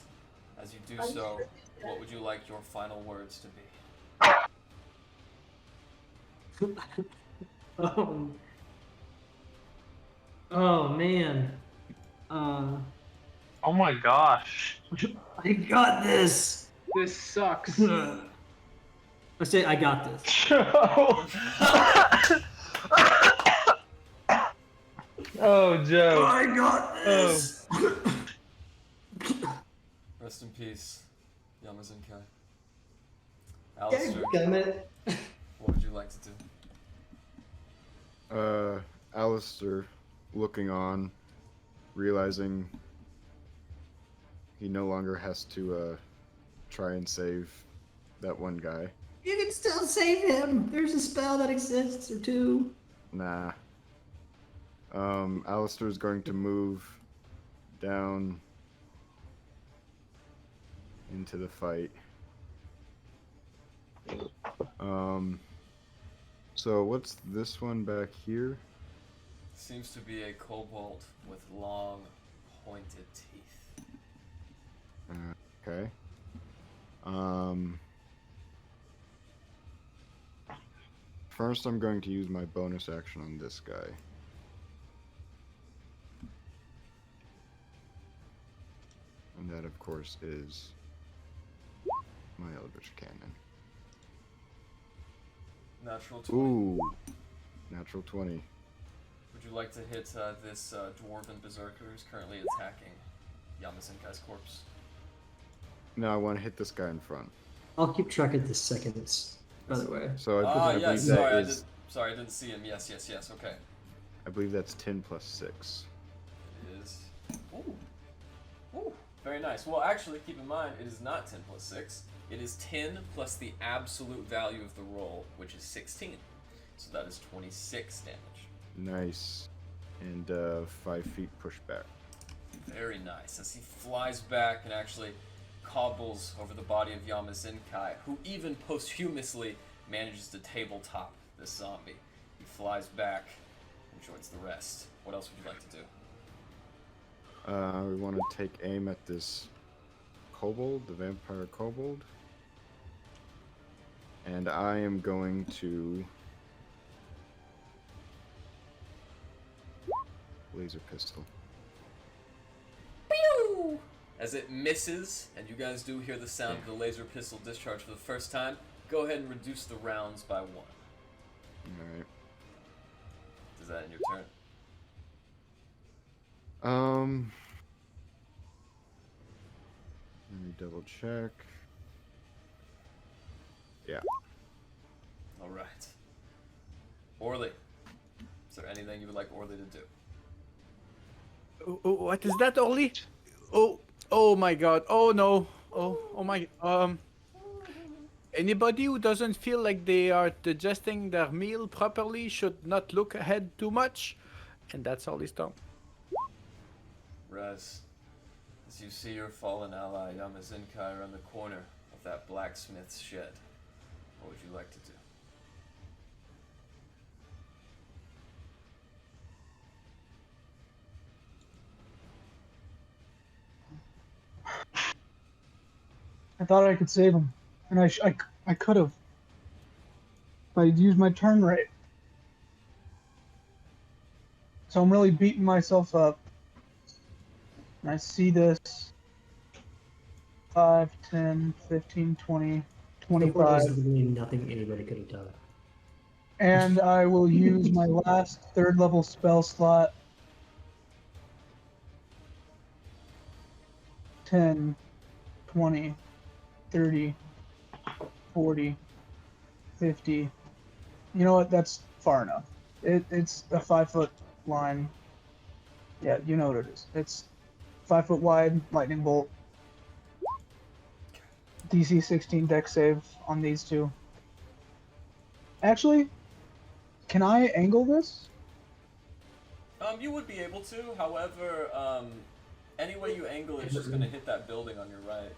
As you do so, what would you like your final words to be?
Oh man.
Oh my gosh.
I got this.
This sucks.
I say I got this.
Oh, Joe.
I got this.
Rest in peace, Yamazenkai. Alistair,
Damn it.
what would you like to do?
Alistair, looking on, realizing he no longer has to try and save that one guy.
You can still save him. There's a spell that exists or two.
Nah. Alistair's going to move down into the fight. So what's this one back here?
Seems to be a kobold with long, pointed teeth.
Okay. First I'm going to use my bonus action on this guy. And that, of course, is my Eldritch Cannon.
Natural 20.
Ooh, natural 20.
Would you like to hit this dwarven berserker who's currently attacking Yamazenkai's corpse?
No, I want to hit this guy in front.
I'll keep track of the seconds, by the way.
So I
Ah,
believe
yes,
that
sorry,
is,
I didn't see him. Yes, okay.
I believe that's 10 plus 6.
It is. Ooh. Ooh. Very nice. Well, actually, keep in mind, it is not 10 plus 6. It is 10 plus the absolute value of the roll, which is 16. So that is 26 damage.
Nice. And 5 feet pushback.
Very nice. As he flies back and actually cobbles over the body of Yamazenkai, who even posthumously manages to tabletop this zombie. He flies back and joins the rest. What else would you like to do?
We want to take aim at this kobold, the vampire kobold. And I am going to laser pistol.
Pew! As it misses, and you guys do hear the sound of the laser pistol discharge for the first time, go ahead and reduce the rounds by 1.
Alright.
Does that end your turn?
Let me double check. Yeah.
Alright. Orly, is there anything you would like Orly to do?
Oh, what is that, Orly? Oh my God! Oh no! Oh my! Anybody who doesn't feel like they are digesting their meal properly should not look ahead too much. And that's all he's done.
Raz, as you see your fallen ally Yamazinkai around the corner of that blacksmith's shed, what would you like to do?
I thought I could save him, and I could have. If I'd used my turn right. So I'm really beating myself up. And I see this 5, 10, 15, 20,
The point is
25.
literally nothing anybody could have done.
And I will use my last 3rd level spell slot. 10, 20, 30, 40, 50. You know what? That's far enough. It's a 5-foot line. Yeah, you know what it is. It's 5 foot wide, lightning bolt. DC 16 deck save on these two. Actually, can I angle this?
You would be able to, however, any way you angle it, it's just going to hit that building on your right.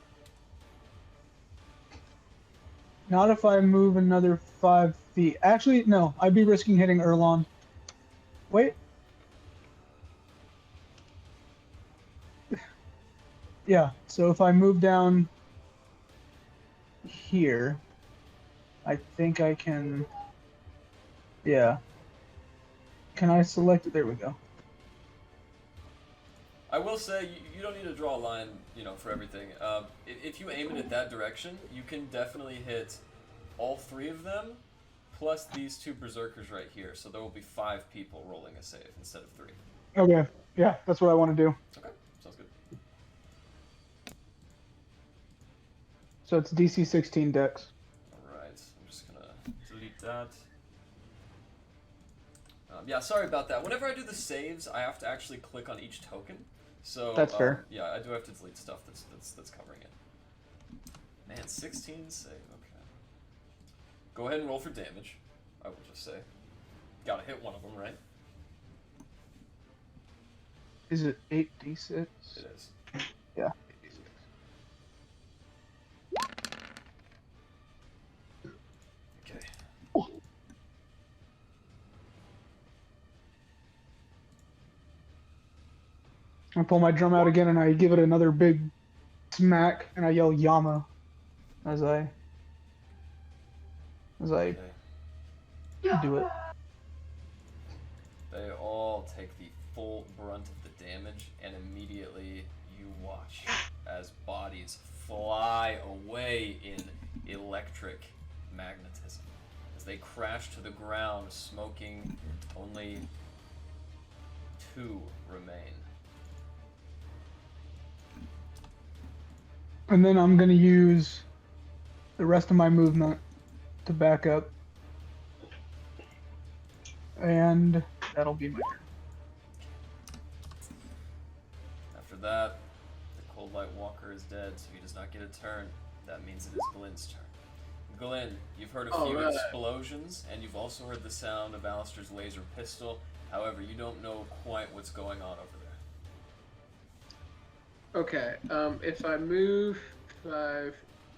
Not if I move another 5 feet. Actually, no. I'd be risking hitting Erlon. Wait. Yeah, so if I move down here, I think I can... Yeah. Can I select it? There we go.
I will say, you don't need to draw a line, for everything. If you aim it at that direction, you can definitely hit all 3 of them, plus these 2 berserkers right here. So there will be 5 people rolling a save instead of 3.
Okay, yeah, that's what I want to do.
Okay, sounds good.
So it's DC 16 dex.
Alright, I'm just gonna delete that. Yeah, sorry about that. Whenever I do the saves, I have to actually click on each token. So
That's fair.
Yeah, I do have to delete stuff that's covering it. Man, 16 save. Okay. Go ahead and roll for damage. I will just say, gotta hit one of them, right?
Is it 8d6?
It is.
Yeah.
Okay.
I pull my drum out again and I give it another big smack and I yell Yama as I
Okay.
do it.
They all take the full brunt of the damage, and immediately you watch as bodies fly away in electric magnetism. As they crash to the ground, smoking, only 2 remain.
And then I'm gonna use the rest of my movement to back up. And that'll be my turn.
After that, the Cold Light Walker is dead, so he does not get a turn. That means it is Glenn's turn. Glenn, you've heard a few explosions, and you've also heard the sound of Alistair's laser pistol. However, you don't know quite what's going on over there.
Okay, if I move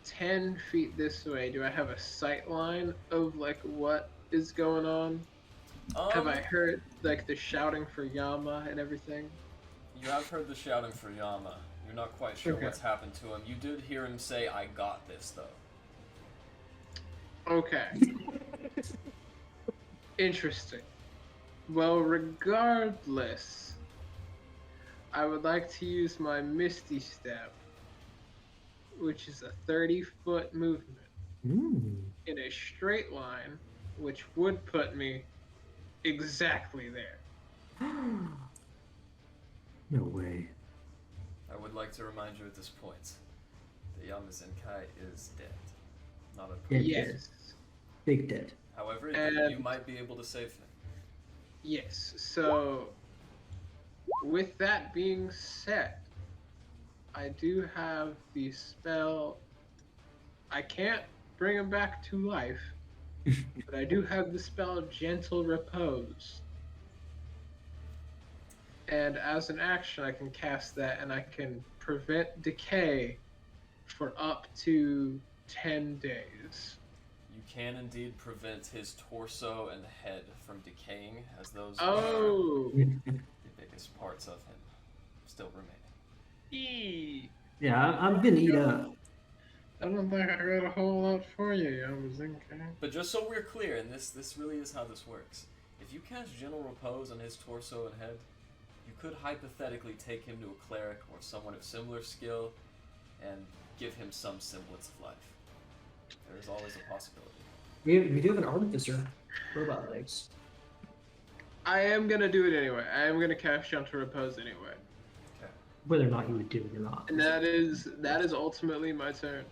10 feet this way, do I have a sight line of, like, what is going on? Have I heard, like, the shouting for Yama and everything?
You have heard the shouting for Yama. You're not quite sure what's happened to him. You did hear him say, "I got this," though.
Okay. Interesting. Well, regardless, I would like to use my Misty Step, which is a 30-foot movement in a straight line, which would put me exactly there.
No way.
I would like to remind you at this point that Yamazenkai is dead. Not a
Dead,
Yes.
dead. Big dead.
However,
And-
you might be able to save him.
Yes, so with that being said, I do have the spell. I can't bring him back to life, but I do have the spell Gentle Repose. And as an action, I can cast that, and I can prevent decay for up to 10 days.
You can indeed prevent his torso and head from decaying, as those are
Oh!
the biggest parts of him still remain.
Yeah, I'm gonna eat up.
I don't think I got a whole lot for you, Yamazinka.
But just so we're clear, and this really is how this works, if you cast Gentle Repose on his torso and head, you could hypothetically take him to a cleric or someone of similar skill and give him some semblance of life. There's always a possibility.
We do have an artificer. Robot legs.
I am gonna do it anyway. I am gonna cast Gentle Repose anyway.
Okay.
Whether or not you would do it or not.
And that is ultimately my turn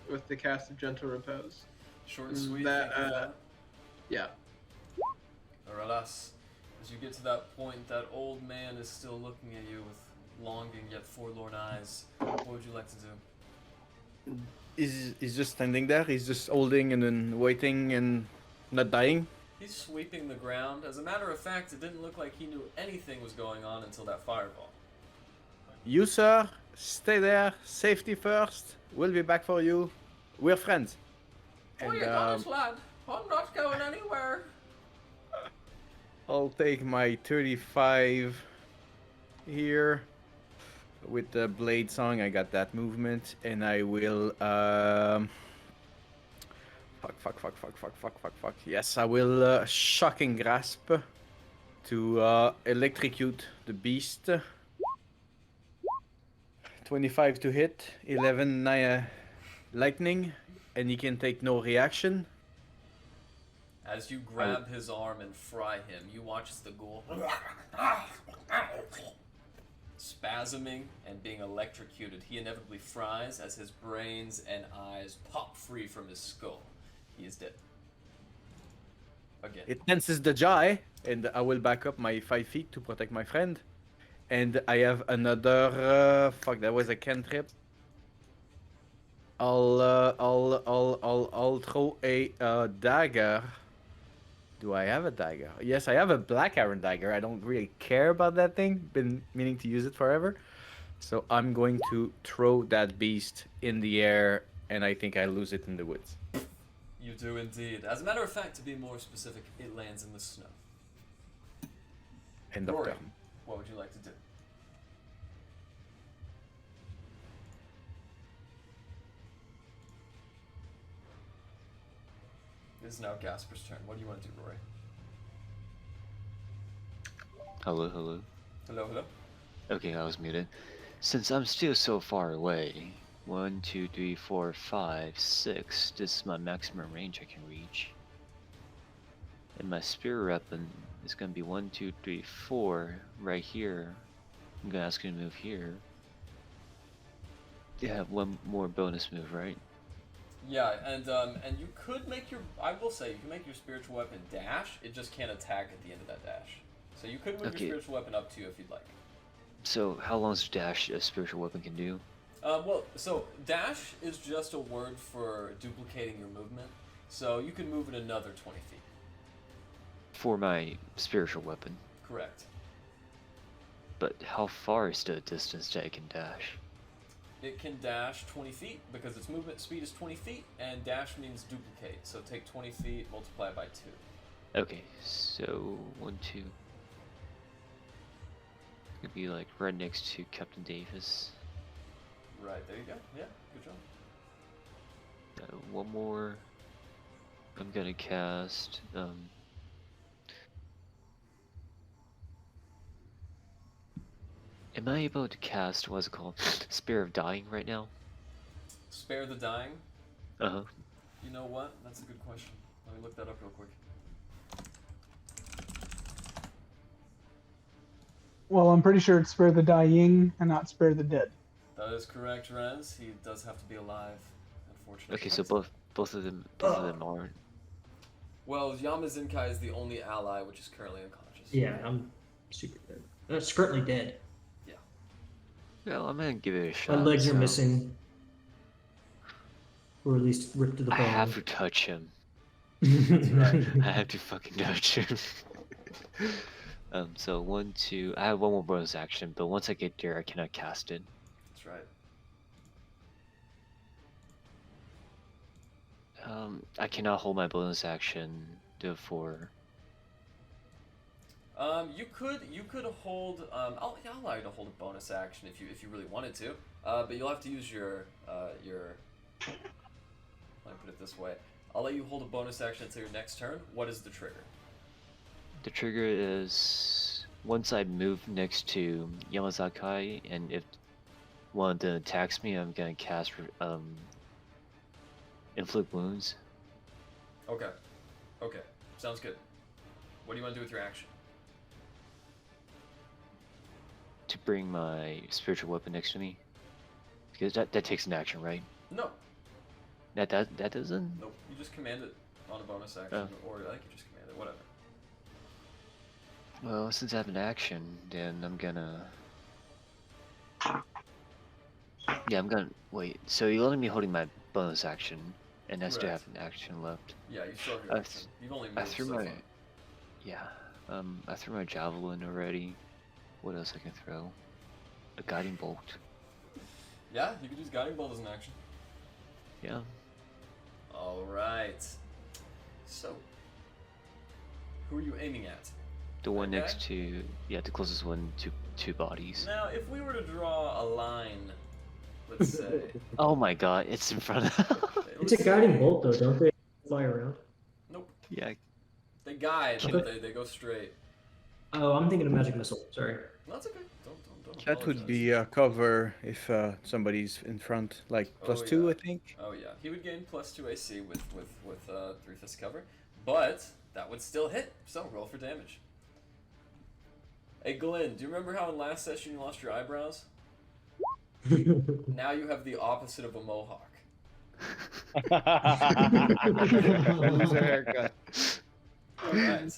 with the cast of Gentle Repose.
Short and sweet.
Yeah.
Or alas, as you get to that point, that old man is still looking at you with longing yet forlorn eyes. What would you like to do?
He's just standing there. He's just holding and then waiting and not dying.
He's sweeping the ground. As a matter of fact, it didn't look like he knew anything was going on until that fireball.
You, sir, stay there. Safety first. We'll be back for you. We're friends.
Oh, you got this, lad. I'm not going anywhere.
I'll take my 35 here. With the blade song, I got that movement, and I will fuck. Yes, I will shocking grasp to electrocute the beast. 25 to hit, 11 lightning, and he can take no reaction.
As you grab his arm and fry him, you watch as the ghoul spasming and being electrocuted. He inevitably fries as his brains and eyes pop free from his skull. He is dead. Again.
It tenses the jaw, and I will back up my 5 feet to protect my friend. And I have another. Fuck, that was a cantrip. I'll throw a dagger. Do I have a dagger? Yes, I have a black iron dagger. I don't really care about that thing. Been meaning to use it forever. So I'm going to throw that beast in the air, and I think I lose it in the woods.
You do indeed. As a matter of fact, to be more specific, it lands in the snow.
End of
Rory,
turn.
what would you like to do? It is now Gasper's turn. What do you want to do, Rory?
Hello, hello.
Hello, hello.
Okay, I was muted. Since I'm still so far away, 1, 2, 3, 4, 5, 6. This is my maximum range I can reach. And my spear weapon is gonna be 1, 2, 3, 4 right here. I'm gonna ask you to move here. You have one more bonus move, right?
Yeah, and you could make your. I will say you can make your spiritual weapon dash. It just can't attack at the end of that dash. So you could move your spiritual weapon up to you if you'd like.
So how long does dash a spiritual weapon can do?
Well, so dash is just a word for duplicating your movement. So you can move it another 20 feet.
For my spiritual weapon.
Correct.
But how far is the distance that it can dash?
It can dash 20 feet because its movement speed is 20 feet, and dash means duplicate. So take 20 feet, multiply it by 2.
Okay, so 1, 2. Could be like right next to Captain Davis.
Right, there you go. Yeah, good job.
One more. I'm gonna cast. Am I able to cast what's it called? Spear of Dying right now?
Spare the dying?
Uh-huh.
You know what? That's a good question. Let me look that up real quick.
Well, I'm pretty sure it's spare the dying and not spare the dead.
That is correct, Rez. He does have to be alive, unfortunately.
Okay, so both of them aren't.
Well, Yamazinkai is the only ally which is currently unconscious.
Yeah, I'm super dead. That's currently dead.
Well, I'm gonna give it a shot.
My legs are
so-
missing. or at least ripped to the
I
bone.
have to touch him.
right.
I have to fucking touch him. So 1, 2. I have one more bonus action, but once I get there, I cannot cast it.
That's right.
I cannot hold my bonus action for.
You could hold. I'll allow you to hold a bonus action if you really wanted to. But you'll have to use your. Let me put it this way. I'll let you hold a bonus action until your next turn. What is the trigger?
The trigger is once I move next to Yamazaki, and if one of them attacks me, I'm gonna cast inflict wounds.
Okay. Okay. Sounds good. What do you want to do with your action?
To bring my spiritual weapon next to me, because that takes an action, right?
No.
That doesn't.
Nope. You just command it on a bonus action, or I think you just command it. Whatever.
Well, since I have an action, then I'm gonna. Yeah, I'm gonna wait. So you're letting me holding my bonus action, and I still have an action left.
Yeah, you still have your action. You've only moved
I threw
so
my.
far.
Yeah. I threw my javelin already. What else I can throw? A guiding bolt.
Yeah, you could use guiding bolt as an action.
Yeah.
All right. So, who are you aiming at?
The one
Okay.
next to the closest one to two bodies.
Now, if we were to draw a line, let's say.
Oh my god, it's in front of.
It's a guiding bolt, though, don't they fly around?
Nope.
Yeah.
They guide, but they go straight.
Oh, I'm thinking of magic missile. Sorry.
No, that's okay. Don't
That would
apologize.
be cover if somebody's in front, like +2, I think.
Oh yeah, he would gain +2 AC with 3 fist cover, but that would still hit. So roll for damage. Hey Glenn, do you remember how in last session you lost your eyebrows? Now you have the opposite of a mohawk.
Lose a haircut.
All right.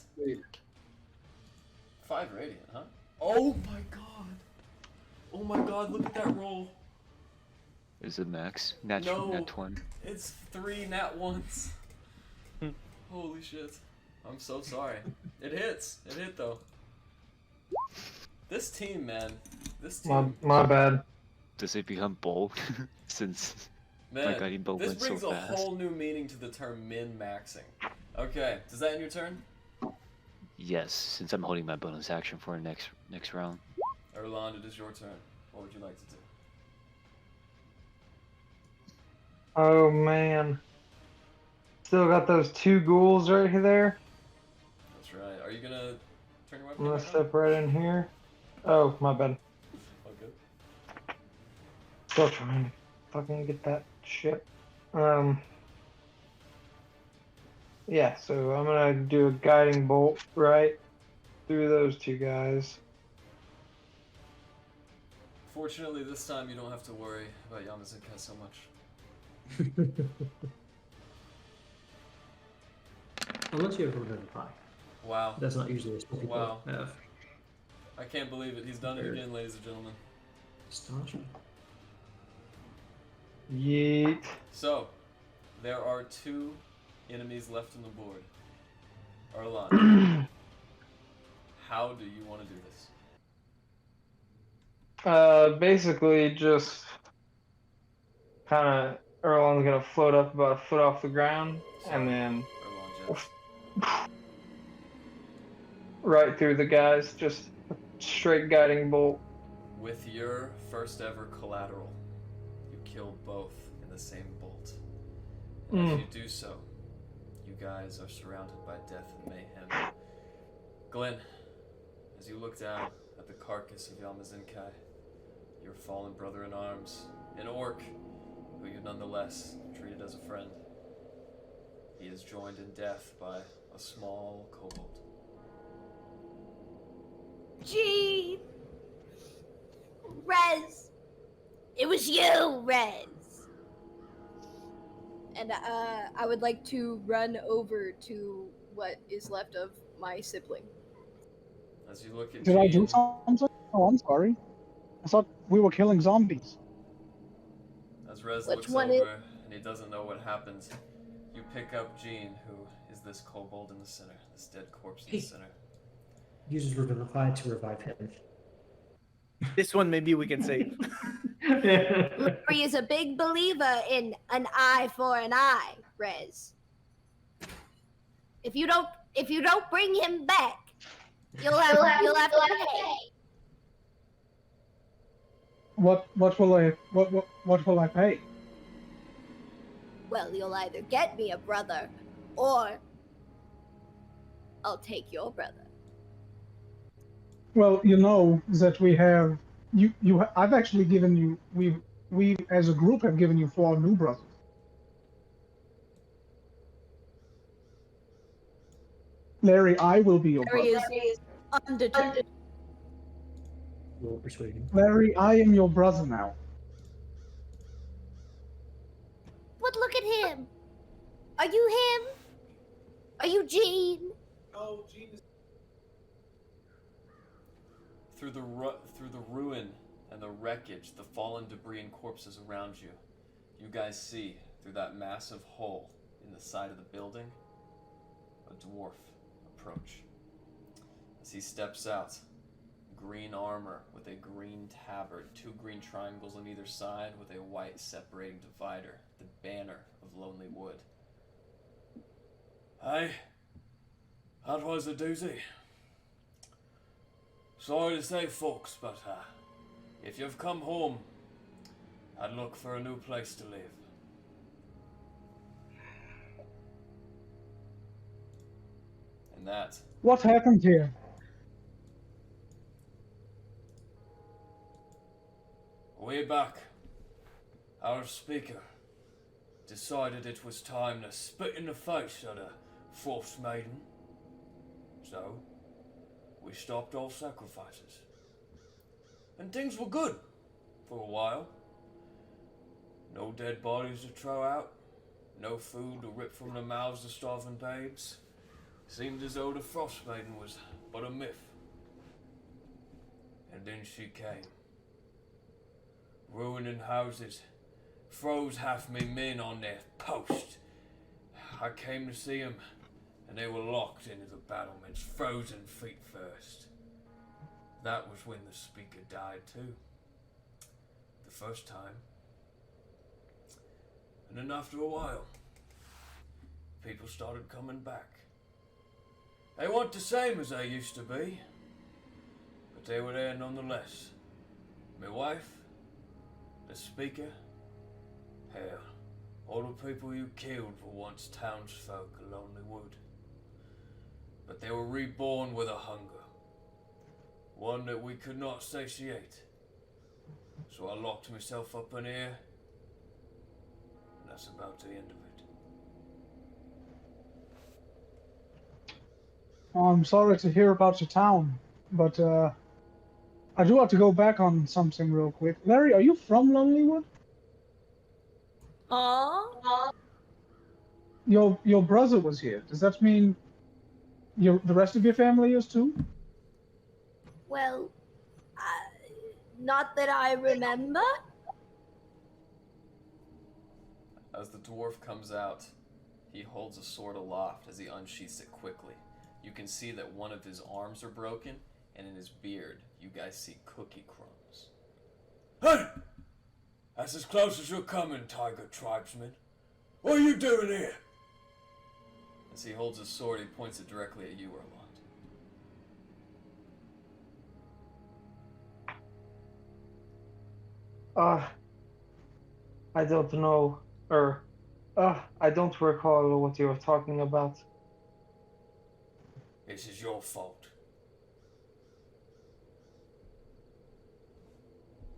5 radiant, huh? Oh my god! Oh my god! Look at that roll.
Is it max? Nat 1.
It's 3 nat 1s. Holy shit! I'm so sorry. It hits. It hit though. This team, man. This team.
My bad.
Does it become bold since my
Man,
guiding bolt
this
went so
brings a
fast?
whole new meaning to the term min-maxing. Okay, does that end your turn?
Yes, since I'm holding my bonus action for next round.
Erland, it is your turn. What would you like to do?
Oh man. Still got those 2 ghouls right there.
That's right. Are you gonna turn your
I'm
weapon?
gonna step right in here. Oh, my bad.
Okay.
Still trying to fucking get that shit. Yeah, so I'm gonna do a guiding bolt right through those 2 guys.
Fortunately, this time you don't have to worry about Yamazuka so much.
Unless you have Revivify.
Wow.
That's not usually a skill people
Wow.
have.
I can't believe it. He's done it again, ladies and gentlemen.
Astonishing.
Yeet.
So, there are 2 enemies left on the board. Erland, how do you want to do this?
Basically just kind of Erlon's gonna float up about a foot off the ground and then
Erland Jets.
right through the guys, just a straight guiding bolt.
With your first ever collateral, you kill both in the same bolt. And as you do so, you guys are surrounded by death and mayhem. Glenn, as you look down at the carcass of Yamazinkai, your fallen brother in arms, an orc who you nonetheless treated as a friend, he is joined in death by a small kobold.
Gee, Rez, it was you, Rez.
And I would like to run over to what is left of my sibling.
As you look at
Did I do
Jean,
something? Oh, I'm sorry. I thought we were killing zombies.
as Rez
Which
looks
one
over
is-
and and he doesn't know what happens. You pick up Jean, who is this kobold in the center, this dead corpse in the center.
Uses Revivify to revive him.
This one maybe we can save.
Larry is a big believer in an eye for an eye, Rez. If you don't bring him back, you'll have to pay.
What will I pay?
Well, you'll either get me a brother, or I'll take your brother.
Well, you know that we have I've actually given you we as a group have given you 4 new brothers. Larry, I will be your
Larry
brother.
is undeterred.
Roll persuasion.
Larry, I am your brother now.
But look at him. Are you him? Are you Jean?
Oh, Jesus.
Through the ruin and the wreckage, the fallen debris and corpses around you, you guys see through that massive hole in the side of the building a dwarf approach. As he steps out, green armor with a green tabard, 2 green triangles on either side with a white separating divider, the banner of Lonelywood. Hey, that was a doozy. Sorry to say, folks, but if you've come home, I'd look for a new place to live. And that.
What happened here?
Way back, our speaker decided it was time to spit in the face at a Frost Maiden. So, we stopped all sacrifices. And things were good for a while. No dead bodies to throw out, no food to rip from the mouths of starving babes. Seemed as though the Frost Maiden was but a myth. And then she came. Ruining houses, froze half me men on their post. I came to see them, and they were locked into the battlements, frozen feet first. That was when the speaker died too. The first time. And then after a while, people started coming back. They weren't the same as they used to be, but they were there nonetheless. My wife, the speaker, hell, all the people you killed were once townsfolk of Lonelywood. But they were reborn with a hunger, one that we could not satiate. So I locked myself up in here, and that's about the end of it.
I'm sorry to hear about your town, but I do have to go back on something real quick. Larry, are you from Lonelywood? Your brother was here. Does that mean the rest of your family is too?
Well, not that I remember.
As the dwarf comes out, he holds a sword aloft as he unsheaths it quickly. You can see that one of his arms are broken, and in his beard, you guys see cookie crumbs. Hey! That's as close as you're coming, tiger tribesman. What are you doing here? As he holds his sword, he points it directly at you, Erland.
I don't know, I don't recall what you were talking about.
This is your fault.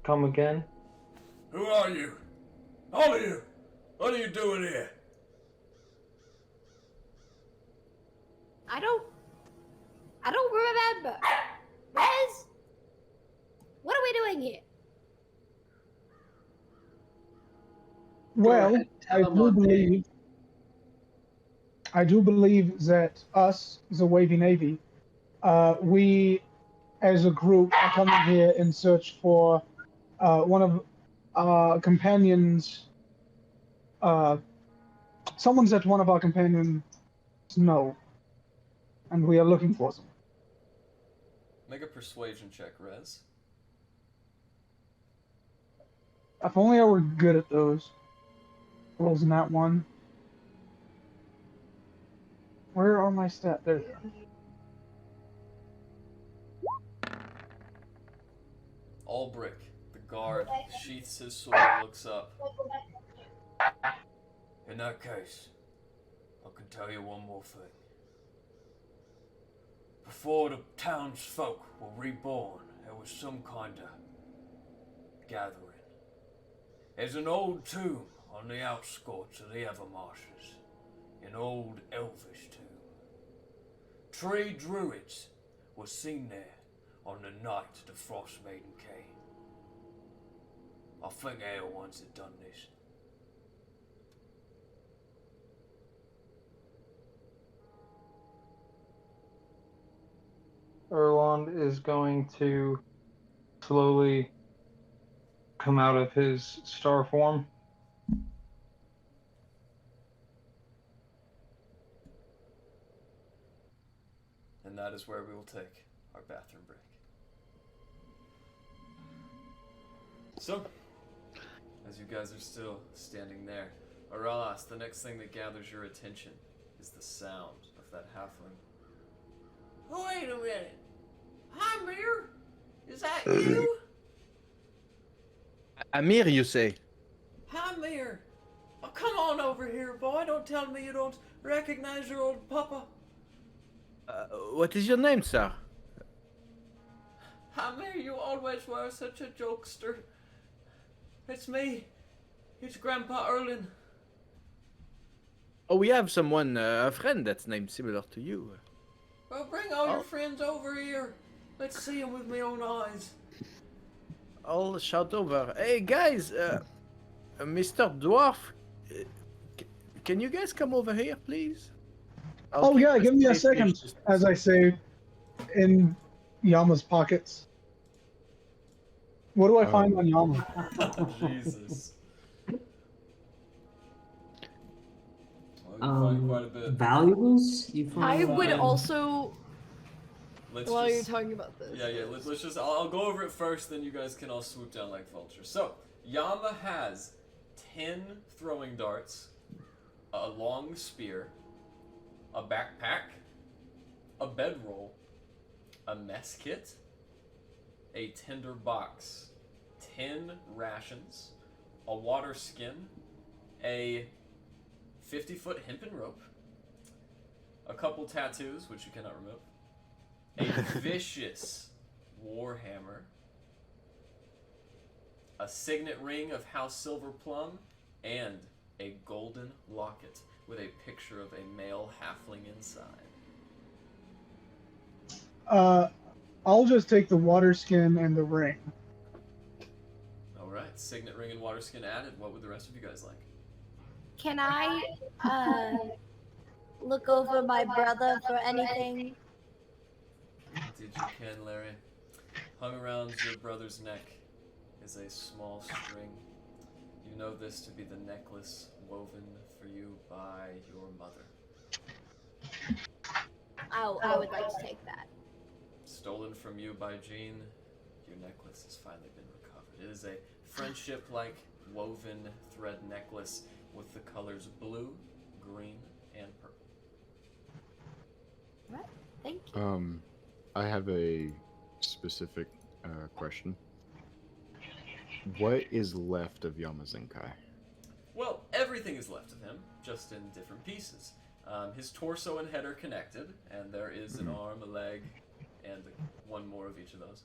Come again?
Who are you? All of you! What are you doing here?
I don't remember. Rez? What are we doing here?
Well, I do believe that us, the Wavy Navy, we as a group are coming here in search for one of our companions' someone said one of our companions know, and we are looking for them.
Make a persuasion check, Rez.
If only I were good at those. Rolls in that one. Where are my stats? There they are.
Ulbrich, the guard, sheaths his sword and looks up. In that case, I can tell you one more thing. Before the townsfolk were reborn, there was some kind of gathering. There's an old tomb on the outskirts of the Evermarshes, an old elvish tomb. 3 druids were seen there on the night the Frost Maiden came. I think they're the ones that done this.
Erlond is going to slowly come out of his star form.
And that is where we will take our bathroom break. So, as you guys are still standing there, Aralas, the next thing that gathers your attention is the sound of that halfling. Wait a minute. Hi, Amir. Is that you?
Amir, you say?
Hi, Amir. Oh, come on over here, boy. Don't tell me you don't recognize your old papa.
What is your name, sir?
Amir, you always were such a jokester. It's me. It's Grandpa Erlin.
Oh, we have someone, a friend that's named similar to you.
Well, bring all your friends over here. Let's see them with my own eyes.
I'll shout over. Hey, guys, Mr. Dwarf, can you guys come over here, please?
Oh yeah, give me a second, as I say, in Yama's pockets. What do I find on Yama?
Jesus. Well, you find quite a bit.
Valuables? You find,
I would also,
Let's
while
just-
you're talking about this.
Yeah, let's just, I'll go over it first, then you guys can all swoop down like vultures. So, Yama has 10 throwing darts, a long spear, a backpack, a bedroll, a mess kit, a tinder box, 10 rations, a water skin, a 50-foot hempen rope, a couple tattoos, which you cannot remove, a vicious warhammer, a signet ring of House Silverplum, and a golden locket with a picture of a male halfling inside.
I'll just take the water skin and the ring.
Alright, signet ring and water skin added. What would the rest of you guys like?
Can I look over my brother for anything?
Indeed you can, Larry. Hung around your brother's neck is a small string. You know this to be the necklace woven for you by your mother.
I would like to take that.
Stolen from you by Jean, your necklace has finally been recovered. It is a friendship-like woven thread necklace with the colors blue, green, and purple.
Right. Thank you.
I have a specific question. What is left of Yamazenkai?
Well, everything is left of him, just in different pieces. His torso and head are connected, and there is an arm, a leg, and one more of each of those.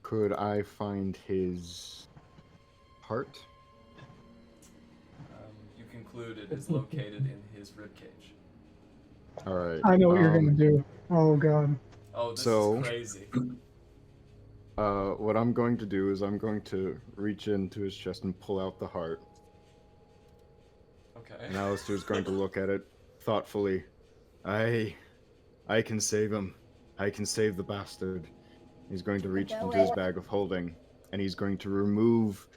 Could I find his heart?
You conclude it is located in his ribcage.
Alright.
I know what you're gonna do. Oh god.
Oh, this
So-
is crazy.
What I'm going to do is I'm going to reach into his chest and pull out the heart.
Okay.
And Alistair's going to look at it thoughtfully. I can save him. I can save the bastard. He's going to reach into his bag of holding, and he's going to remove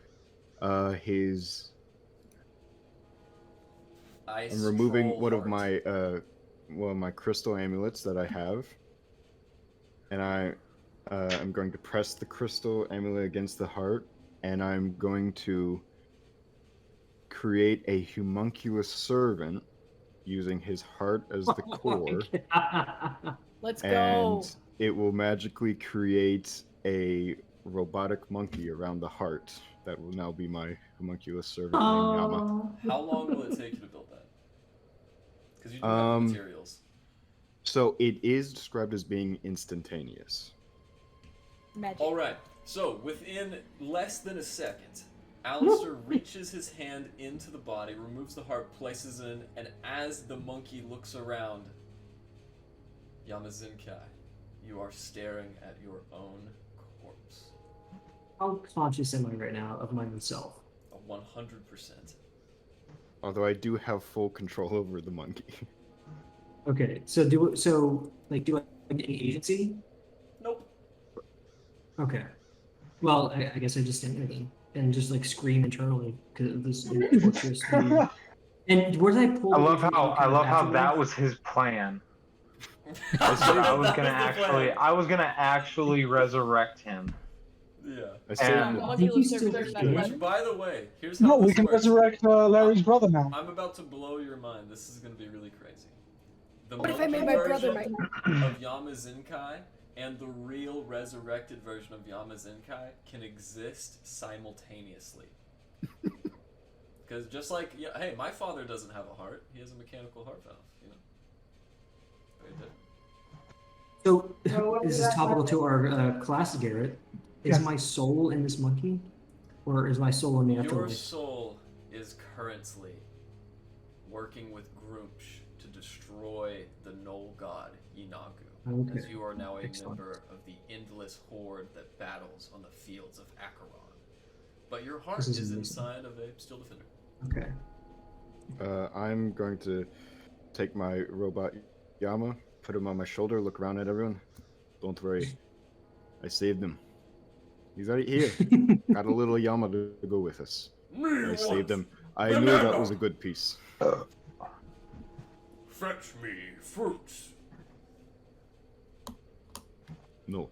his
Ice
I'm removing
troll
one of
heart.
my crystal amulets that I have, and I'm going to press the crystal amulet against the heart, and I'm going to create a homunculus servant using his heart as the core,
Let's go.
and it will magically create a robotic monkey around the heart that will now be my homunculus servant named Yama.
How long will it take you to build that? Because you do have the materials.
So it is described as being instantaneous.
Magic.
All right. So within less than a second, Alistair reaches his hand into the body, removes the heart, places it in, and as the monkey looks around, Yamazinkai, you are staring at your own corpse.
How conscious am I right now of my own self?
100%.
Although I do have full control over the monkey.
Okay, so do I get any agency?
Nope.
Okay. Well, I guess I just stand there then and just like scream internally because of this torturous mood. And where did I pull?
I love how that was his plan. I was gonna actually resurrect him.
Yeah.
And
by the way, here's how
No, we
this
can
works.
resurrect Larry's brother now.
I'm about to blow your mind. This is going to be really crazy. The
What if I
monkey
made my brother
version of Yamazinkai and the real resurrected version of Yamazinkai can exist simultaneously. Because just like, hey, my father doesn't have a heart. He has a mechanical heart valve, you know? Right there.
So this is topical to our class, Garrett. Is
Yes.
my soul in this monkey, or is my soul in the
Your
afterlife?
soul is currently working with Groomsh to destroy the Knoll god Yinagu,
Okay.
as you are now a
Excellent.
member of the endless horde that battles on the fields of Acheron. But your heart
This is
is
amazing.
inside of a steel defender.
Okay.
I'm going to take my robot Yama, put him on my shoulder, look around at everyone. Don't worry, I saved him. He's right here. Got a little Yama to go with us. I saved him. I knew that was a good piece.
Fetch me fruits.
No.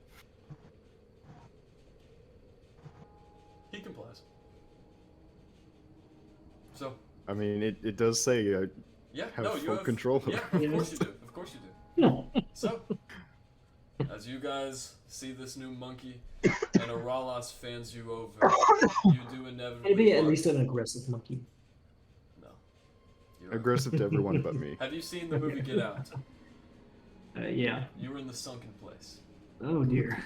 He complies. So,
I mean, it does say
yeah,
have
no, you
full
have
control.
Yeah, of course you do. Of course you do. So, as you guys see this new monkey and Aralas fans you over, you do inevitably.
Maybe at
bark.
least an aggressive monkey.
No. You're
Aggressive to everyone but me.
Have you seen the movie Get Out?
Yeah.
You were in the sunken place.
Oh dear.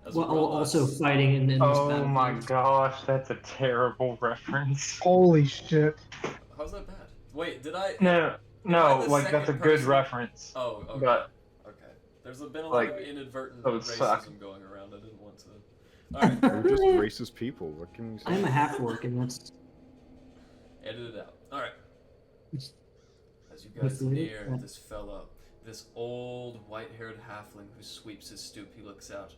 As
Well,
Aralas-
also fighting in this
oh
battle.
my gosh, that's a terrible reference.
Holy shit.
How's that bad? Wait, did I?
No,
Am I the
like that's a
second
good
person?
reference.
Oh, okay.
But
Okay. There's been a lot
like,
of inadvertent
that would
racism
suck.
going around. I didn't want to. Alright,
We're just racist people. What can we say?
I'm a half orc, and that's
edit it out. Alright. As you
What's
guys
the name?
near
Yeah.
this fellow, this old white-haired halfling who sweeps his stoop, he looks out.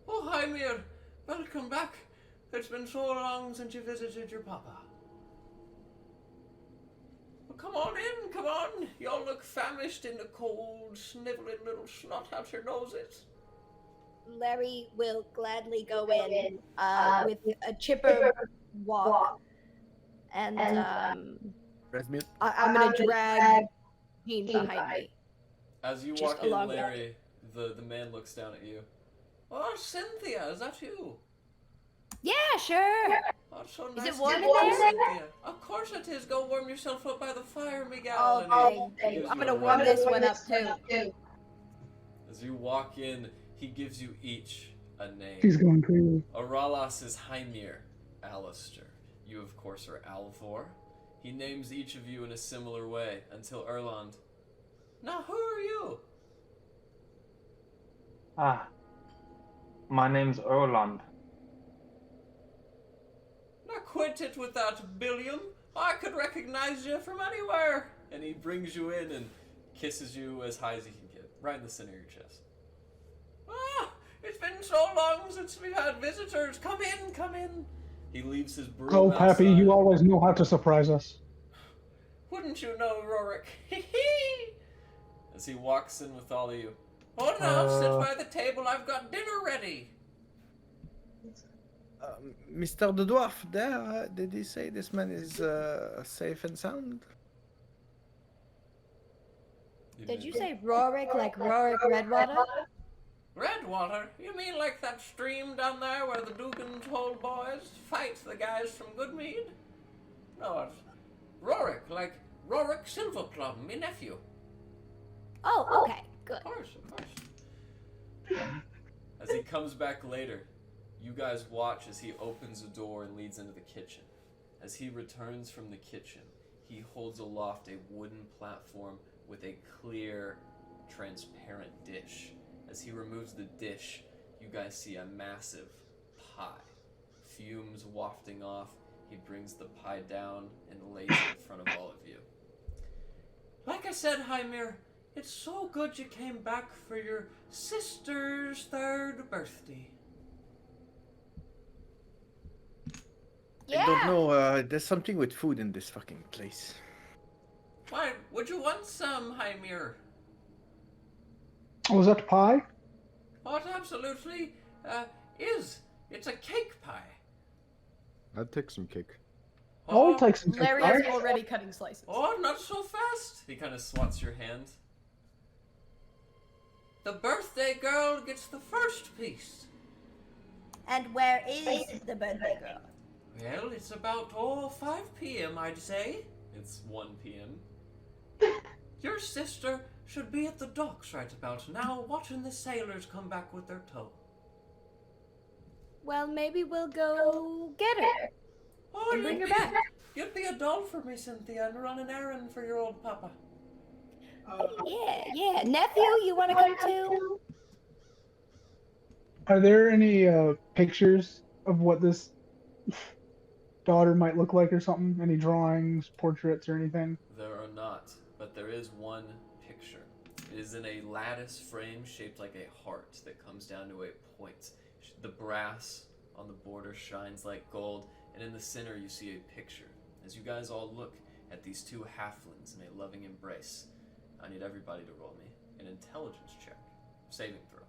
Oh, hi, Mir. Welcome back. It's been so long since you visited your papa. Well, come on in, come on. Y'all look famished in the cold, sniveling little snot out your noses.
Larry will gladly go in with a chipper walk, and I'm gonna drag Jean behind me.
As you
Just
walk in,
along with-
Larry, the man looks down at you. Oh, Cynthia, is that you?
Yeah, sure.
Oh, it's so
Is
nice
it
to
warm in
meet you,
there?
Cynthia. Of course it is. Go warm yourself up by the fire, Miguel.
Oh,
And he
thank you.
gives
I'm
you
gonna
a
warm
rug.
this one up too.
As you walk in, he gives you each a name.
He's going crazy.
Aralas is Hymir. Alistair. You, of course, are Alvor. He names each of you in a similar way until Erland. Now, who are you?
Ah, my name's Erland.
Now quit it with that, Billiam. I could recognize you from anywhere. And he brings you in and kisses you as high as he can get, right in the center of your chest. Ah, it's been so long since we've had visitors. Come in, come in. He leaves his broom
Oh, Pappy,
outside.
you always know how to surprise us.
Well, wouldn't you know, Rorik? As he walks in with all of you. Oh no, sit by the table, I've got dinner ready.
Mr. the Dwarf there, did he say this man is safe and sound?
Did you say Rorik like Rorik Redwater?
Redwater? You mean like that stream down there where the Dugan's old boys fight the guys from Goodmead? No, it's Rorik, like Rorik Silverplum, me nephew.
Oh, okay, good.
Of course. As he comes back later, you guys watch as he opens a door and leads into the kitchen. As he returns from the kitchen, he holds aloft a wooden platform with a clear, transparent dish. As he removes the dish, you guys see a massive pie. Fumes wafting off, he brings the pie down and lays it in front of all of you. Like I said, Hymir, it's so good you came back for your sister's 3rd birthday.
Yeah.
I don't know, there's something with food in this fucking place.
Why, would you want some, Hymir?
Oh, was that pie?
Oh, it absolutely is. It's a cake pie.
I'd take some cake.
I'll take some cake
Larry
pie.
is already cutting slices.
Oh, not so fast. He kind of swats your hand. The birthday girl gets the first piece.
And where is the birthday girl?
Well, it's about 5 p.m., I'd say. It's 1 p.m. Your sister should be at the docks right about now, watching the sailors come back with their tow.
Well, maybe we'll go get her.
Oh,
And bring her
you'd
back.
You'd be a doll for me, Cynthia, and run an errand for your old papa.
Yeah. Nephew, you want to come too?
Are there any pictures of what this daughter might look like or something? Any drawings, portraits, or anything?
There are not, but there is one picture. It is in a lattice frame shaped like a heart that comes down to a point. The brass on the border shines like gold, and in the center you see a picture. As you guys all look at these two halflings in a loving embrace, I need everybody to roll me an intelligence check. Saving throw.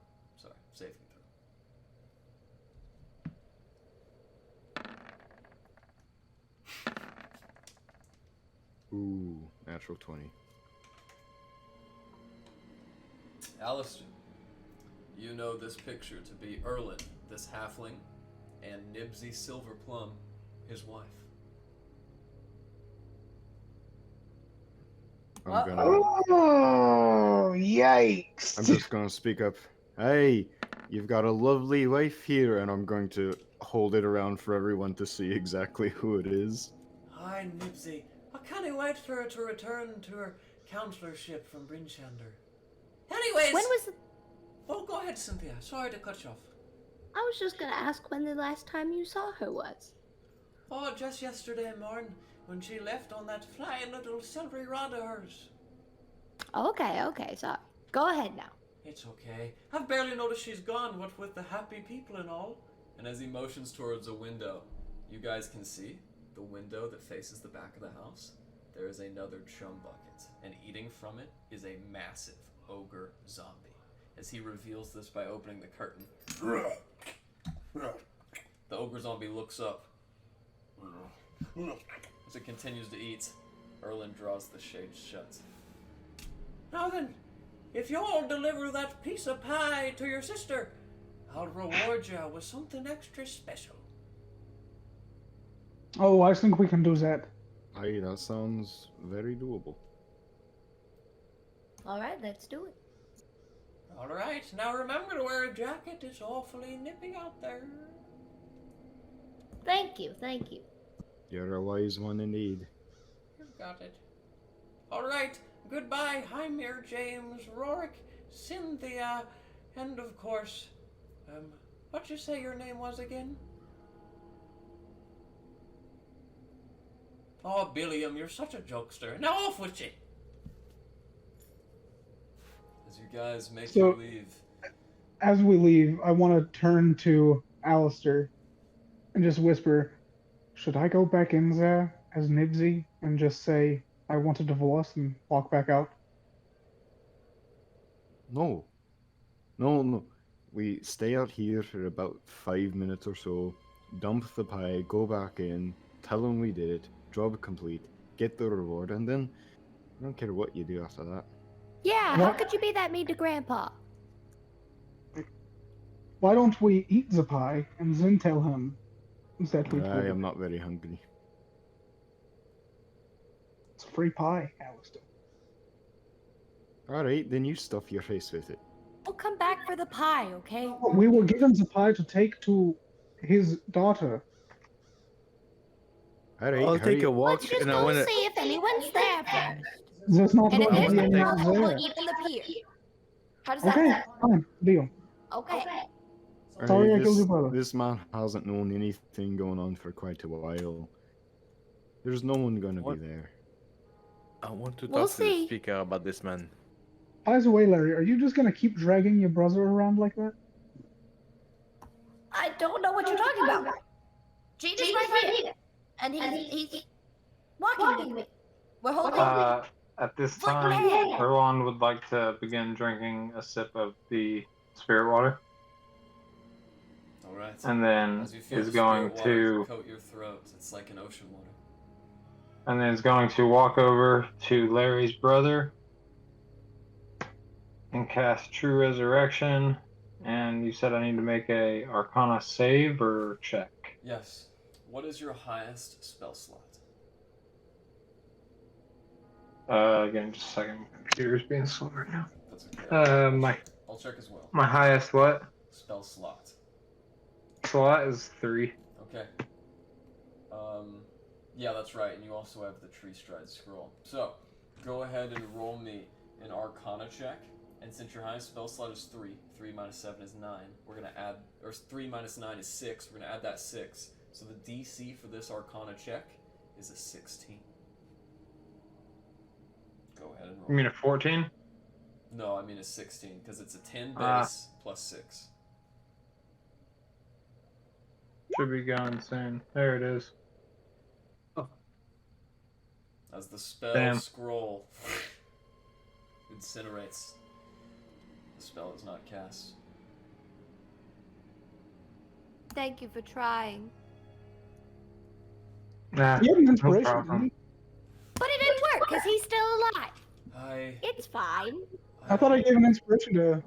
Ooh, natural 20.
Alistair, you know this picture to be Erlin, this halfling, and Nibsey Silverplum, his wife.
I'm gonna.
Oh, yikes!
I'm just gonna speak up. Hey, you've got a lovely wife here, and I'm going to hold it around for everyone to see exactly who it is.
Hi, Nibsey. I can't wait for her to return to her counselorship from Brinchander. Anyways...
When was the...
Oh, go ahead, Cynthia. Sorry to cut you off.
I was just gonna ask when the last time you saw her was.
Oh, just yesterday morning, when she left on that flying little silvery rod of hers.
Okay, sorry. Go ahead now.
It's okay. I've barely noticed she's gone, what with the happy people and all. And as he motions towards a window, you guys can see the window that faces the back of the house. There is another chum bucket, and eating from it is a massive ogre zombie. As he reveals this by opening the curtain, the ogre zombie looks up. As it continues to eat, Erlin draws the shades shut. Now then, if you'll deliver that piece of pie to your sister, I'll reward you with something extra special.
Oh, I think we can do that.
Hey, that sounds very doable.
Alright, let's do it.
Alright, now remember to wear a jacket. It's awfully nippy out there.
Thank you.
You're a wise one indeed.
You've got it. Alright, goodbye, Hymir, James, Rorik, Cynthia, and of course, what'd you say your name was again? Oh, Billiam, you're such a jokester. Now off with you! As you guys make your leave.
As we leave, I want to turn to Alistair and just whisper, should I go back in there as Nibsy and just say, I want to divorce and walk back out.
No. No. We stay out here for about 5 minutes or so, dump the pie, go back in, tell them we did it, job complete, get the reward, and then I don't care what you do after that.
Yeah, how could you be that mean to Grandpa?
Why don't we eat the pie and then tell him that we
I
told
am
him?
not very hungry.
It's free pie, Alistair.
Alright, then you stuff your face with it.
We'll come back for the pie, okay?
We were given the pie to take to his daughter.
Alright,
I'll
hurry
take a
up.
walk
Let's just
and I
go
want to.
see if anyone's there first.
That's not
And if
what
there's
the
no
is
one, we'll
there.
eat from the pier. How does that
Okay,
sound?
fine, deal.
Okay.
Sorry I killed
this,
your brother.
this man hasn't known anything going on for quite a while. There's no one gonna
What?
be there.
I want to
We'll
talk to the
see.
speaker about this man.
By the way, Larry, are you just gonna keep dragging your brother around like that?
I don't know what you're talking about. Gina's right here. And he's walking with me. We're holding
At this
Foot and
time,
head.
Erlon would like to begin drinking a sip of the spirit water,
All right.
and then
As you feel
is
the
going
spirit water
to
coat your throat. It's like an ocean water.
and then is going to walk over to Larry's brother and cast True Resurrection. And you said I need to make a Arcana save or check.
Yes. What is your highest spell slot?
Again, just a second. My computer's being slow right now.
That's okay.
My
I'll check as well.
my highest what?
Spell slot.
Slot is 3.
Okay. Yeah, that's right. And you also have the Tree Stride scroll. So, go ahead and roll me an Arcana check. And since your highest spell slot is 3, 3 minus 7 is 9, we're going to add, or 3 minus 9 is 6, we're going to add that 6. So the DC for this Arcana check is a 16. Go ahead and roll.
You mean a 14?
No, I mean a 16, because it's a 10 base plus 6.
Should be going soon. There it is.
As the spell
Damn.
scroll incinerates, the spell is not cast.
Thank you for trying.
Nah,
He had an
no
inspiration,
problem.
didn't
But it didn't work because he's still alive. It's fine.
he? I thought I gave an inspiration to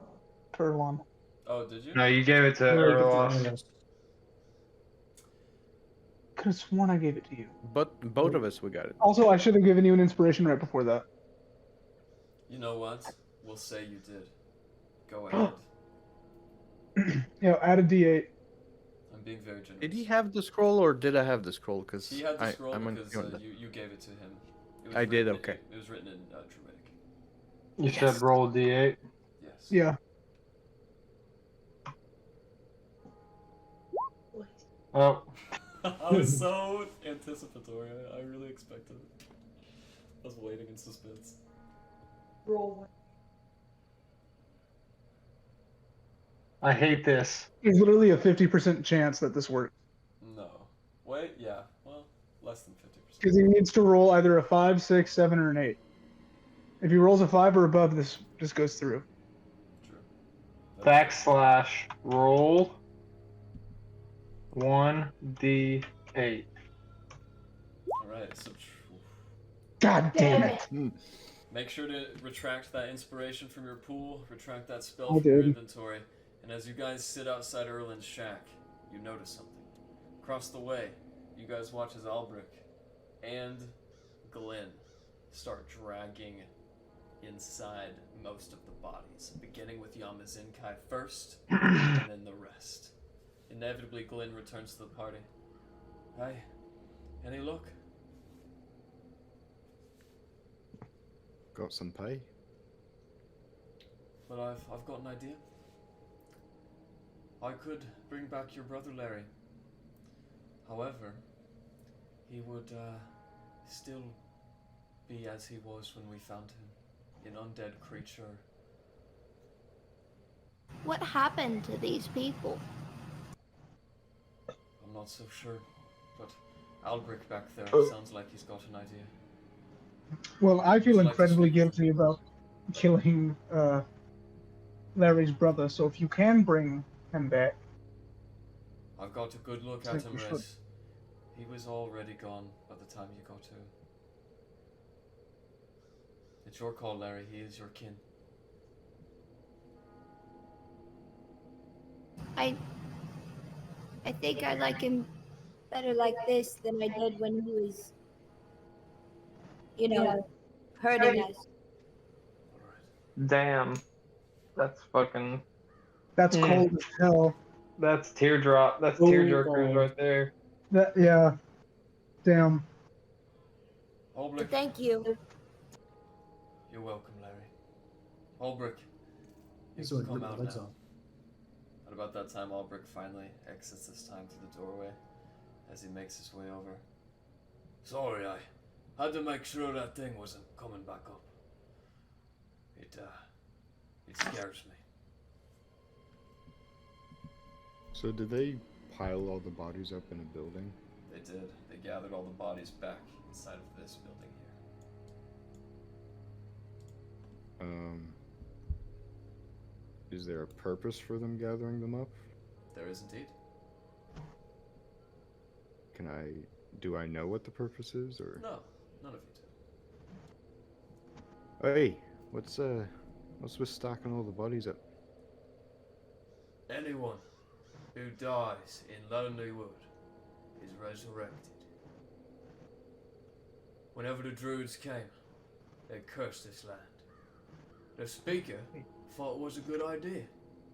Erlon.
Oh, did you?
No, you gave it to Erlos.
Could have sworn I gave it to you.
But both of us, we got it.
Also, I should have given you an inspiration right before that.
You know what? We'll say you did. Go ahead.
Add a D8.
I'm being very generous.
Did he have the scroll or did I have the scroll? Because
He had the scroll
I'm
because you gave it to him. It was
I did,
written-
okay.
It was written in Druidic.
You said roll D8.
Yes.
Yeah.
Oh,
I was so anticipatory. I really expected it. I was waiting in suspense.
I hate this.
There's literally a 50% chance that this works.
No. Wait, yeah. Well, less than 50%.
Because he needs to roll either a 5, 6, 7, or an 8. If he rolls a 5 or above, this just goes through.
True.
/roll 1d8.
Alright, so
God damn it.
make sure to retract that inspiration from your pool, retract that spell
I
from your
did.
inventory, and as you guys sit outside Erlin's shack, you notice something. Across the way, you guys watch as Albrecht and Glenn start dragging inside most of the bodies, beginning with Yamazinkai first, and then the rest. Inevitably, Glenn returns to the party. Hey, any luck?
Got some pie?
But I've got an idea. I could bring back your brother Larry. However, he would still be as he was when we found him, an undead creature.
What happened to these people?
I'm not so sure, but Albrecht back there sounds like he's got an idea.
Well, I feel
Would you like to
incredibly
speak?
guilty about killing Larry's brother. So if you can bring him back,
I've got a good look
I
at
think
him,
we should.
Rez. He was already gone by the time you got to him. It's your call, Larry. He is your kin.
I think I like him better like this than I did when he was, hurting us.
Damn. That's fucking.
That's cold as hell.
That's teardrop. That's
Oh,
tearjerkers
God.
right there.
Yeah. Damn.
Holbrick,
Thank you.
you're welcome, Larry. Holbrick, you
He's
can
like
come
ripping
out
the legs
now.
off.
At about that time, Holbrick finally exits this time to the doorway as he makes his way over. Sorry, I had to make sure that thing wasn't coming back up. It scares me.
So did they pile all the bodies up in a building?
They did. They gathered all the bodies back inside of this building here.
Is there a purpose for them gathering them up?
There is indeed.
Do I know what the purpose is, or?
No, none of you do.
Hey, what's with stacking all the bodies up?
Anyone who dies in Lonelywood is resurrected. Whenever the druids came, they cursed this land. The speaker thought it was a good idea.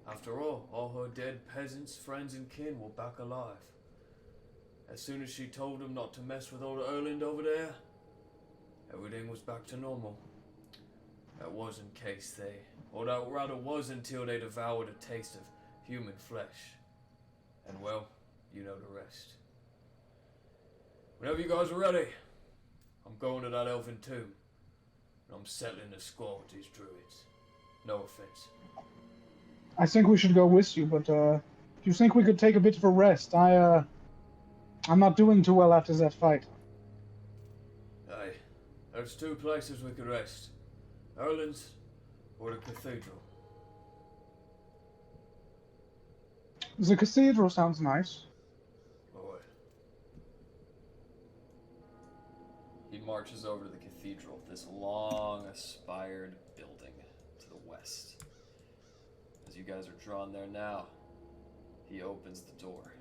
After all her dead peasants, friends and kin were back alive. As soon as she told them not to mess with old Erland over there, everything was back to normal. That was in case or that rather was until they devoured a taste of human flesh. And well, you know the rest. Whenever you guys are ready, I'm going to that elven tomb, and I'm settling the score with these druids. No offense.
I think we should go with you, but do you think we could take a bit of a rest? I'm not doing too well after that fight.
Aye, there's two places we could rest. Erland's or the cathedral.
The cathedral sounds nice.
Lord. He marches over to the cathedral, this long, aspired building to the west. As you guys are drawn there now, he opens the door.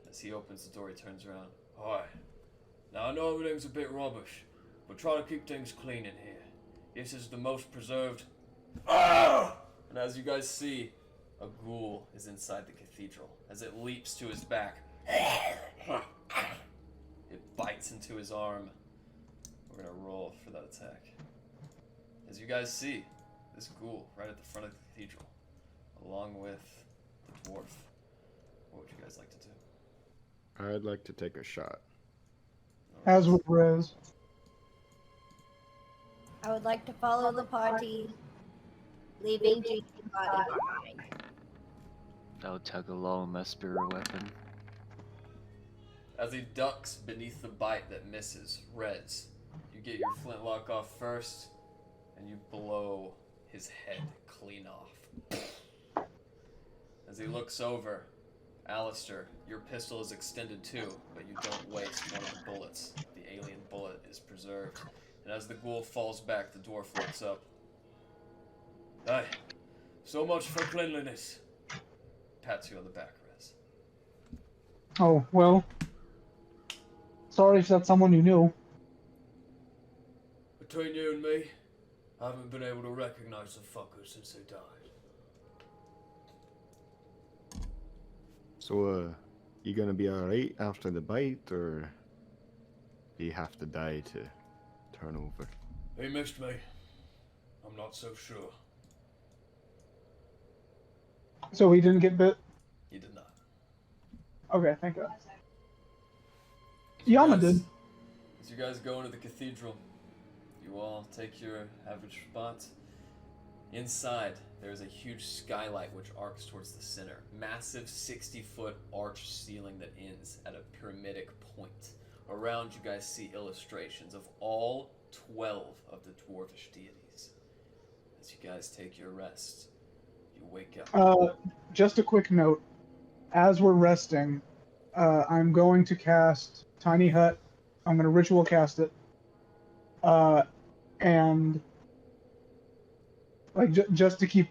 As he opens the door, he turns around. Hi. Now, I know everything's a bit rubbish, but try to keep things clean in here. This is the most preserved. Ah! And as you guys see, a ghoul is inside the cathedral. As it leaps to his back, it bites into his arm. We're gonna roll for that attack. As you guys see, this ghoul right at the front of the cathedral, along with the dwarf. What would you guys like to do?
I'd like to take a shot.
As with Rez.
I would like to follow the party, leaving Jake's body behind.
I'll tug along my spirit weapon.
As he ducks beneath the bite that misses, Rez, you get your flintlock off first, and you blow his head clean off. As he looks over, Alistair, your pistol is extended too, but you don't waste one of the bullets. The alien bullet is preserved. And as the ghoul falls back, the dwarf looks up. Aye, so much for cleanliness. Pats you on the back, Rez.
Oh, well. Sorry if that's someone you knew.
Between you and me, I haven't been able to recognize the fuckers since they died.
So, you gonna be alright after the bite, or do you have to die to turn over?
He missed me. I'm not so sure.
So he didn't get bit?
He did not.
Okay, thank God. Yama did.
As you guys go into the cathedral, you all take your average spot. Inside, there's a huge skylight which arcs towards the center. Massive 60-foot arch ceiling that ends at a pyramidic point. Around, you guys see illustrations of all 12 of the dwarvish deities. As you guys take your rest, you wake up.
Just a quick note. As we're resting, I'm going to cast Tiny Hut. I'm going to ritual cast it. And like just to keep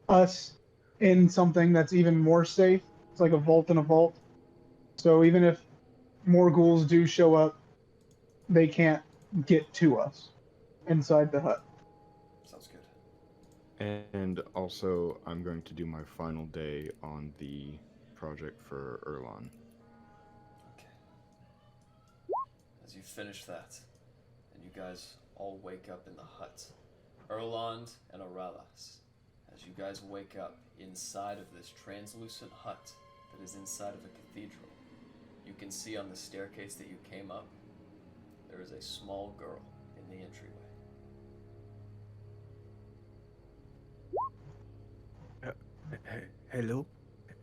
us in something that's even more safe. It's like a vault in a vault. So even if more ghouls do show up, they can't get to us inside the hut.
Sounds good.
And also, I'm going to do my final day on the project for Erlon.
Okay. As you finish that, and you guys all wake up in the hut, Erland and Auralas, as you guys wake up inside of this translucent hut that is inside of a cathedral, you can see on the staircase that you came up, there is a small girl in the entryway.
Hello?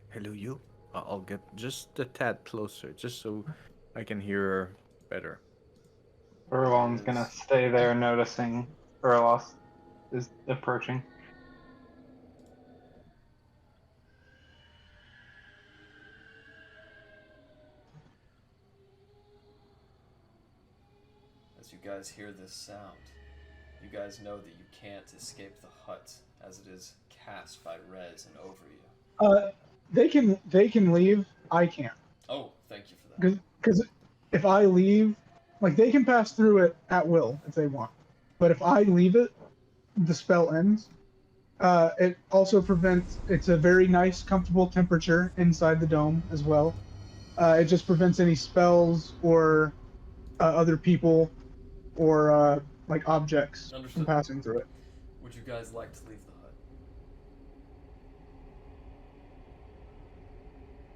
Hello, you? I'll get just a tad closer, just so I can hear her better.
Erlon's gonna stay there noticing Erlos is approaching.
As you guys hear this sound, you guys know that you can't escape the hut as it is cast by Rez and over you.
They can leave. I can't.
Oh, thank you for that.
Because if I leave, like they can pass through it at will if they want. But if I leave it, the spell ends. It also prevents. It's a very nice, comfortable temperature inside the dome as well. It just prevents any spells or other people or like objects from passing through it.
Would you guys like to leave the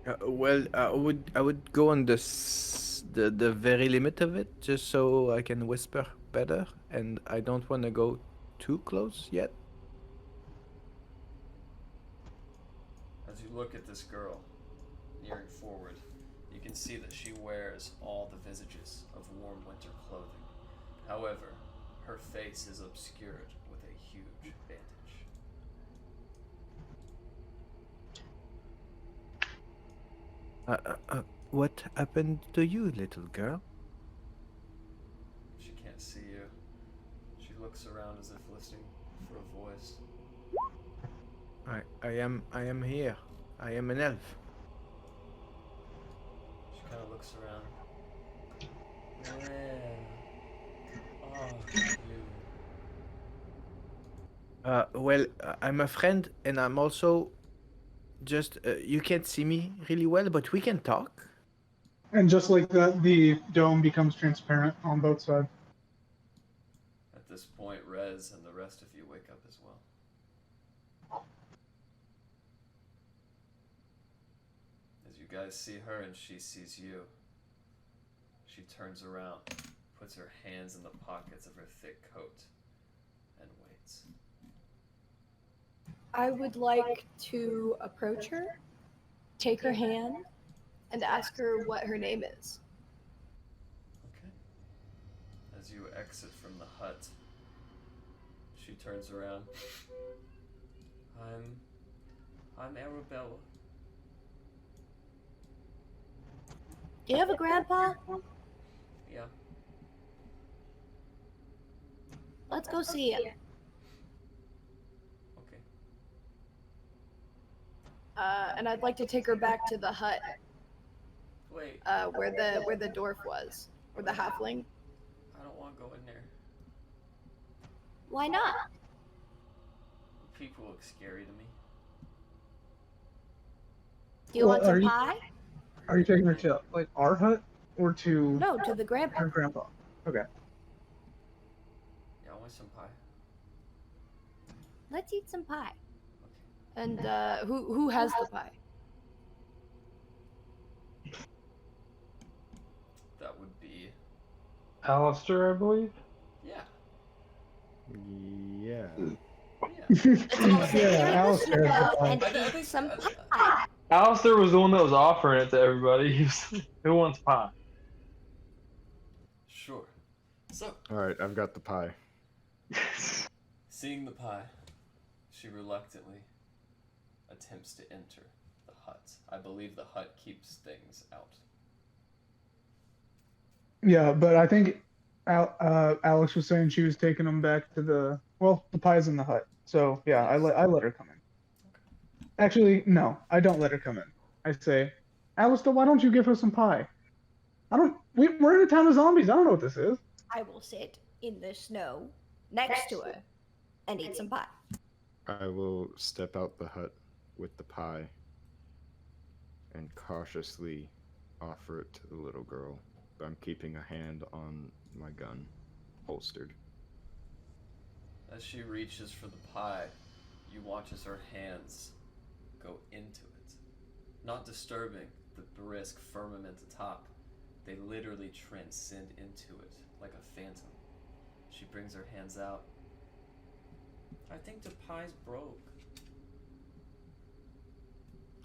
hut?
Well, I would go on the very limit of it, just so I can whisper better, and I don't want to go too close yet.
As you look at this girl, nearing forward, you can see that she wears all the visages of warm winter clothing. However, her face is obscured with a huge bandage.
What happened to you, little girl?
She can't see you. She looks around as if listening for a voice.
I am here. I am an elf.
She kind of looks around. Where are you?
Well, I'm a friend, and I'm also just, you can't see me really well, but we can talk.
And just like that, the dome becomes transparent on both sides.
At this point, Rez and the rest of you wake up as well. As you guys see her and she sees you, she turns around, puts her hands in the pockets of her thick coat, and waits.
I would like to approach her, take her hand, and ask her what her name is.
Okay. As you exit from the hut, she turns around. I'm Arabella.
Do you have a grandpa?
Yeah.
Let's go see him.
Okay.
And I'd like to take her back to the hut.
Wait.
Where the dwarf was, or the halfling.
I don't want to go in there.
Why not?
People look scary to me.
Do you want
Well,
some pie?
Are you taking her to like our hut or to
No, to the grandpa.
her grandpa? Okay.
Yeah, I want some pie.
Let's eat some pie.
And who has the pie?
That would be.
Alistair, I believe.
Yeah.
Yeah.
Yeah, Alistair has the pie.
And eat some pie.
Alistair was the one that was offering it to everybody. He was, who wants pie?
Sure. So,
Alright, I've got the pie.
seeing the pie, she reluctantly attempts to enter the hut. I believe the hut keeps things out.
Yeah, but I think Alex was saying she was taking them back to the pie's in the hut. So yeah,
Yes.
I let her come in. Actually, no, I don't let her come in. I say, Alistair, why don't you give her some pie? We're in a town of zombies. I don't know what this is.
I will sit in the snow next to her and eat some pie.
I will step out the hut with the pie and cautiously offer it to the little girl. I'm keeping a hand on my gun, holstered.
As she reaches for the pie, you watch as her hands go into it. Not disturbing the brisk firmament atop. They literally transcend into it like a phantom. She brings her hands out. I think the pie's broke.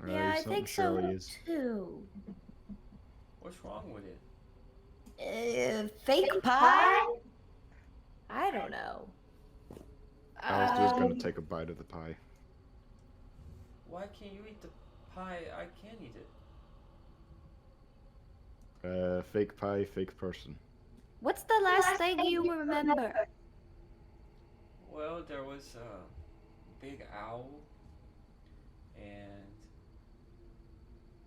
Yeah, I think so too.
What's wrong with it?
Fake pie? I don't know.
Alistair's gonna take a bite of the pie.
Why can't you eat the pie? I can't eat it.
Fake pie, fake person.
What's the last thing you remember?
Well, there was a big owl, and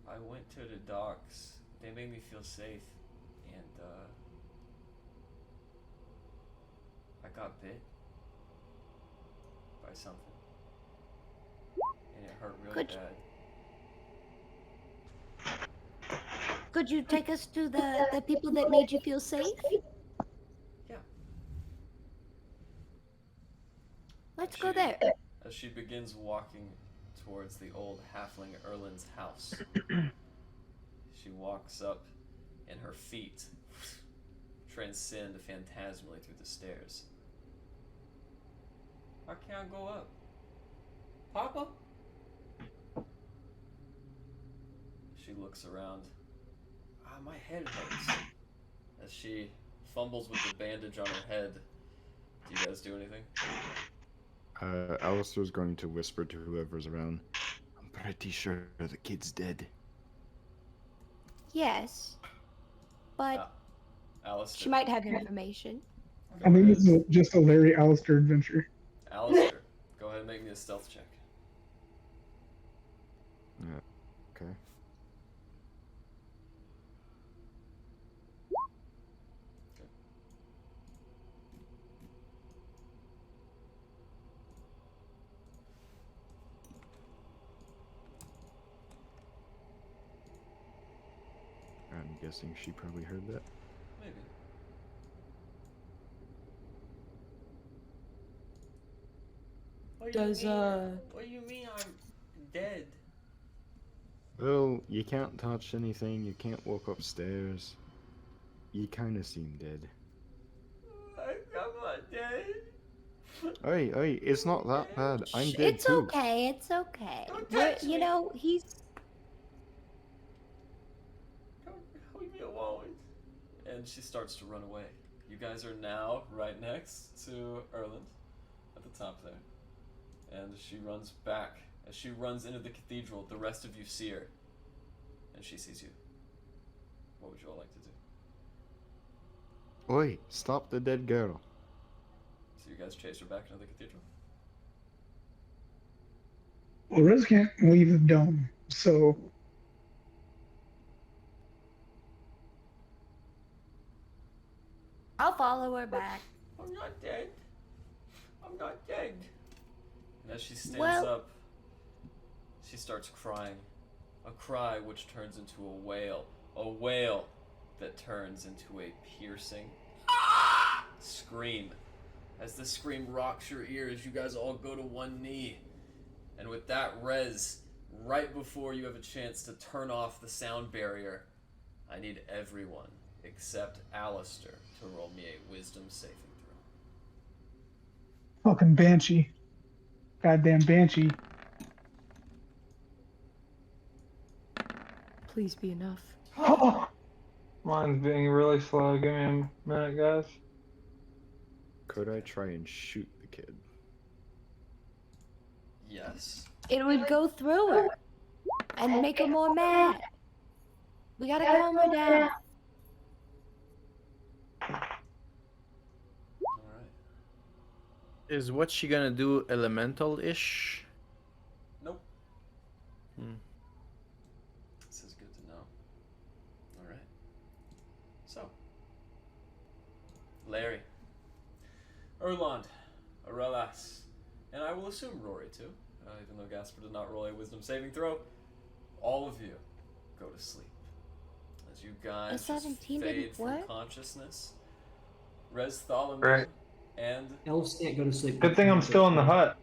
I went to the docks. They made me feel safe, and I got bit by something, and it hurt really bad.
Could you take us to the people that made you feel safe?
Yeah.
Let's go there.
As she begins walking towards the old halfling Erlin's house, she walks up, and her feet transcend phantasmally through the stairs. I can't go up. Papa? She looks around. My head hurts. As she fumbles with the bandage on her head. Do you guys do anything?
Alistair's going to whisper to whoever's around. I'm pretty sure the kid's dead.
Yes, but
Alistair.
she might have information.
I think this is just a Larry Alistair adventure.
Alistair, go ahead and make me a stealth check.
Yeah. Okay. I'm guessing she probably heard that.
Maybe. What do you mean I'm dead?
Well, you can't touch anything, you can't walk upstairs. You kinda seem dead.
I'm not dead.
Hey, it's not that bad. I'm dead
It's
too.
okay, it's okay.
Don't touch me.
You know, he's...
Don't leave me alone. And she starts to run away. You guys are now right next to Erland at the top there. And she runs back. As she runs into the cathedral, the rest of you see her. And she sees you. What would you all like to do?
Oi, stop the dead girl.
So you guys chase her back into the cathedral?
Well, Rez can't leave the dome, so
I'll follow her back.
I'm not dead. I'm not dead. And as she stands
Well-
up, she starts crying. A cry which turns into a wail. A wail that turns into a piercing scream. As the scream rocks your ears, you guys all go to one knee. And with that, Rez, right before you have a chance to turn off the sound barrier, I need everyone except Alistair to roll me a wisdom saving throw.
fucking banshee. Goddamn banshee.
Please be enough.
Oh,
Mine's being really slow. Give me a minute, guys.
Could I try and shoot the kid?
Yes.
It would go through her and make her more mad. We gotta calm her down.
Alright.
Is what she gonna do elemental-ish?
Nope.
Hmm.
This is good to know. Alright. So. Larry. Erland. Arelas. And I will assume Rory too. Even though Gasper did not roll a wisdom saving throw. All of you go to sleep. As you guys just
17
fade
didn't
from
work?
consciousness. Res Thalamu
Right.
and...
Elves can't go to sleep.
Good thing I'm still in the hut.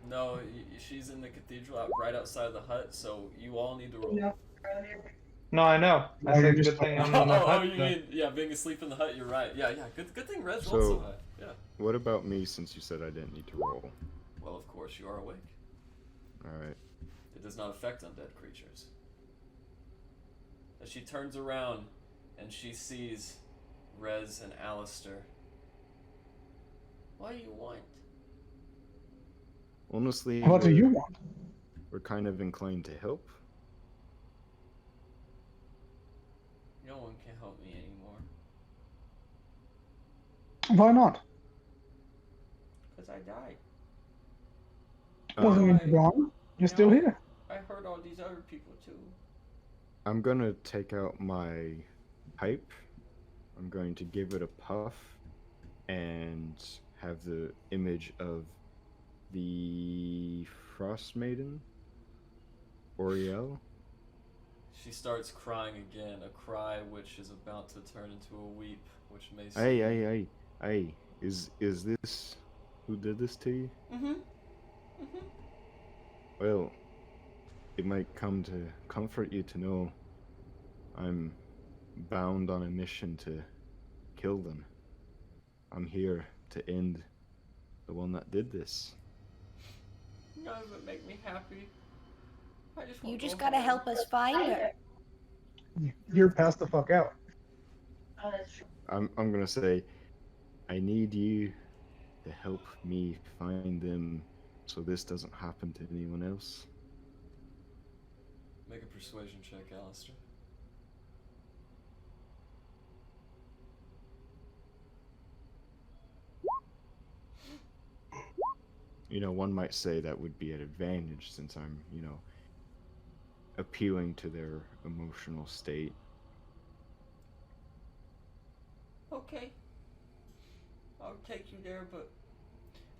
No, she's in the cathedral right outside the hut, so you all need to roll.
No, I know. I
Oh,
said
you're
good
just-
thing I'm in the hut.
you mean, yeah, being asleep in the hut, you're right. Yeah, good thing Res rolled
So-
so high. Yeah.
What about me, since you said I didn't need to roll?
Well, of course, you are awake.
Alright.
It does not affect undead creatures. As she turns around and she sees Rez and Alistair. What do you want?
Honestly,
What do you want?
we're kind of inclined to help.
No one can help me anymore.
Why not?
Because I died.
Doesn't mean
I-
you're gone. You're still here.
I hurt all these other people too.
I'm gonna take out my pipe. I'm going to give it a puff and have the image of the Frost Maiden, Oriel.
She starts crying again, a cry which is about to turn into a weep, which may
Hey, is this who did this to you?
Mm-hmm.
Well, it might come to comfort you to know I'm bound on a mission to kill them. I'm here to end the one that did this.
None of it make me happy. I just
You
want
just
go
gotta
home.
help us find her.
You're passed the fuck out.
I'm gonna say, I need you to help me find them so this doesn't happen to anyone else.
Make a persuasion check, Alistair.
You know, one might say that would be an advantage since I'm, appealing to their emotional state.
Okay. I'll take you there, but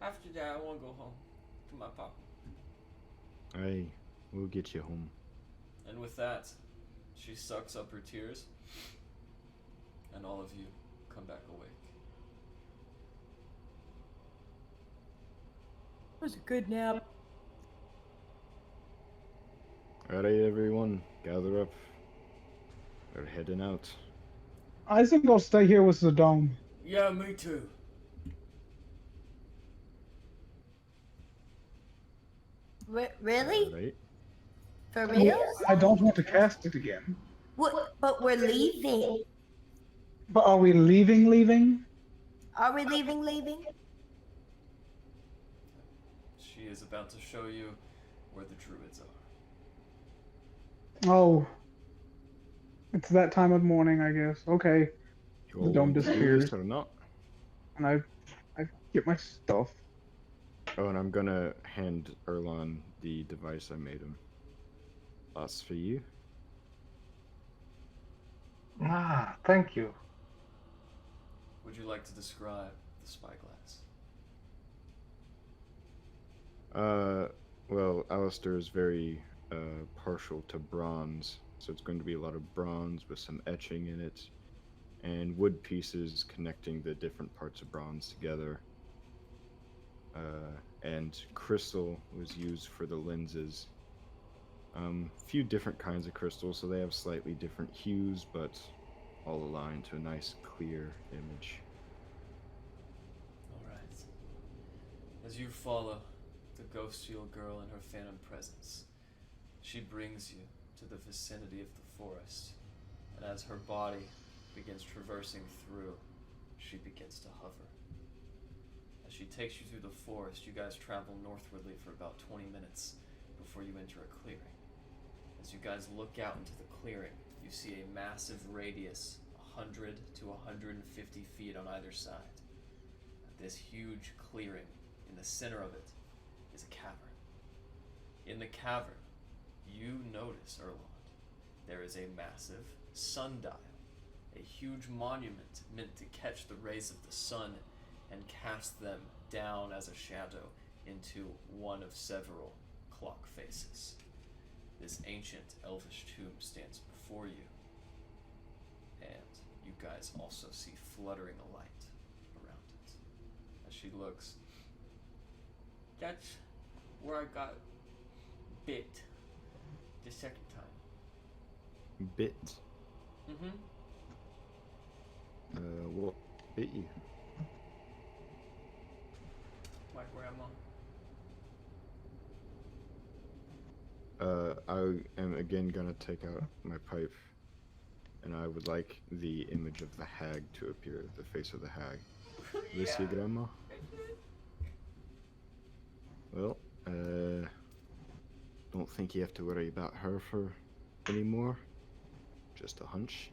after that, I want to go home to my papa.
Aye, we'll get you home.
And with that, she sucks up her tears, and all of you come back awake.
It was a good nap.
Alright, everyone, gather up. We're heading out.
I think I'll stay here with the dome.
Yeah, me too.
Really?
Alright.
For real?
I don't want to cast it again.
What? But we're leaving.
But are we leaving?
Are we leaving?
She is about to show you where the druids are.
Oh. It's that time of morning, I guess. Okay.
You
The
all
dome
want to do
disappears.
this or not?
And I get my stuff.
Oh, and I'm gonna hand Erlon the device I made him. That's for you.
Ah, thank you.
Would you like to describe the spyglass?
Well, Alistair is very partial to bronze, so it's going to be a lot of bronze with some etching in it, and wood pieces connecting the different parts of bronze together. And crystal was used for the lenses. Few different kinds of crystals, so they have slightly different hues, but all aligned to a nice, clear image.
Alright. As you follow the ghostial girl in her phantom presence, she brings you to the vicinity of the forest, and as her body begins traversing through, she begins to hover. She takes you through the forest. You guys travel northwardly for about 20 minutes before you enter a clearing. As you guys look out into the clearing, you see a massive radius, 100 to 150 feet on either side. This huge clearing, in the center of it, is a cavern. In the cavern, you notice, Erland, there is a massive sundial, a huge monument meant to catch the rays of the sun and cast them down as a shadow into one of several clock faces. This ancient elvish tomb stands before you, and you guys also see fluttering a light around it. As she looks, that's where I got bit the second time.
Bit?
Mm-hmm.
What bit you?
My grandma.
I am again gonna take out my pipe, and I would like the image of the hag to appear, the face of the hag. This your grandma? Well, don't think you have to worry about her for anymore. Just a hunch.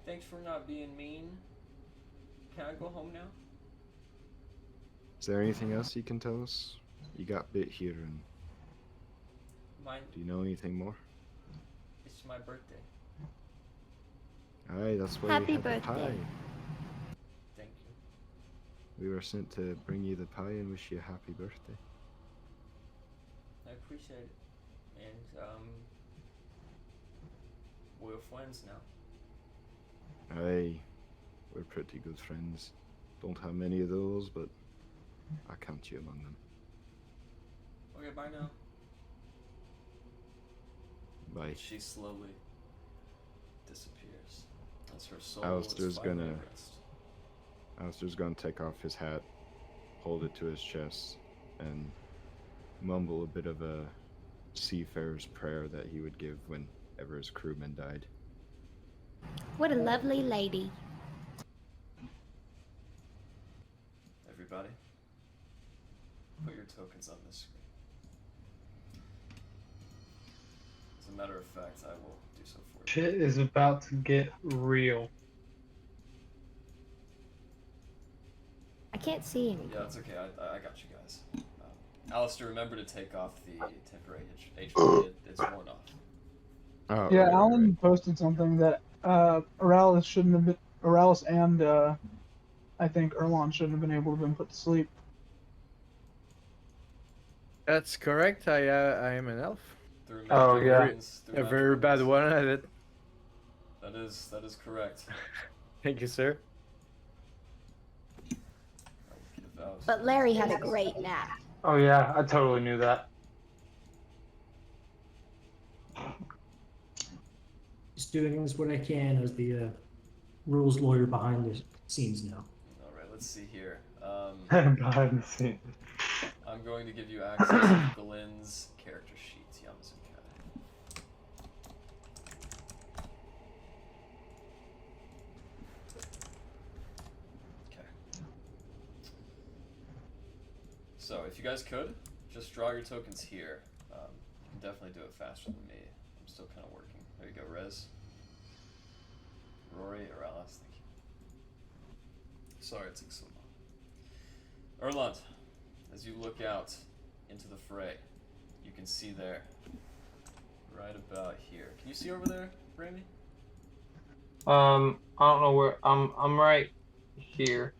Thanks for not being mean. Can I go home now?
Is there anything else you can tell us? You got bit here, and do you know anything more?
It's my birthday.
Aye, that's why
Happy
we had the
birthday.
pie.
Thank you.
We were sent to bring you the pie and wish you a happy birthday.
I appreciate it. And, we're friends now.
Aye, we're pretty good friends. Don't have many of those, but I count you among them.
Okay, bye now.
Bye.
She slowly disappears as her soul
Alistair's
is finally
gonna-
at rest.
Alistair's gonna take off his hat, hold it to his chest, and mumble a bit of a seafarer's prayer that he would give whenever his crewman died.
What a lovely lady.
Everybody, put your tokens on this screen. As a matter of fact, I will do so for you.
Shit is about to get real.
I can't see anything.
Yeah, it's okay. I got you guys. Alistair, remember to take off the temporary HP. It's worn off.
Oh,
Yeah,
right,
Alan
right.
posted something that Oralis shouldn't have been. Oralis and I think Erlon shouldn't have been able to have been put to sleep.
That's correct. I am an elf.
Through
Oh,
magical
yeah.
means, through
A
magical
very bad
means.
one at it.
That is correct.
Thank you, sir.
But Larry had a great nap.
Oh yeah, I totally knew that.
Just doing as what I can as the rules lawyer behind the scenes now.
All right, let's see here.
Behind the scenes.
I'm going to give you access to Glenn's character sheets, Yamazuka. Okay. So, if you guys could, just draw your tokens here. You can definitely do it faster than me. I'm still kind of working. There you go, Rez. Rory, or Alice, thank you. Sorry it took so long. Erland, as you look out into the fray, you can see there, right about here. Can you see over there, Raimi?
I don't know where I'm right here.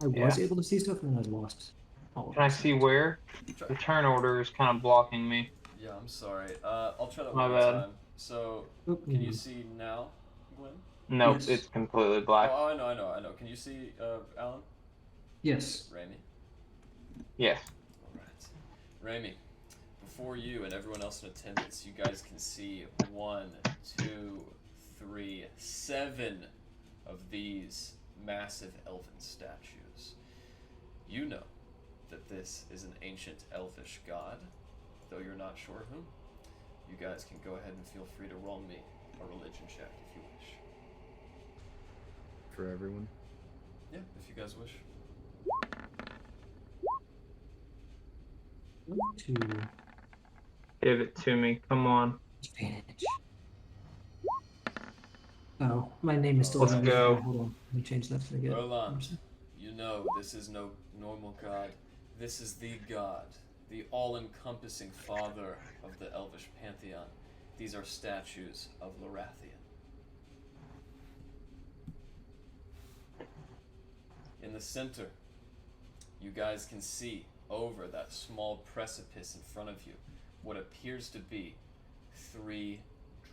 I was able to see stuff and then I lost all of
Can I
it.
see where? The turn order is kind of blocking me.
Yeah, I'm sorry. I'll try that
My
one more
bad.
time. So,
Oop,
can you
mm.
see now, Glenn?
Nope,
Yes.
it's completely black.
Oh, I know. Can you see, Alan?
Yes.
Raimi?
Yes.
Alright. Raimi, before you and everyone else in attendance, you guys can see 1, 2, 3, 7 of these massive elven statues. You know that this is an ancient elvish god, though you're not sure whom. You guys can go ahead and feel free to roll me a religion check if you wish.
for everyone?
Yeah, if you guys wish.
To
Give it to me. Come on.
advantage. Oh, my name is still
Let's
Erland.
go.
Hold on, let me change that so I get.
Erland, you know this is no normal god. This is the god, the all-encompassing father of the Elvish pantheon. These are statues of Lorathian. In the center, you guys can see over that small precipice in front of you what appears to be 3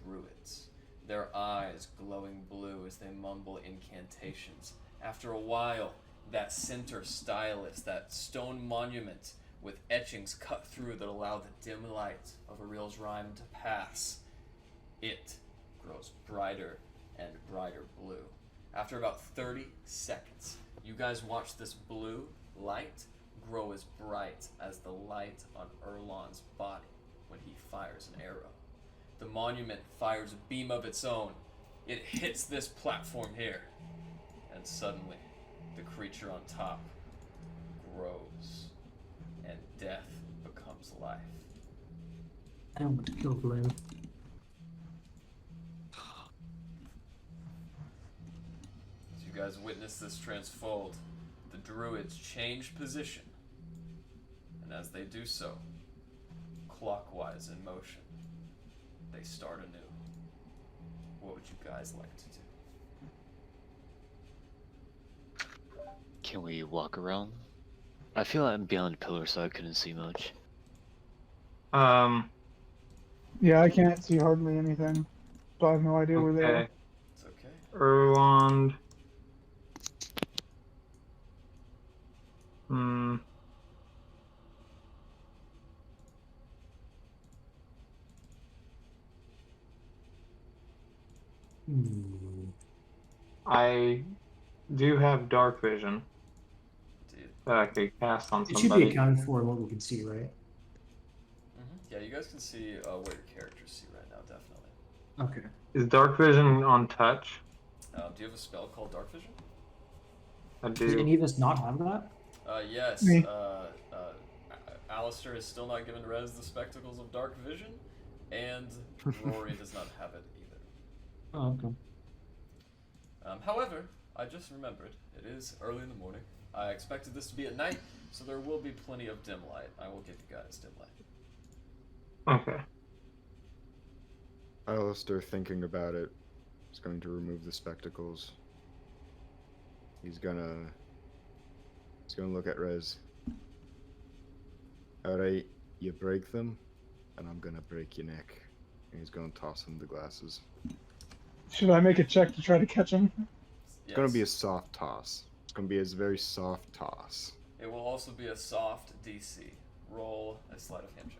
druids. Their eyes glowing blue as they mumble incantations. After a while, that center stylus, that stone monument with etchings cut through that allow the dim light of Aril's rhyme to pass, it grows brighter and brighter blue. After about 30 seconds, you guys watch this blue light grow as bright as the light on Erlon's body when he fires an arrow. The monument fires a beam of its own. It hits this platform here, and suddenly the creature on top grows, and death becomes life.
I don't want to kill Glenn.
As you guys witness this transfold, the druids change position, and as they do so, clockwise in motion, they start anew. What would you guys like to do?
Can we walk around? I feel like I'm behind a pillar, so I couldn't see much.
Yeah, I can't see hardly anything, so I have no idea where they are.
Okay.
It's okay.
Erland. I do have dark vision
Indeed.
that I could cast on
It should
somebody.
be accounted for in what we can see, right?
Yeah, you guys can see what your characters see right now, definitely.
Okay.
Is dark vision on touch?
Do you have a spell called Dark Vision?
I
Does
do.
any of us not have that?
Yes.
Me.
Alistair has still not given Rez the spectacles of Dark Vision, and Rory does not have it either.
Oh, okay.
However, I just remembered, it is early in the morning. I expected this to be at night, so there will be plenty of dim light. I will give you guys dim light.
Okay.
Alistair, thinking about it, is going to remove the spectacles. He's gonna look at Rez. Alright, you break them, and I'm gonna break your neck. And he's gonna toss him the glasses.
Should I make a check to try to catch him?
It's gonna be a soft toss. It's gonna be a very soft toss.
It will also be a soft DC. Roll a sleight of hand check.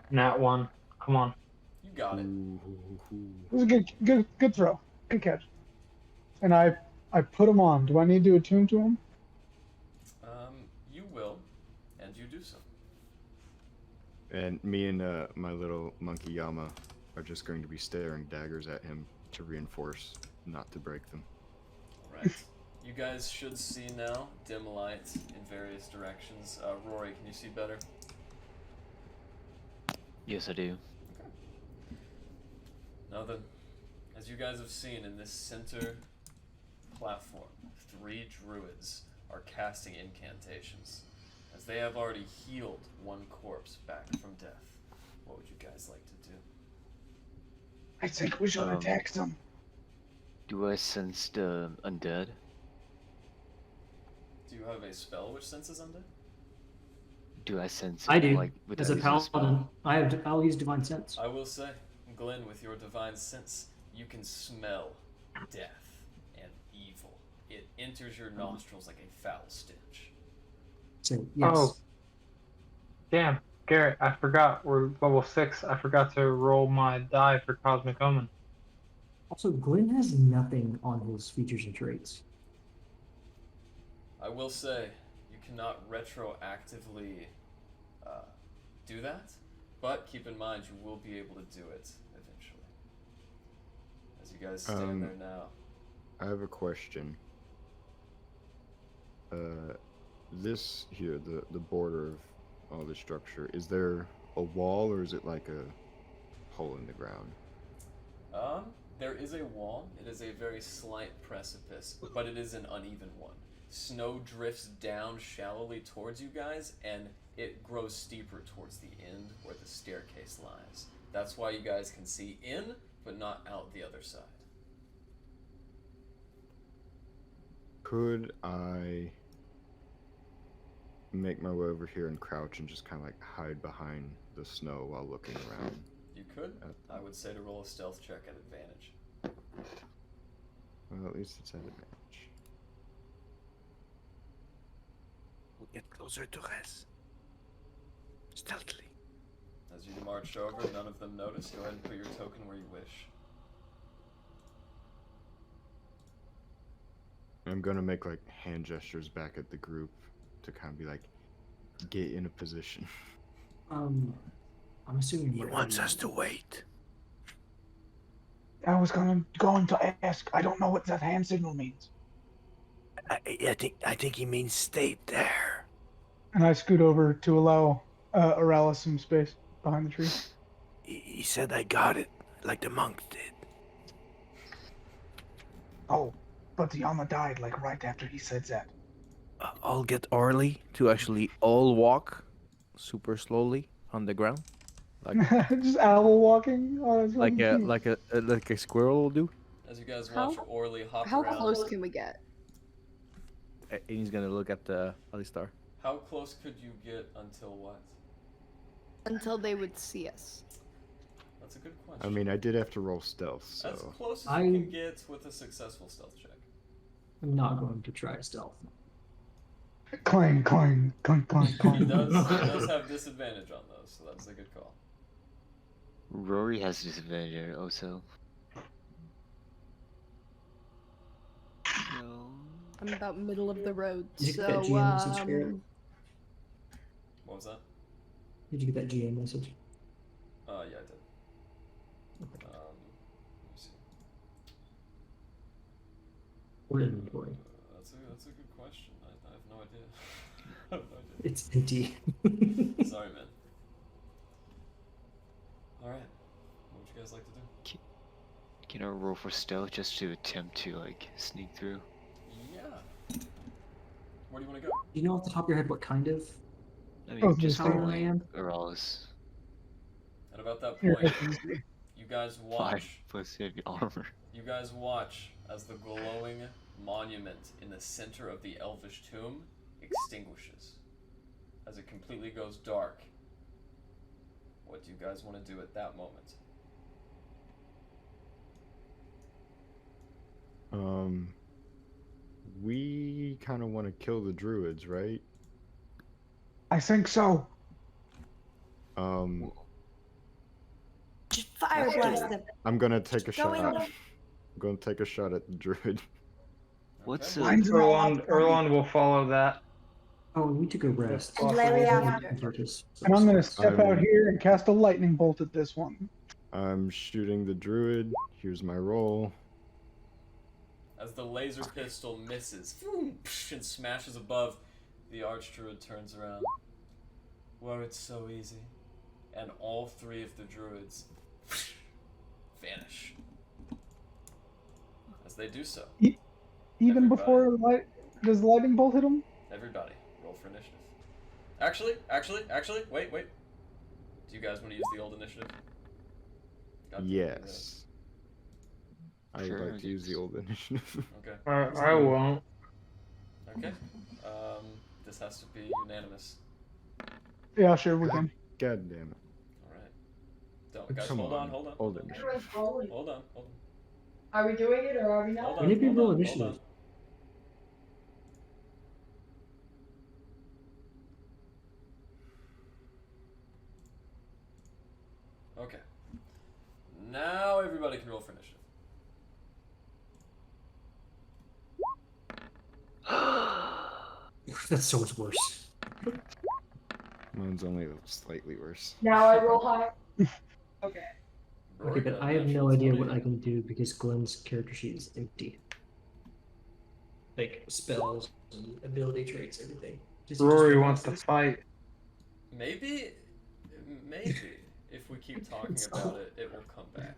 Nat 1. Come on.
You got it.
It was a good throw. Good catch. And I put him on. Do I need to attune to him?
You will, and you do so.
And me and my little monkey Yama are just going to be staring daggers at him to reinforce not to break them.
Alright. You guys should see now dim light in various directions. Rory, can you see better?
Yes, I do.
Okay. Now then, as you guys have seen in this center platform, 3 druids are casting incantations, as they have already healed 1 corpse back from death. What would you guys like to do?
I think we should attack them.
Do I sense the undead?
Do you have a spell which senses undead?
Do I sense
I
it,
do.
like, without
As a
using spell?
paladin, I'll use divine sense.
I will say, Glenn, with your divine sense, you can smell death and evil. It enters your nostrils like a foul stench.
So yes.
Oh. Damn. Garrett, I forgot. We're level 6. I forgot to roll my die for Cosmic Omen.
Also, Glenn has nothing on his features and traits.
I will say, you cannot retroactively do that, but keep in mind you will be able to do it eventually. As you guys stand there now.
I have a question. This here, the border of all the structure, is there a wall or is it like a hole in the ground?
There is a wall. It is a very slight precipice, but it is an uneven one. Snow drifts down shallowly towards you guys, and it grows steeper towards the end where the staircase lies. That's why you guys can see in, but not out the other side.
Could I make my way over here and crouch and just kind of like hide behind the snow while looking around?
You could. I would say to roll a stealth check at advantage.
Well, at least it's at advantage.
We'll get closer to Rez. Stealthily.
As you march over, none of them notice. Go ahead and put your token where you wish.
I'm gonna make like hand gestures back at the group to kind of be like, get in a position.
I'm assuming
He wants us to wait.
I was going to ask. I don't know what that hand signal means.
I think he means stay there.
And I scoot over to allow Aralis some space behind the tree.
He said I got it, like the monk did.
Oh, but the Yama died like right after he said that.
I'll get Orly to actually all walk super slowly on the ground. Like
just owl walking. Oh,
like a squirrel will do.
As you guys watch Orly hop
How
around.
close can we get?
And he's gonna look at the Alistar.
How close could you get until what?
Until they would see us.
That's a good question.
I mean, I did have to roll stealth, so.
As close as you can get with a successful stealth check.
I'm not going to try stealth.
Clang, clang, clang, clang, clang.
He does have disadvantage on those, so that's a good call.
Rory has disadvantage also. No.
I'm about middle of the road,
Did you
so
get that GM message, Spirit?
What was that?
Did you get that GM message?
Yeah, I did. Let me see.
Or inventory?
That's a good question. I have no idea. I have no idea.
It's empty.
Sorry, man. Alright. What would you guys like to do?
Can I roll for stealth just to attempt to like sneak through?
Yeah. Where do you want to go?
Do you know off the top of your head what kind of?
I mean, just
how old I am?
Aralis.
And about that point, you guys
5
watch.
plus heavy armor.
You guys watch as the glowing monument in the center of the elvish tomb extinguishes. As it completely goes dark. What do you guys want to do at that moment?
We kind of want to kill the druids, right?
I think so.
Just fire blast them.
I'm gonna take a
Go
shot.
in there.
I'm gonna take a shot at the druid.
What's
Erlon will follow that.
Oh, we need to go rest.
And Larry after.
And I'm gonna step out here and cast a lightning bolt at this one.
I'm shooting the druid. Here's my roll.
As the laser pistol misses and smashes above, the archdruid turns around. Were it so easy? And all 3 of the druids vanish. As they do so.
Even before does the lightning bolt hit him?
Everybody, roll for initiative. Actually, wait. Do you guys want to use the old initiative?
Yes. I would
Sure,
like to use the old initiative.
Okay.
I won't.
Okay. This has to be unanimous.
Yeah, sure, we can.
God damn it.
Alright. Don't, guys,
Come
hold on.
Old initiative.
Hold on.
Are we doing it or are we not?
Hold
When did we roll
on.
initiative?
Okay. Now everybody can roll for initiative.
That's so much worse.
Mine's only slightly worse.
Now I roll high. Okay.
Okay, but I have no idea what I can do because Glenn's character sheet is empty. Like spells and ability traits, everything.
Rory wants to fight.
Maybe if we keep talking about it, it will come back.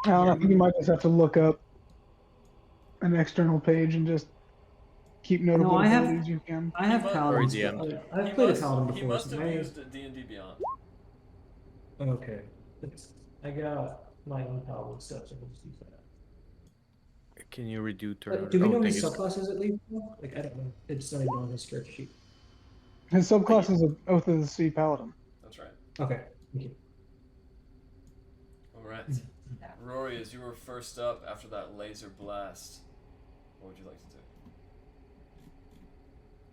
I don't know. I think you might just have to look up an external page and just keep notable
No, I have-
abilities you can.
I have paladins.
DM.
I've played a paladin
He
before.
must
so
have
I-
used D&D Beyond.
Okay. I got my own paladin stuff, so I'll just use that.
Can you redo
But
turn?
do we know
thank
his
you.
subclasses at least? Like, I don't know. It's not even on his character sheet.
His subclass is an Oath of the Sea Paladin.
That's right.
Okay, thank you.
All right. Rory, as you were first up after that laser blast, what would you like to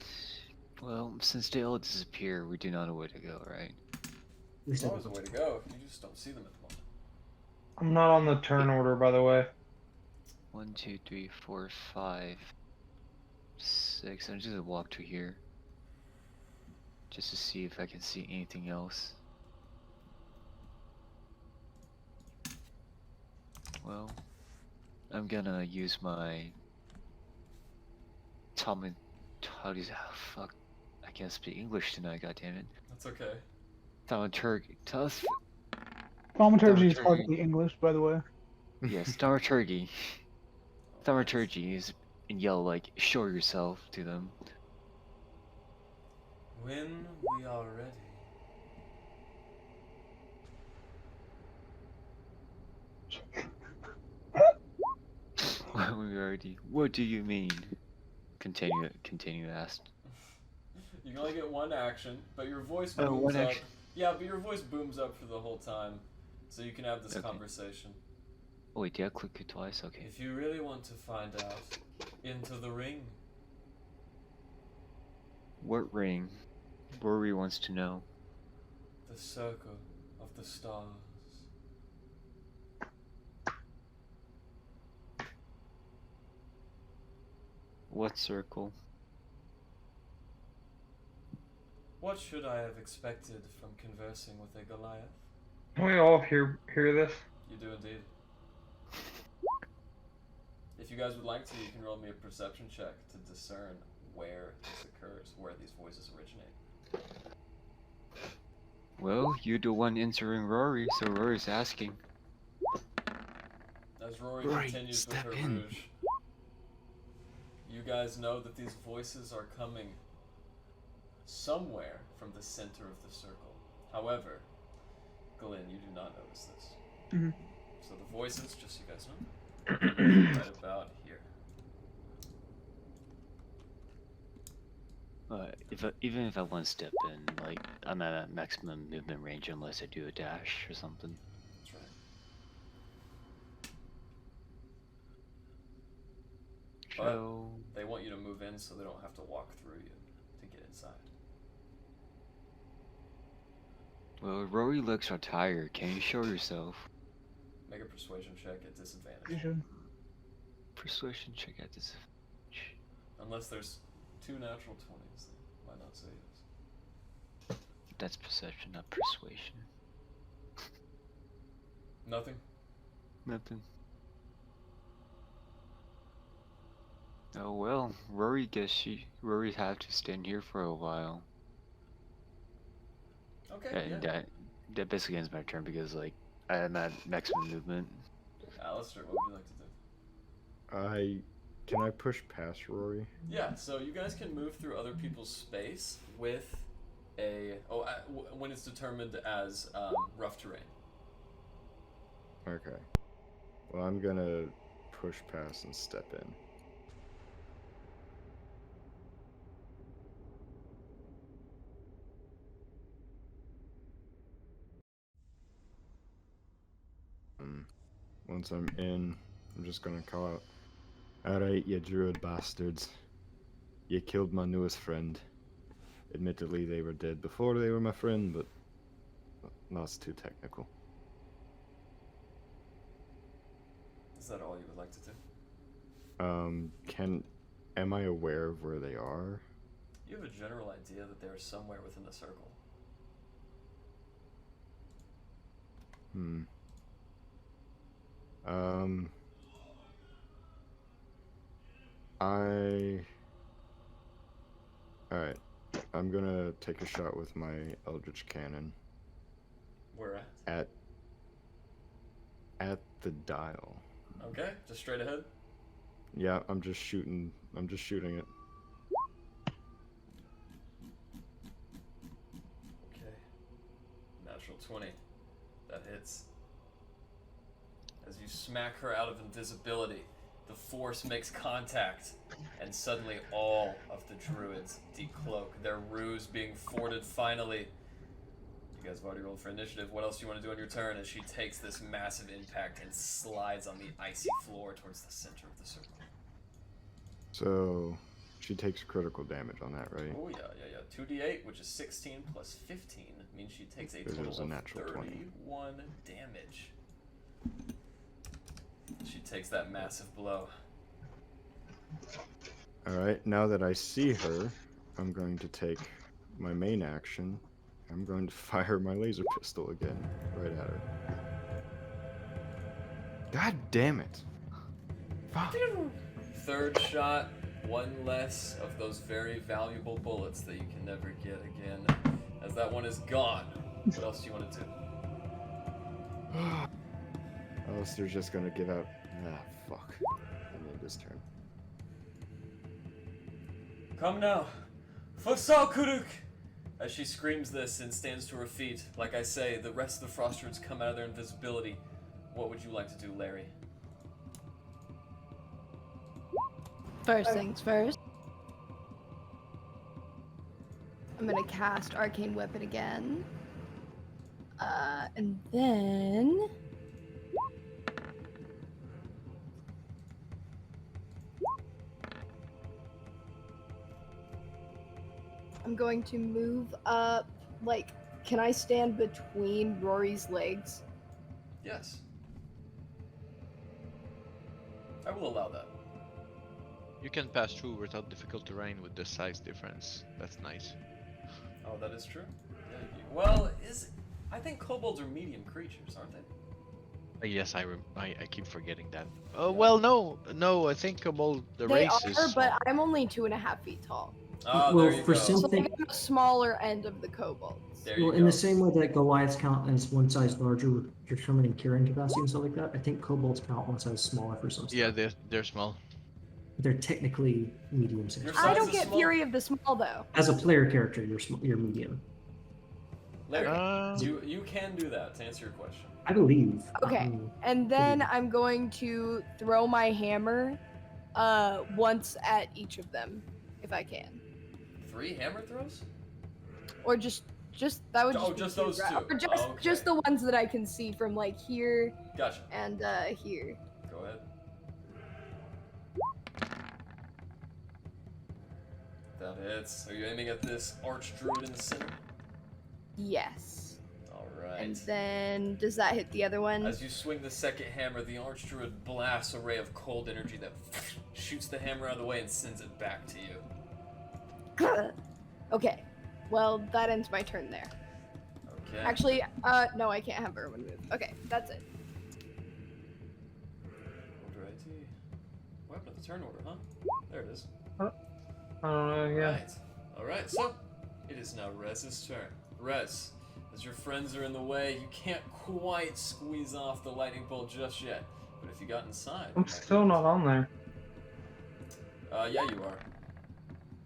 do?
Well, since they all disappear, we do not know where to go, right?
There's always a way to go. You just don't see them at the moment.
I'm not on the turn order, by the way.
1, 2, 3, 4, 5, 6. I'm just gonna walk to here. Just to see if I can see anything else. Well, I'm gonna use my Tommy. How do you? Oh, fuck! I can't speak English tonight. God damn it.
That's okay.
Thaumaturgy.
Thaumaturgy is hardly English, by the way.
Yes, Thaumaturgy. Thaumaturgy is in yellow, like show yourself to them.
When we are ready.
When we already. What do you mean? Continue asked.
You can only get one action, but your voice
Oh,
booms
one
up.
action.
Yeah, but your voice booms up for the whole time, so you can have this conversation.
Oh wait, did I click it twice? Okay.
If you really want to find out, into the ring.
What ring? Rory wants to know.
The circle of the stars.
What circle?
What should I have expected from conversing with a Goliath?
Can we all hear this?
You do indeed. If you guys would like to, you can roll me a perception check to discern where this occurs, where these voices originate.
Well, you're the one answering Rory, so Rory's asking.
As Rory
Rory,
continues with
step
her
in.
rouge, you guys know that these voices are coming somewhere from the center of the circle. However, Glenn, you do not notice this.
Mm-hmm.
So the voices, just so you guys know, right about here.
Even if I want to step in, like, I'm at a maximum movement range unless I do a dash or something.
That's right.
So,
But they want you to move in so they don't have to walk through you to get inside.
well, Rory looks are tired. Can you show yourself?
Make a persuasion check at disadvantage.
You should.
Persuasion check at disadvantage.
Unless there's 2 natural 20s, then why not say yes?
That's perception, not persuasion.
Nothing?
Nothing. Oh well, Rory Rory have to stand here for a while.
Okay,
And
yeah.
that basically ends my turn because like I'm at maximum movement.
Alistair, what would you like to do?
Can I push past Rory?
Yeah, so you guys can move through other people's space with a... when it's determined as rough terrain.
Okay. Well, I'm gonna push past and step in. Once I'm in, I'm just gonna call out, "Alright, you druid bastards. You killed my newest friend. Admittedly, they were dead before they were my friend, but that's too technical."
Is that all you would like to do?
Am I aware of where they are?
You have a general idea that they are somewhere within the circle.
Alright. I'm gonna take a shot with my Eldritch Cannon.
Where at?
At the dial.
Okay, just straight ahead.
Yeah, I'm just shooting it.
Okay. Natural 20. That hits. As you smack her out of invisibility, the force makes contact, and suddenly all of the druids decloak, their ruse being thwarted finally. You guys have already rolled for initiative. What else do you want to do on your turn as she takes this massive impact and slides on the icy floor towards the center of the circle?
So, she takes critical damage on that, right?
Oh, yeah. 2d8, which is 16 plus 15, means she takes a
Because it
total
was a
of
natural 20.
31 damage. She takes that massive blow.
Alright, now that I see her, I'm going to take my main action. I'm going to fire my laser pistol again, right at her. God damn it! Fuck.
Third shot, one less of those very valuable bullets that you can never get again. As that one is gone, what else do you want to do?
Alistair's just gonna give out. Ah, fuck. I need this turn.
Come now, Fosal Kuruk! As she screams this and stands to her feet, like I say, the rest of the Frost Druids come out of their invisibility. What would you like to do, Larry?
First things first. I'm gonna cast Arcane Weapon again. And then... I'm going to move up, like, can I stand between Rory's legs?
Yes. I will allow that.
You can pass through without difficult terrain with the size difference. That's nice.
Oh, that is true. Yeah, well, I think kobolds are medium creatures, aren't they?
Yes, I keep forgetting that. Oh, well, no, I think kobold the
They
race
are,
is.
but I'm only 2.5 feet tall.
Oh,
Well,
there you
for
go.
some-
So like I'm a smaller end of the kobolds.
There you
Well,
go.
in the same way that Goliaths count as one size larger, determining carrying capacity and stuff like that, I think kobolds count one size smaller for some stuff.
Yeah, they're small.
They're technically medium sized.
Your
I
size
don't
is
get
small.
Fury of the Small though.
As a player character, you're medium.
Larry,
Uh,
you can do that, to answer your question.
I believe.
Okay, and then I'm going to throw my hammer once at each of them, if I can.
3 hammer throws?
Or just that would just
Oh,
be
just
two,
those
right?
two.
Or just
Okay.
just the ones that I can see from like here
Gotcha.
and here.
Go ahead. That hits. Are you aiming at this archdruid in the center?
Yes.
Alright.
And then does that hit the other one?
As you swing the second hammer, the archdruid blasts a ray of cold energy that shoots the hammer out of the way and sends it back to you.
Okay. Well, that ends my turn there.
Okay.
Actually, no, I can't have Erwin move. Okay, that's it.
Order IT. What happened to the turn order, huh? There it is.
Yeah.
Right. Alright, so it is now Rez's turn. Rez, as your friends are in the way, you can't quite squeeze off the lightning bolt just yet. But if you got inside...
I'm still not on there.
Yeah, you are.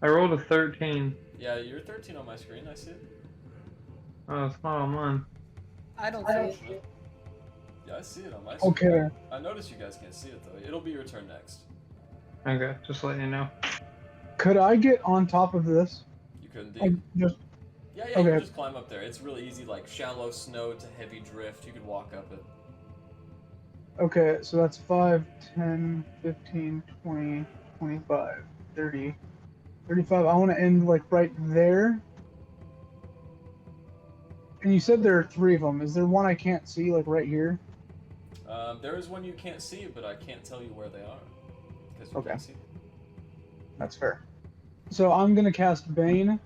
I rolled a 13.
Yeah, you're 13 on my screen, I see it.
Oh, it's not on mine.
I don't see it.
Yeah, I see it on my screen.
Okay.
I noticed you guys can't see it, though. It'll be your turn next.
Okay, just letting you know.
Could I get on top of this?
You could
I
indeed.
just
Yeah, you
okay.
can just climb up there. It's really easy, like shallow snow to heavy drift. You could walk up it.
Okay, so that's 5, 10, 15, 20, 25, 30, 35. I want to end like right there. And you said there are 3 of them. Is there one I can't see, like right here?
There is one you can't see, but I can't tell you where they are. Because you
Okay.
can't see.
That's fair. So I'm gonna cast Bane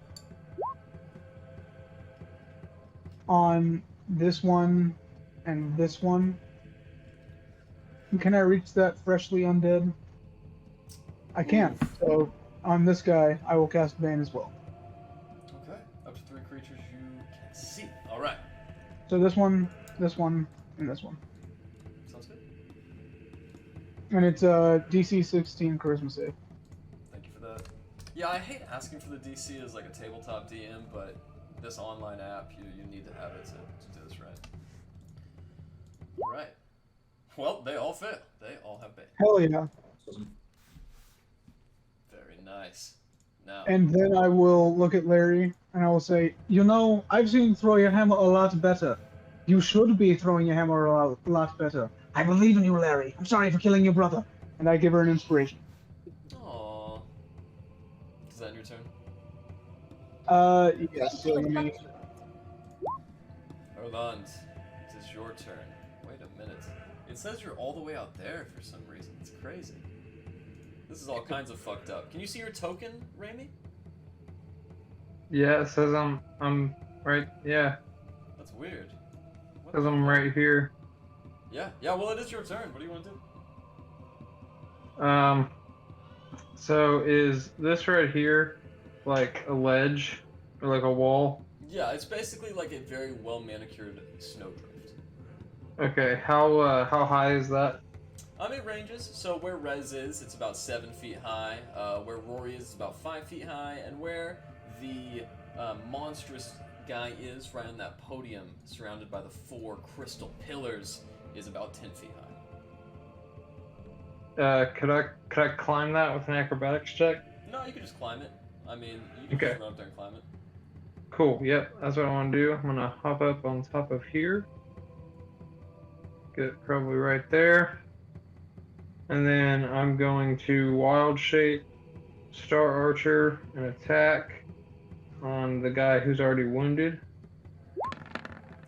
on this one and this one. Can I reach that freshly undead? I can. So on this guy, I will cast Bane as well.
Okay. Up to 3 creatures you can see. All right.
So this one, and this one.
Sounds good.
And it's DC 16 Charisma save.
Thank you for that. Yeah, I hate asking for the DC as like a tabletop DM, but this online app, you need to have it to do this right. Right. Well, they all fail. They all have Bane.
Hell yeah.
Very nice. Now.
And then I will look at Larry and I will say, you know, I've seen you throw your hammer a lot better. You should be throwing your hammer a lot better. I believe in you, Larry. I'm sorry for killing your brother. And I give her an inspiration.
Aww. Is that your turn?
Yes. So let me...
Erland, it is your turn. Wait a minute. It says you're all the way out there for some reason. It's crazy. This is all kinds of fucked up. Can you see your token, Raimi?
Yeah, it says I'm right. Yeah.
That's weird.
It says I'm right here.
Yeah. Well, it is your turn. What do you want to do?
So is this right here like a ledge or like a wall?
Yeah, it's basically like a very well manicured snowdrift.
Okay. How high is that?
It ranges. So where Rez is, it's about 7 feet high. Where Rory is, it's about 5 feet high. And where the monstrous guy is, right on that podium, surrounded by the 4 crystal pillars, is about 10 feet high.
Could I climb that with an acrobatics check?
No, you can just climb it. I mean, you can just run up there and climb it.
Cool. Yep, that's what I want to do. I'm gonna hop up on top of here. Get probably right there. And then I'm going to wild shape, Star Archer, and attack on the guy who's already wounded.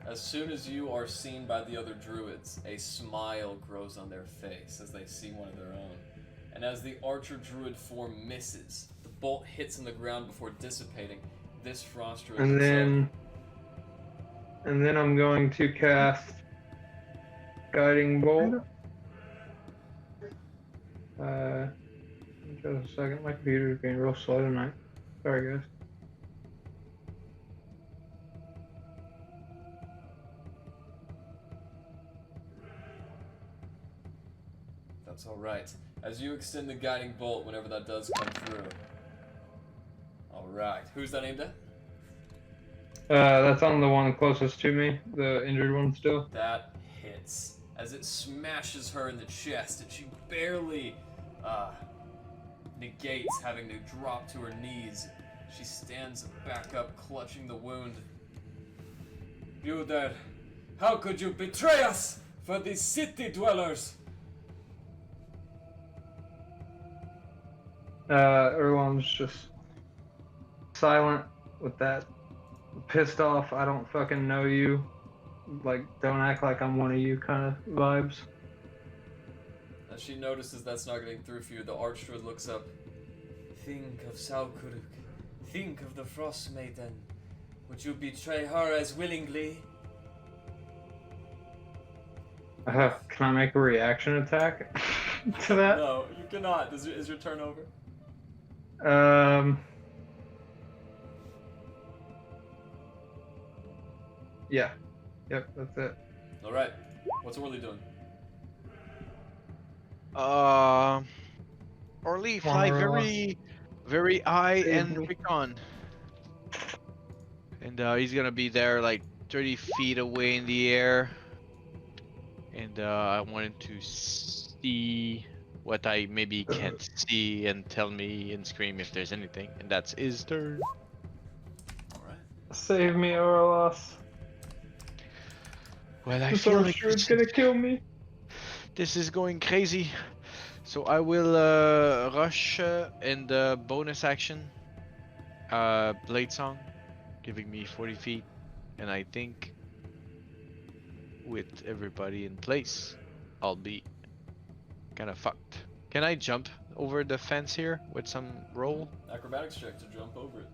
As soon as you are seen by the other druids, a smile grows on their face as they see one of their own. And as the archer druid form misses, the bolt hits on the ground before dissipating. This frost druid
And then I'm going to cast Guiding Bolt. Just a second, my computer's being real slow tonight. Sorry, guys.
That's alright. As you extend the guiding bolt whenever that does come through. Alright. Who's that aimed at?
That's on the one closest to me, the injured one still.
That hits. As it smashes her in the chest and she barely negates having to drop to her knees. She stands back up, clutching the wound. You there, how could you betray us for these city dwellers?
Erlon's just silent with that. Pissed off, I don't fucking know you. Like, don't act like I'm one of you kind of vibes.
As she notices that's not getting through for you, the archdruid looks up. Think of Saukuruk. Think of the Frost Maiden. Would you betray her as willingly?
Can I make a reaction attack to that?
No, you cannot. Is your turn over?
Yeah. Yep, that's it.
Alright. What's Orly doing?
Orly fly very high and recon. And he's gonna be there like 30 feet away in the air. And I wanted to see what I maybe can't see and tell me and scream if there's anything. And that's his turn.
Alright.
Save me, Orlos.
Well, I
The
feel like
sorcerer's gonna kill me.
this is going crazy. So I will rush and bonus action. Blade Song, giving me 40 feet. And I think with everybody in place, I'll be kind of fucked. Can I jump over the fence here with some roll?
Acrobatics check to jump over it.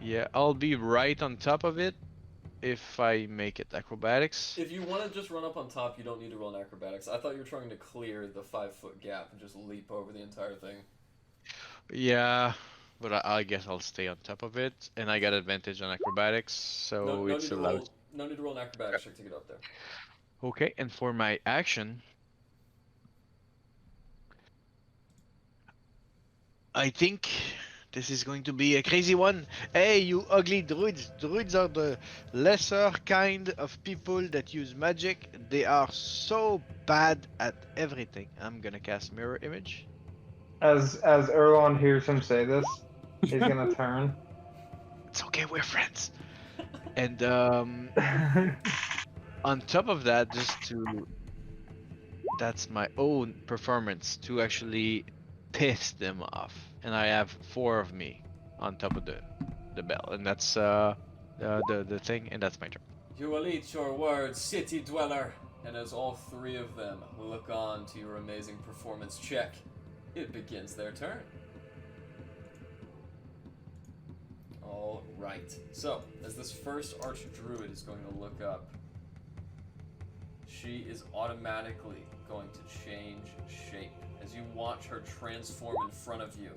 Yeah, I'll be right on top of it. if I make it acrobatics.
If you want to just run up on top, you don't need to roll an acrobatics. I thought you were trying to clear the 5-foot gap and just leap over the entire thing.
Yeah, but I guess I'll stay on top of it, and I got advantage on acrobatics, so
No
it's
need to
allowed.
roll. No need to roll an acrobatics check to get up there.
Okay, and for my action, I think this is going to be a crazy one. Hey, you ugly druids! Druids are the lesser kind of people that use magic. They are so bad at everything. I'm gonna cast mirror image.
As Erlon hears him say this, he's gonna turn.
It's okay, we're friends. And on top of that, that's my own performance to actually piss them off. And I have 4 of me on top of the bell, and that's the thing, and that's my turn.
You will eat your words, city dweller. And as all 3 of them look on to your amazing performance check, it begins their turn. All right. So, as this first archdruid is going to look up, she is automatically going to change shape. As you watch her transform in front of you,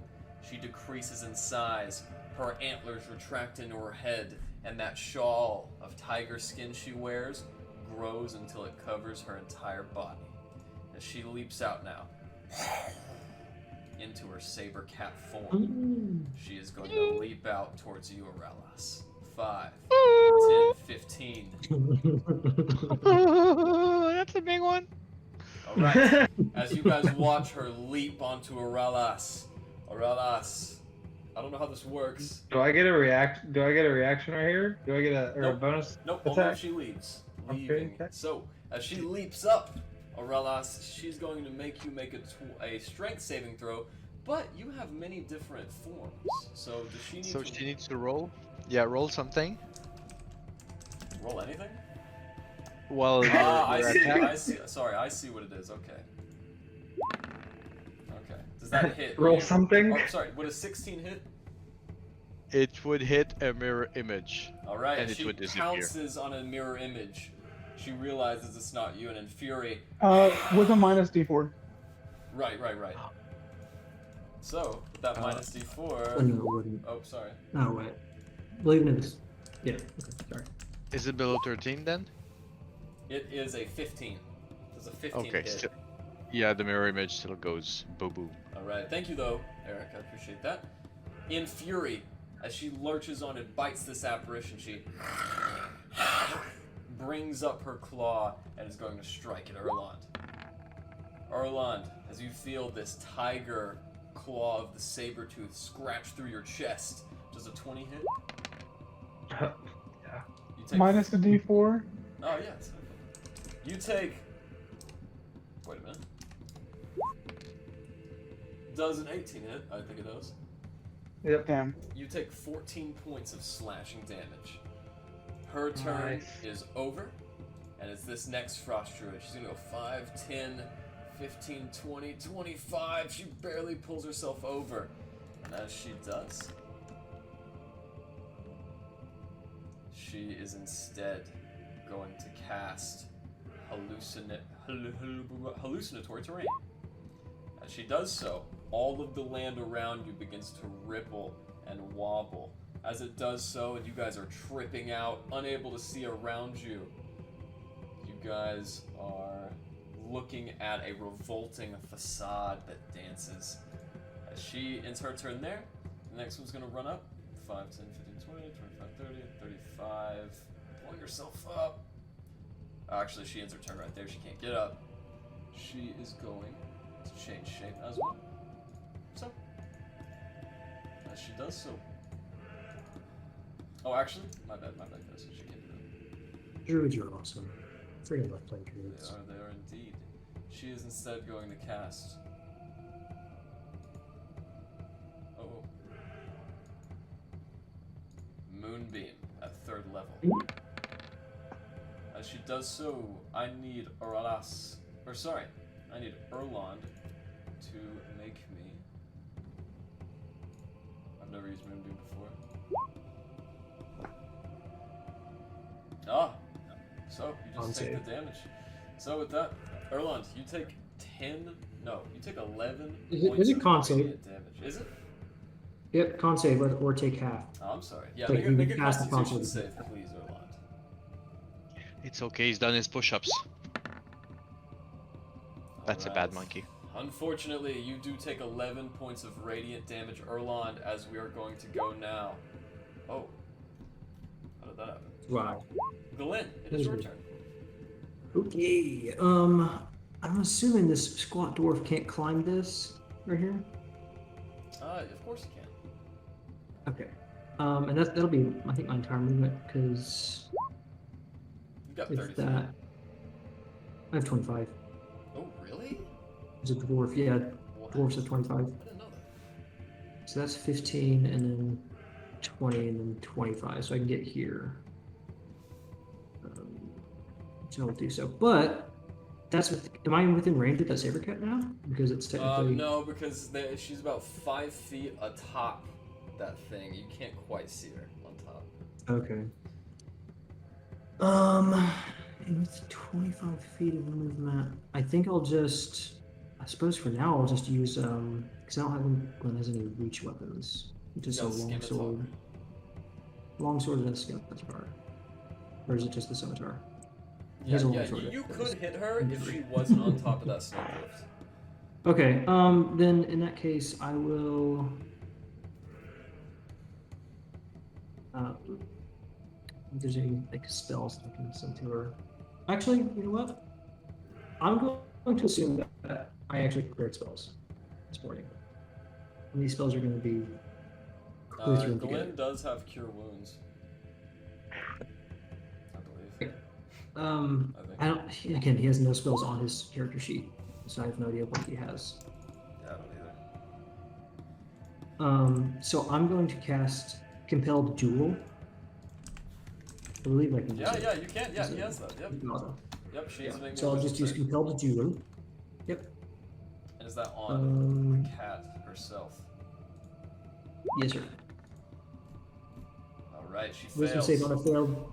she decreases in size, her antlers retract into her head, and that shawl of tiger skin she wears grows until it covers her entire body. As she leaps out now into her saber cat form, she is going to leap out towards you, Aurelas. 5, 10, 15.
That's a big one.
Alright, as you guys watch her leap onto Aurelas, I don't know how this works.
Do I get a reaction right here? Do I get a bonus?
Nope,
attack?
only if she leaves. Leaving.
Okay.
So, as she leaps up, Aurelas, she's going to make you make a strength saving throw, but you have many different forms. So, does she need
So
to
she needs to roll? Yeah, roll something.
roll anything?
Well,
I see. Sorry, I see what it is. Okay. Okay. Does that hit?
Roll something?
Oh, sorry. Would a 16 hit?
It would hit a mirror image.
All right.
And it
She
would disappear.
pounces on a mirror image. She realizes it's not you, and in fury.
With a minus D4.
Right. So with that minus D4.
Oh, no, it wouldn't.
Oh, sorry.
Oh, right. Well, even if it's... Yeah, okay, sorry.
Is it below 13 then?
It is a 15. It's a 15
Okay,
hit.
still, yeah, the mirror image still goes boo-boo.
All right. Thank you, though, Eric. I appreciate that. In fury, as she lurches on and bites this apparition, she brings up her claw and is going to strike at Erland. Erland, as you feel this tiger claw of the saber tooth scratch through your chest, does a 20 hit?
Yeah.
You take
Minus the D4.
Oh, yeah. You take... Wait a minute. Does an 18 hit? I think it does.
Yep.
Damn.
You take 14 points of slashing damage. Her turn is over, and it's this next Frost Druid. She's gonna go 5, 10, 15, 20, 25. She barely pulls herself over. And as she does, she is instead going to cast hallucinatory terrain. As she does so, all of the land around you begins to ripple and wobble. As it does so, and you guys are tripping out, unable to see around you, you guys are looking at a revolting facade that dances. As she ends her turn there, the next one's going to run up. 5, 10, 15, 20, 25, 30, 35. Pull yourself up. Actually, she ends her turn right there. She can't get up. She is going to change shape as well. So, as she does so. Oh, actually, my bad, guys. She can't do that.
Druids are awesome. Freaking love playing druids.
They are indeed. She is instead going to cast. Oh. Moonbeam at 3rd level. As she does so, I need Aurelas. I need Erland to make me. I've never used Moonbeam before. Ah, so you just take
Save.
the damage. So with that, Erland, you take 10. No, you take 11
Is it-
points
is it
of
con save?
radiant damage. Is it?
Yep, con save or take half.
Oh, I'm sorry. Yeah,
Like,
make a
you pass the
Constitution
Constitution.
save, please, Erland.
It's okay, he's done his push-ups. That's a bad
Alright.
monkey.
Unfortunately, you do take 11 points of radiant damage, Erland, as we are going to go now. Oh. How did that happen?
Wow.
Glenn, it is your turn.
Okay. I'm assuming this squat dwarf can't climb this right here.
Of course you can.
Okay. And that'll be, I think, my entire movement, because
You've got
if
30 feet.
that, I have 25.
Oh, really?
It's a dwarf, yeah. Dwarfs have 25.
I didn't know that.
So that's 15, and then 20, and then 25. So I can get here. So I'll do so. But that's am I within range of that saber cat now? Because it's technically.
No, because she's about 5 feet atop that thing. You can't quite see her on top.
Okay. And with 25 feet of movement, I think I'll just. I suppose for now I'll just use because I don't have Glenn has any reach weapons. Just a
You got
long
scimitar.
sword. Long sword and a scimitar. Or is it just the scimitar?
Yeah,
He's a long
yeah,
sword.
you could hit her if she wasn't on top of that snowdrift.
Okay, then in that case, I will. If there's any like spells I can send to her. Actually, you know what? I'm going to assume that I actually prepared spells this morning. And these spells are going to be.
Glenn does have cure wounds. I believe.
I don't. Again, he has no spells on his character sheet, so I have no idea what he has.
Yeah, I don't either.
So I'm going to cast Compelled Duel. I believe I can.
Yeah, you can. Yeah, he has that. Yep.
No.
Yep, she needs to make me
So
a
I'll just
wisdom
use
save.
Compelled Duel. Yep.
And is that on
Um,
the cat herself?
Yes, sir.
Alright, she
Wisdom
fails.
save on a failed.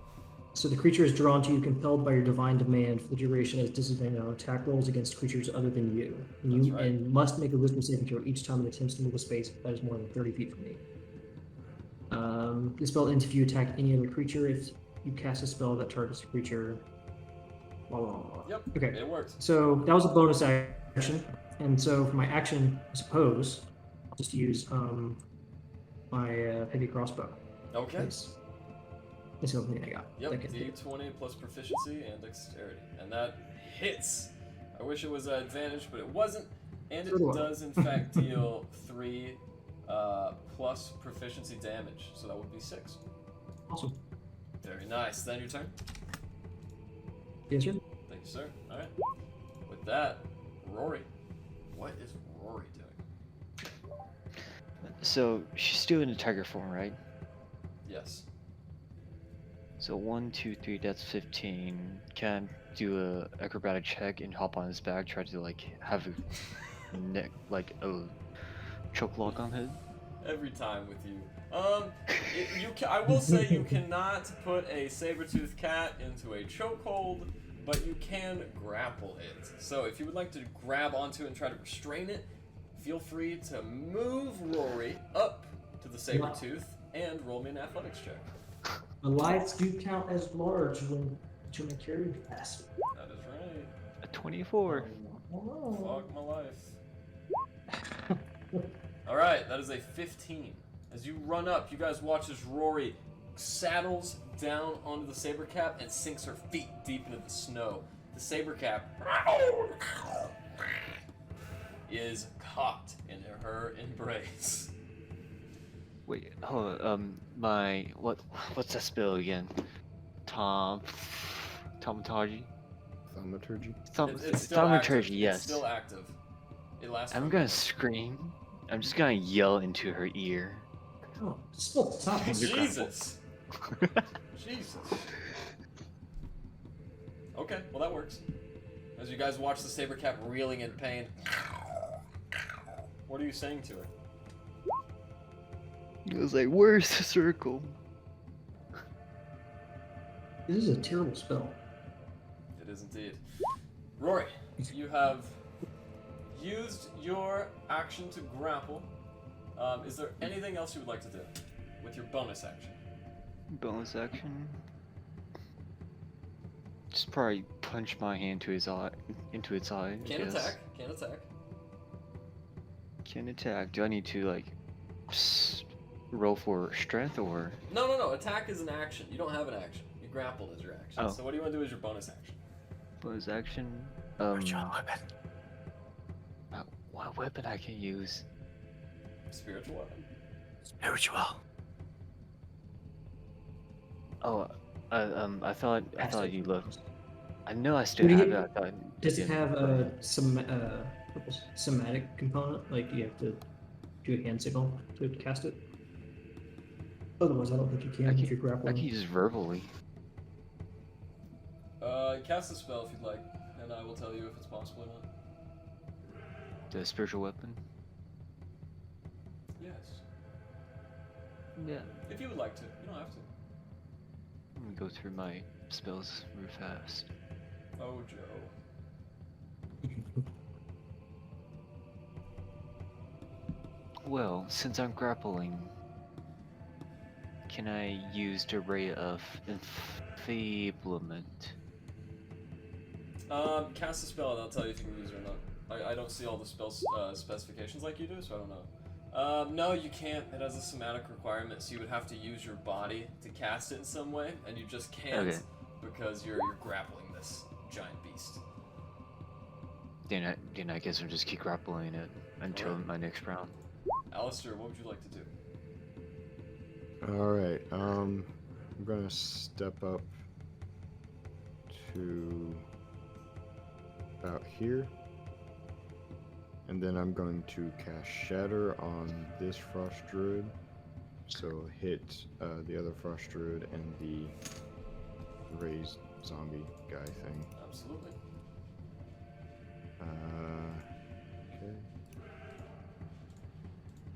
So the creature is drawn to you, compelled by your divine demand for the duration as disadvantage on attack rolls against creatures other than you. And you
That's right.
and must make a wisdom saving throw each time it attempts to move a space that is more than 30 feet from me. This spell ends if you attack any other creature. If you cast a spell that targets a creature. Blah, blah, blah.
Yep.
Okay.
It works.
So that was a bonus action, and so for my action, I suppose I'll just use my heavy crossbow.
Okay.
That's the only thing I got.
Yep,
That can hit.
D20 plus proficiency and dexterity. And that hits. I wish it was an advantage, but it wasn't. And it
So do I.
does, in fact, deal 3 plus proficiency damage. So that would be 6.
Awesome.
Very nice. Then your turn.
Yes, sir.
Thank you, sir. Alright. With that, Rory. What is Rory doing?
So she's still in the tiger form, right?
Yes.
So 1, 2, 3, that's 15. Can I do a acrobatic check and hop on his back, try to like have a neck like a choke lock on him?
Every time with you. I will say you cannot put a saber-toothed cat into a chokehold, but you can grapple it. So if you would like to grab onto it and try to restrain it, feel free to move Rory up to the saber-tooth and roll me an athletics check.
Lives do count as large when determining carrying capacity.
That is right.
A 24.
Fuck my life. Alright, that is a 15. As you run up, you guys watch as Rory saddles down onto the saber cap and sinks her feet deep into the snow. The saber cap is caught in her embrace.
Wait, hold on. What's that spell again? Thaumaturgy?
Thaumaturgy?
It's still
Thaumaturgy,
active.
yes.
It's still active. It lasts.
I'm gonna scream. I'm just gonna yell into her ear.
Oh, still top.
Jesus. Jesus. Okay, well that works. As you guys watch the saber cap reeling in pain. What are you saying to her?
It was like, where's the circle?
This is a terrible spell.
It is indeed. Rory, you have used your action to grapple. Is there anything else you would like to do with your bonus action?
Bonus action? Just probably punch my hand to his eye, into its eye. I
Can't
guess.
attack. Can't attack.
Can attack. Do I need to like roll for strength or?
No. Attack is an action. You don't have an action. You grappled as your action.
Oh.
So what do you want to do as your bonus action?
Bonus action.
Where's your weapon?
What weapon I can use?
Spiritual weapon.
Spiritual.
Oh, I thought you looked. I know I still
What do
have
you-
it. I thought.
Does it have a somatic component? Like you have to do a hand signal to cast it? Otherwise, I don't think you can if you're
I
grappling.
can use verbally.
Cast a spell if you'd like, and I will tell you if it's possible or not.
The spiritual weapon.
Yes.
Yeah.
If you would like to. You don't have to.
Let me go through my spells real fast.
Oh, Joe.
Well, since I'm grappling, can I use the ray of enfeeblement?
Cast a spell and I'll tell you if you can use it or not. I don't see all the spells specifications like you do, so I don't know. No, you can't. It has a somatic requirement, so you would have to use your body to cast it in some way, and you just can't because you're grappling this giant beast.
Then I guess I'll just keep grappling it until my next round.
Alistair, what would you like to do?
Alright, I'm gonna step up to about here. And then I'm going to cast Shatter on this Frost Druid. So hit the other Frost Druid and the raised zombie guy thing.
Absolutely.
Okay.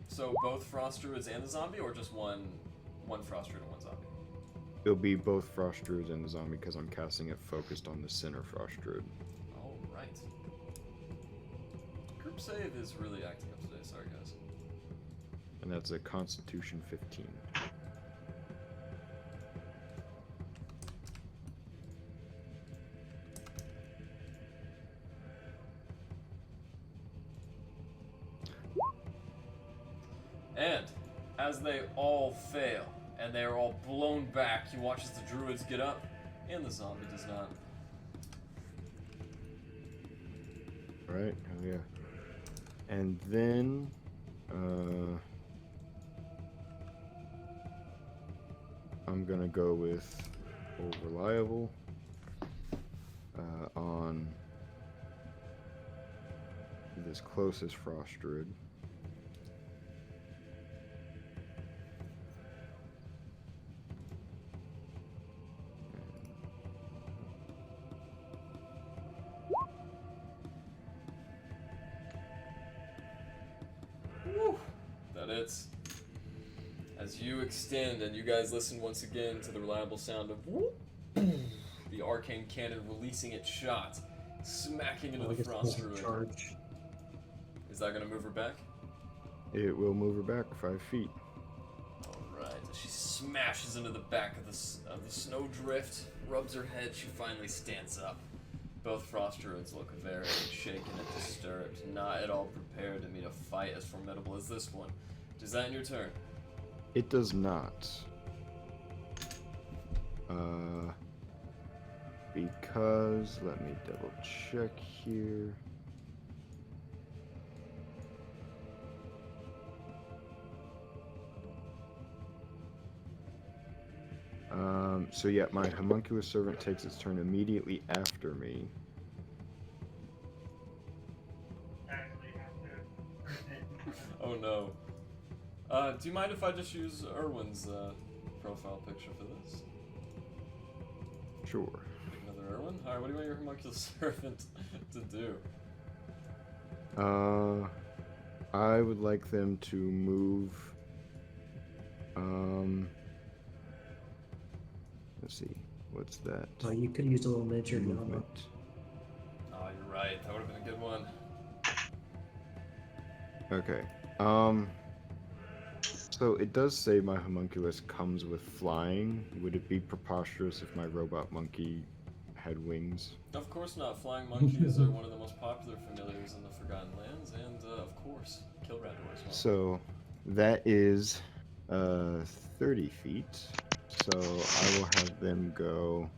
So both Frost Druids and the zombie, or just one Frost Druid and one zombie?
It'll be both Frost Druids and the zombie because I'm casting it focused on the center Frost Druid.
All right. Group save is really acting up today. Sorry, guys.
And that's a Constitution 15.
And as they all fail and they are all blown back, you watch as the druids get up, and the zombie does not.
Alright, hell yeah. And then, I'm gonna go with Old Reliable on this closest Frost Druid.
Woo! That it's. As you extend and you guys listen once again to the reliable sound of whoop, the arcane cannon releasing its shot, smacking into the Frost Druid.
Charge.
Is that gonna move her back?
It will move her back 5 feet.
Alright, as she smashes into the back of the snowdrift, rubs her head, she finally stands up. Both Frost Druids look very shaken and disturbed, not at all prepared to meet a fight as formidable as this one. Does that end your turn?
It does not. Because, let me double check here. So yeah, my homunculus servant takes its turn immediately after me.
Oh no. Do you mind if I just use Erwin's profile picture for this?
Sure.
Pick another Erwin? Alright, what do you want your homunculus servant to do?
I would like them to move. Let's see. What's that?
Oh, you could use a little miniature Java.
Movement.
Oh, you're right. That would have been a good one.
Okay. So it does say my homunculus comes with flying. Would it be preposterous if my robot monkey had wings?
Of course not. Flying monkeys are one of the most popular familiars in the Forgotten Lands, and of course, kill Rador as well.
So that is 30 feet. So I will have them go.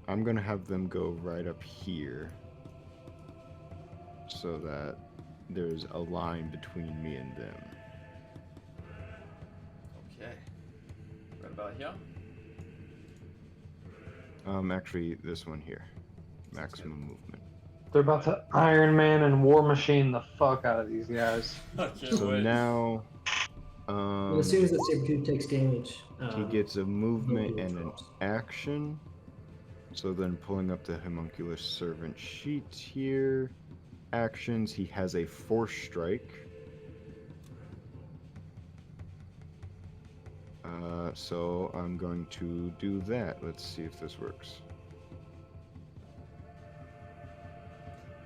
I'm gonna have them go right up here so that there's a line between me and them.
Okay. Right about here?
Actually, this one here. Maximum movement.
They're about to Iron Man and War Machine the fuck out of these guys.
So now,
Well, as soon as that saber-tooth takes damage,
he gets a movement
nobody
and an
drops.
action. So then pulling up the homunculus servant sheet here. Actions, he has a force strike. So I'm going to do that. Let's see if this works.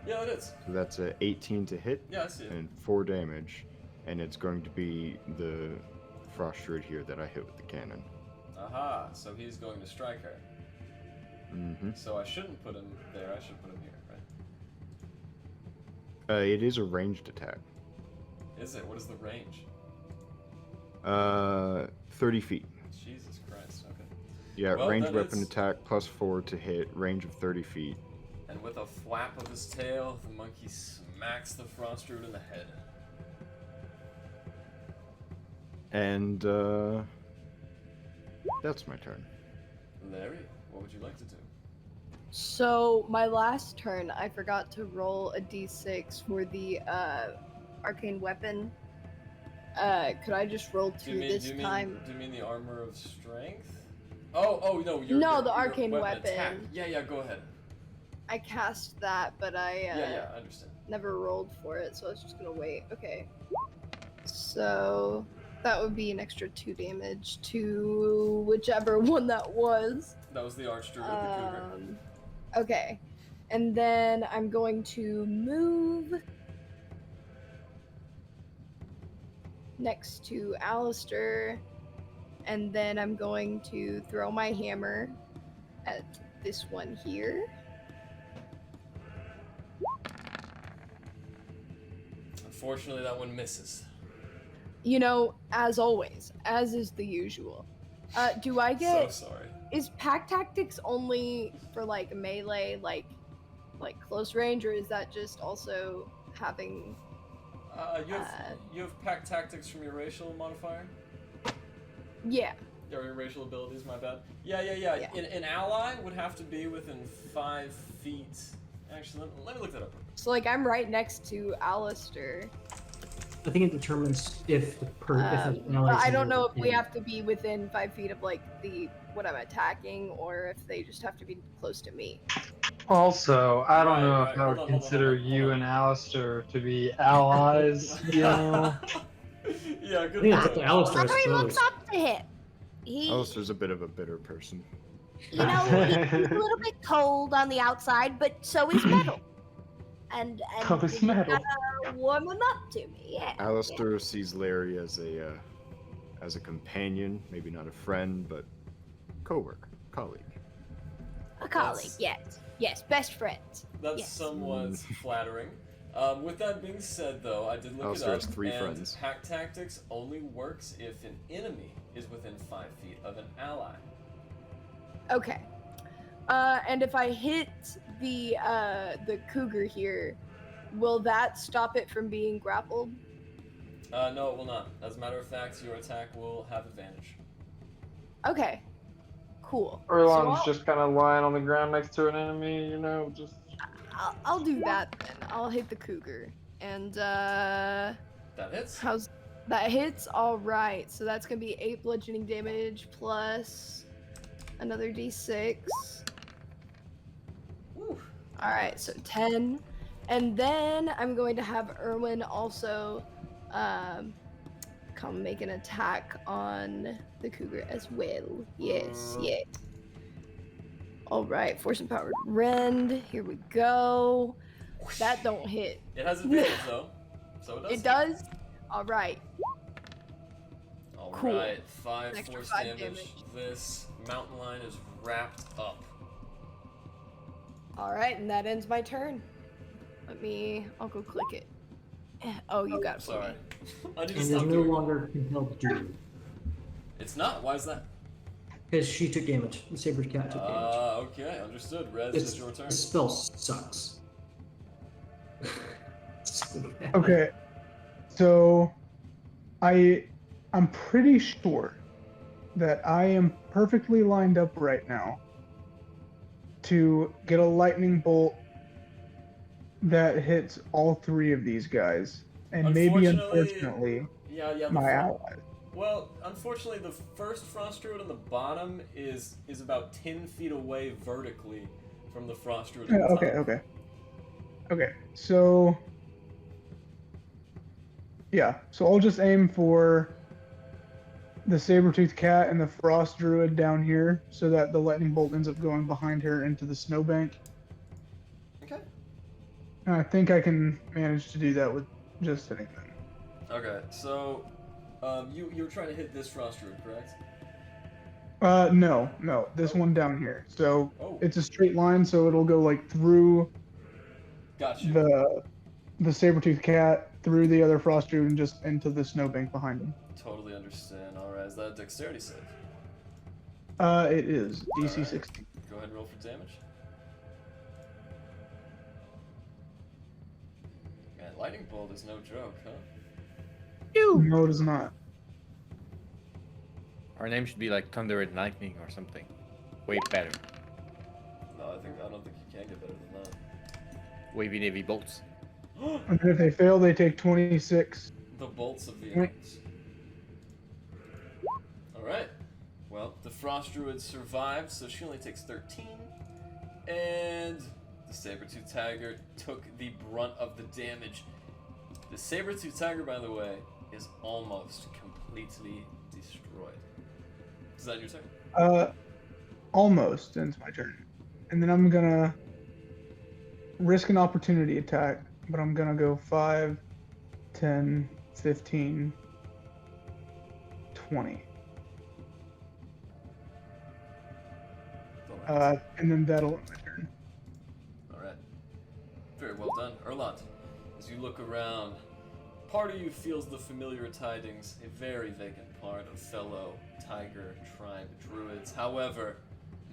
Yeah, it is.
So that's a 18 to hit.
Yeah, I see it.
And 4 damage. And it's going to be the frost druid here that I hit with the cannon.
Aha, so he's going to strike her.
Mm-hmm.
So I shouldn't put him there, I should put him here, right?
It is a ranged attack.
Is it? What is the range?
30 feet.
Jesus Christ, okay.
Yeah,
Well,
ranged
that
weapon
is-
attack plus 4 to hit, range of 30 feet.
And with a flap of his tail, the monkey smacks the frost druid in the head.
And that's my turn.
Larry, what would you like to do?
So my last turn, I forgot to roll a d6 for the arcane weapon. Could I just roll 2 this time?
Do you mean the armor of strength? Oh no,
No, the
your
arcane
attack.
weapon.
Yeah, go ahead.
I cast that, but I
Yeah, I understand.
never rolled for it, so I was just gonna wait. Okay. So that would be an extra 2 damage to whichever one that was.
That was the archdruid of the cougar.
Okay. And then I'm going to move next to Alistair, and then I'm going to throw my hammer at this one here.
Unfortunately, that one misses.
You know, as always, as is the usual. Do I get...
So sorry.
Is pack tactics only for like melee, like close range, or is that just also having?
You have pack tactics from your racial modifier.
Yeah.
Or your racial abilities. My bad. Yeah. An ally would have to be within 5 feet. Actually, let me look that up.
So like I'm right next to Alistair.
I think it determines if the
But I don't know if we
have.
have to be within 5 feet of like the what I'm attacking, or if they just have to be close to me.
Also, I don't know if I
Hold
would
on,
consider you and Alistair to be allies, you know?
Yeah, good
Yeah,
point.
it's Alistair, I
Fluttery looks
suppose.
up to him. He,
Alistair's a bit of a bitter person.
you know, he's a little bit cold on the outside, but so is Metal. And
So is
you
Metal.
gotta warm him up to me, yeah.
Alistair sees Larry as a companion, maybe not a friend, but co-worker, colleague.
A colleague, yes, best friends.
That's
Yes.
somewhat flattering. With that being said, though, I did look
Alistair
it up,
has 3
and
friends.
pack tactics only works if an enemy is within 5 feet of an ally.
Okay. And if I hit the cougar here, will that stop it from being grappled?
No, it will not. As a matter of fact, your attack will have advantage.
Okay. Cool.
Erlon's
So
just kind of lying on the ground next to an enemy, you know, just...
I'll do that then. I'll hit the cougar. And
That hits.
how's that hits? All right. So that's gonna be 8 bludgeoning damage plus another d6.
Woo.
All right, so 10. And then I'm going to have Erwin also come make an attack on the cougar as well. Yes, yes. All right, force empowered rend. Here we go. That don't hit.
It has advantage though, so it does.
It does. All right.
All
Cool.
right, 5
Extra
force
5
damage. This mountain lion is wrapped up.
All right, and that ends my turn. I'll go click it. Oh, you got it.
Sorry. I need to
And is
stop
no
doing it.
longer compelled to do.
It's not. Why is that?
Because she took damage. The saber cat took damage.
Okay, understood. Rez,
It's-
it's your turn.
This spell sucks.
Okay, so I'm pretty sure that I am perfectly lined up right now to get a lightning bolt that hits all 3 of these guys, and maybe unfortunately
yeah,
my allies.
Well, unfortunately, the first frost druid on the bottom is about 10 feet away vertically from the frost druid at the top.
Okay. So yeah, so I'll just aim for the saber-toothed cat and the frost druid down here, so that the lightning bolt ends up going behind her into the snowbank.
Okay.
And I think I can manage to do that with just hitting them.
Okay, so you were trying to hit this frost druid, correct?
No, this one down here. So
Oh.
it's a straight line, so it'll go like through
Gotcha.
the saber-toothed cat, through the other frost druid, and just into the snowbank behind him.
Totally understand. Alright, is that a dexterity save?
It is DC
Alright.
16.
Go ahead and roll for damage. Man, lightning bolt is no joke, huh?
No, it is not.
Our name should be like Thunder and Lightning or something. Way better.
No, I don't think you can get better than that.
Wavy Navy bolts.
And then if they fail, they take 26.
The bolts of the
Right.
enemies. Alright. Well, the frost druid survived, so she only takes 13. And the saber-tooth tiger took the brunt of the damage. The saber-tooth tiger, by the way, is almost completely destroyed. Is that your turn?
Almost ends my turn. And then I'm gonna risk an opportunity attack, but I'm gonna go 5, 10, 15, 20. And then that'll end my turn.
Alright. Very well done. Erlant, as you look around, part of you feels the familiar tidings, a very vacant part of fellow tiger tribe druids. However,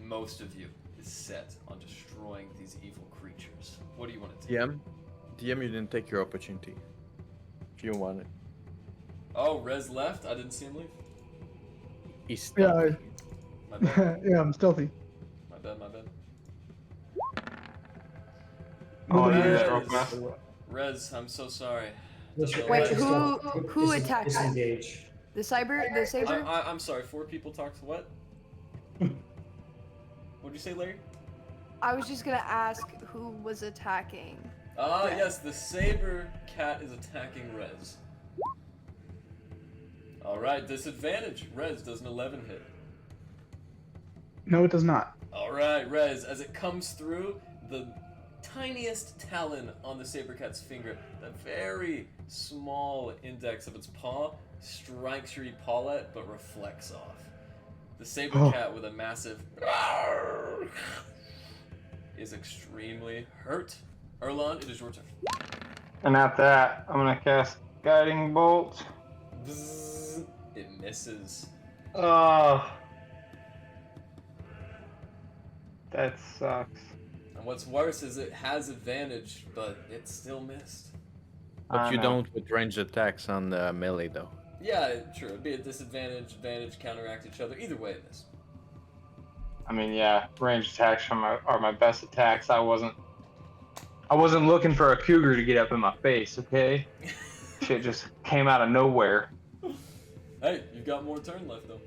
most of you is set on destroying these evil creatures. What do you want to do?
DM, you didn't take your opportunity. If you want it.
Oh, Rez left? I didn't see him leave.
He's
Yeah,
My bad.
yeah, I'm stealthy.
My bad.
Oh,
Nobody
yeah,
is-
real fast.
Rez, I'm so sorry.
Wait, who attacked?
Disengage.
The saber?
I'm sorry, 4 people talked to what? What'd you say, Larry?
I was just gonna ask who was attacking.
Yes, the saber cat is attacking Rez. Alright, disadvantage. Rez, does an 11 hit?
No, it does not.
Alright, Rez, as it comes through, the tiniest talon on the saber cat's finger, the very small index of its paw, strikes your epaulet but reflects off. The saber cat with a massive is extremely hurt. Erlon, it is your turn.
And at that, I'm gonna cast Guiding Bolt.
Bzzz, it misses.
Oh, that sucks.
And what's worse is it has advantage, but it still missed.
But you don't with ranged attacks on the melee though.
Yeah, true. It'd be a disadvantage, advantage, counteract each other. Either way, it missed.
I mean, yeah, ranged attacks are my best attacks. I wasn't looking for a cougar to get up in my face, okay? Shit just came out of nowhere.
Hey, you've got more turn left though.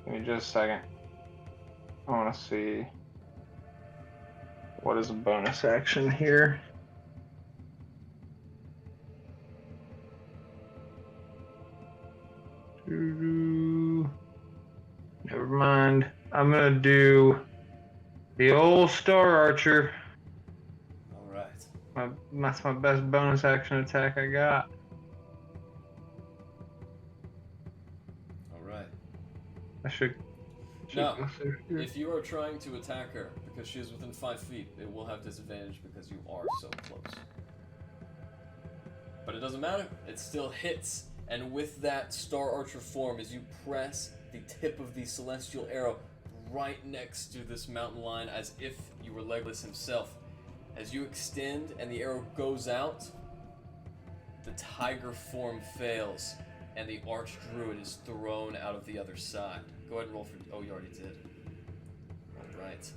Give me just a second. I want to see. What is a bonus action here? Never mind. I'm gonna do the old Star Archer.
Alright.
That's my best bonus action attack I got.
Alright.
I should
Now,
go through here.
if you are trying to attack her because she is within 5 feet, it will have disadvantage because you are so close. But it doesn't matter. It still hits. And with that Star Archer form, as you press the tip of the celestial arrow right next to this mountain lion as if you were Legolas himself, as you extend and the arrow goes out, the tiger form fails and the archdruid is thrown out of the other side. Go ahead and roll for... Oh, you already did. Alright.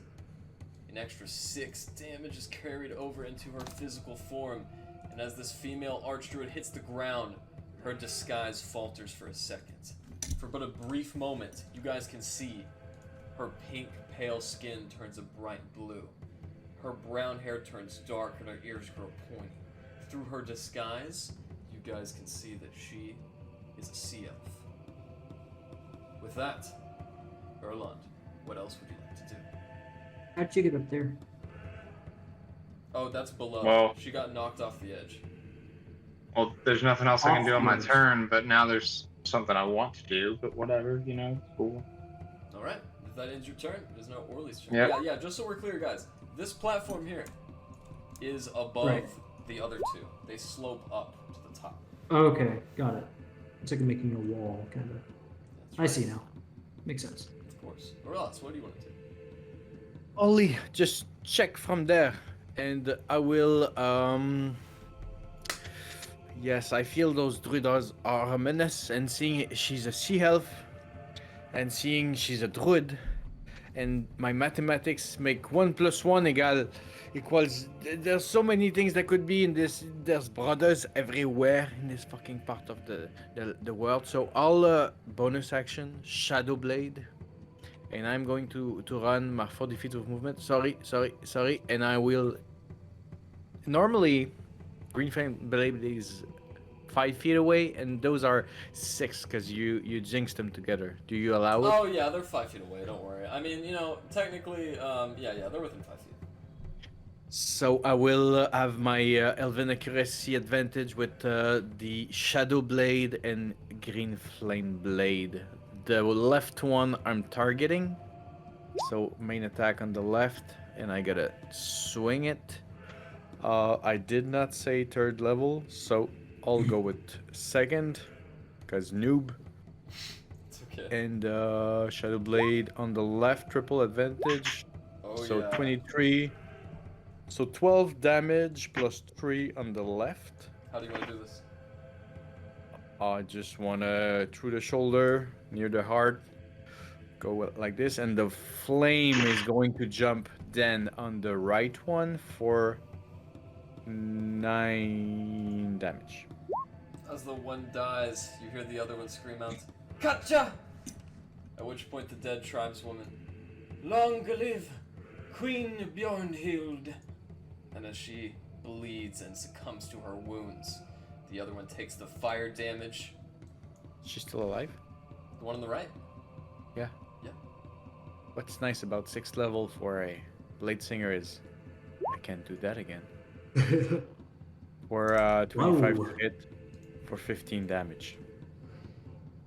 An extra 6 damage is carried over into her physical form, and as this female archdruid hits the ground, her disguise falters for a second. For but a brief moment, you guys can see her pink, pale skin turns a bright blue. Her brown hair turns dark and her ears grow pointy. Through her disguise, you guys can see that she is a sea elf. With that, Erland, what else would you like to do?
How'd you get up there?
Oh, that's below.
Well-
She got knocked off the edge.
Well, there's nothing else I can do on my
Awesome.
turn, but now there's something I want to do, but whatever, cool.
Alright, if that ends your turn, it is now Orly's turn.
Yep.
Yeah, just so we're clear, guys. This platform here is above
Right.
the other two. They slope up to the top.
Okay, got it. It's like making a wall, kind of.
That's
I
right.
see now. Makes sense.
Of course. Or else, what do you want to do?
Only just check from there, and I will. Yes, I feel those druids are a menace, and seeing she's a sea elf, and seeing she's a druid, and my mathematics make 1 + 1 equals. There's so many things that could be in this. There's brothers everywhere in this fucking part of the world. So I'll bonus action Shadow Blade. And I'm going to run my 40 feet of movement. Sorry. And I will... Normally, Green Flame Blade is 5 feet away, and those are 6, because you jinxed them together. Do you allow it?
Oh, yeah, they're 5 feet away, don't worry. I mean, technically, yeah, they're within 5 feet.
So I will have my Elven Accuracy advantage with the Shadow Blade and Green Flame Blade. The left one I'm targeting, so main attack on the left, and I gotta swing it. I did not say 3rd level, so I'll go with 2nd, cause noob.
It's okay.
And Shadow Blade on the left, triple advantage.
Oh,
So
yeah.
23. So 12 damage plus 3 on the left.
How do you want to do this?
I just wanna through the shoulder, near the heart, go like this, and the flame is going to jump then on the right one for 9 damage.
As the one dies, you hear the other one scream out, "Gotcha!" At which point the dead tribeswoman, "Long live Queen Bjornhild!" And as she bleeds and succumbs to her wounds, the other one takes the fire damage.
She's still alive?
The one on the right?
Yeah.
Yep.
What's nice about 6th level for a blade singer is I can't do that again. For 25
Wow.
to hit for 15 damage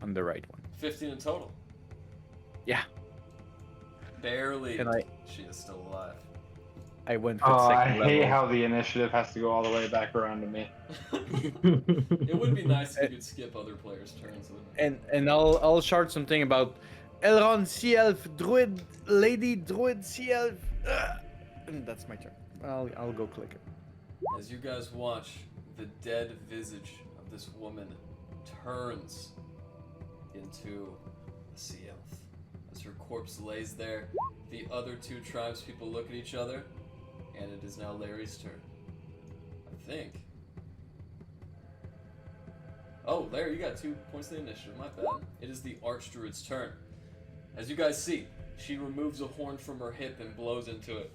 on the right one.
15 in total.
Yeah.
Barely.
And
She is still alive.
I went with
Oh, I
2nd level.
hate how the initiative has to go all the way back around to me.
It would be nice if you could skip other players' turns. Wouldn't it?
And I'll shout something about Elrond Sea Elf Druid Lady Druid Sea Elf. And that's my turn. I'll go click it.
As you guys watch, the dead visage of this woman turns into a sea elf. As her corpse lays there, the other 2 tribespeople look at each other, and it is now Larry's turn. I think. Oh, Larry, you got 2 points of the initiative. My bad. It is the Archdruid's turn. As you guys see, she removes a horn from her hip and blows into it.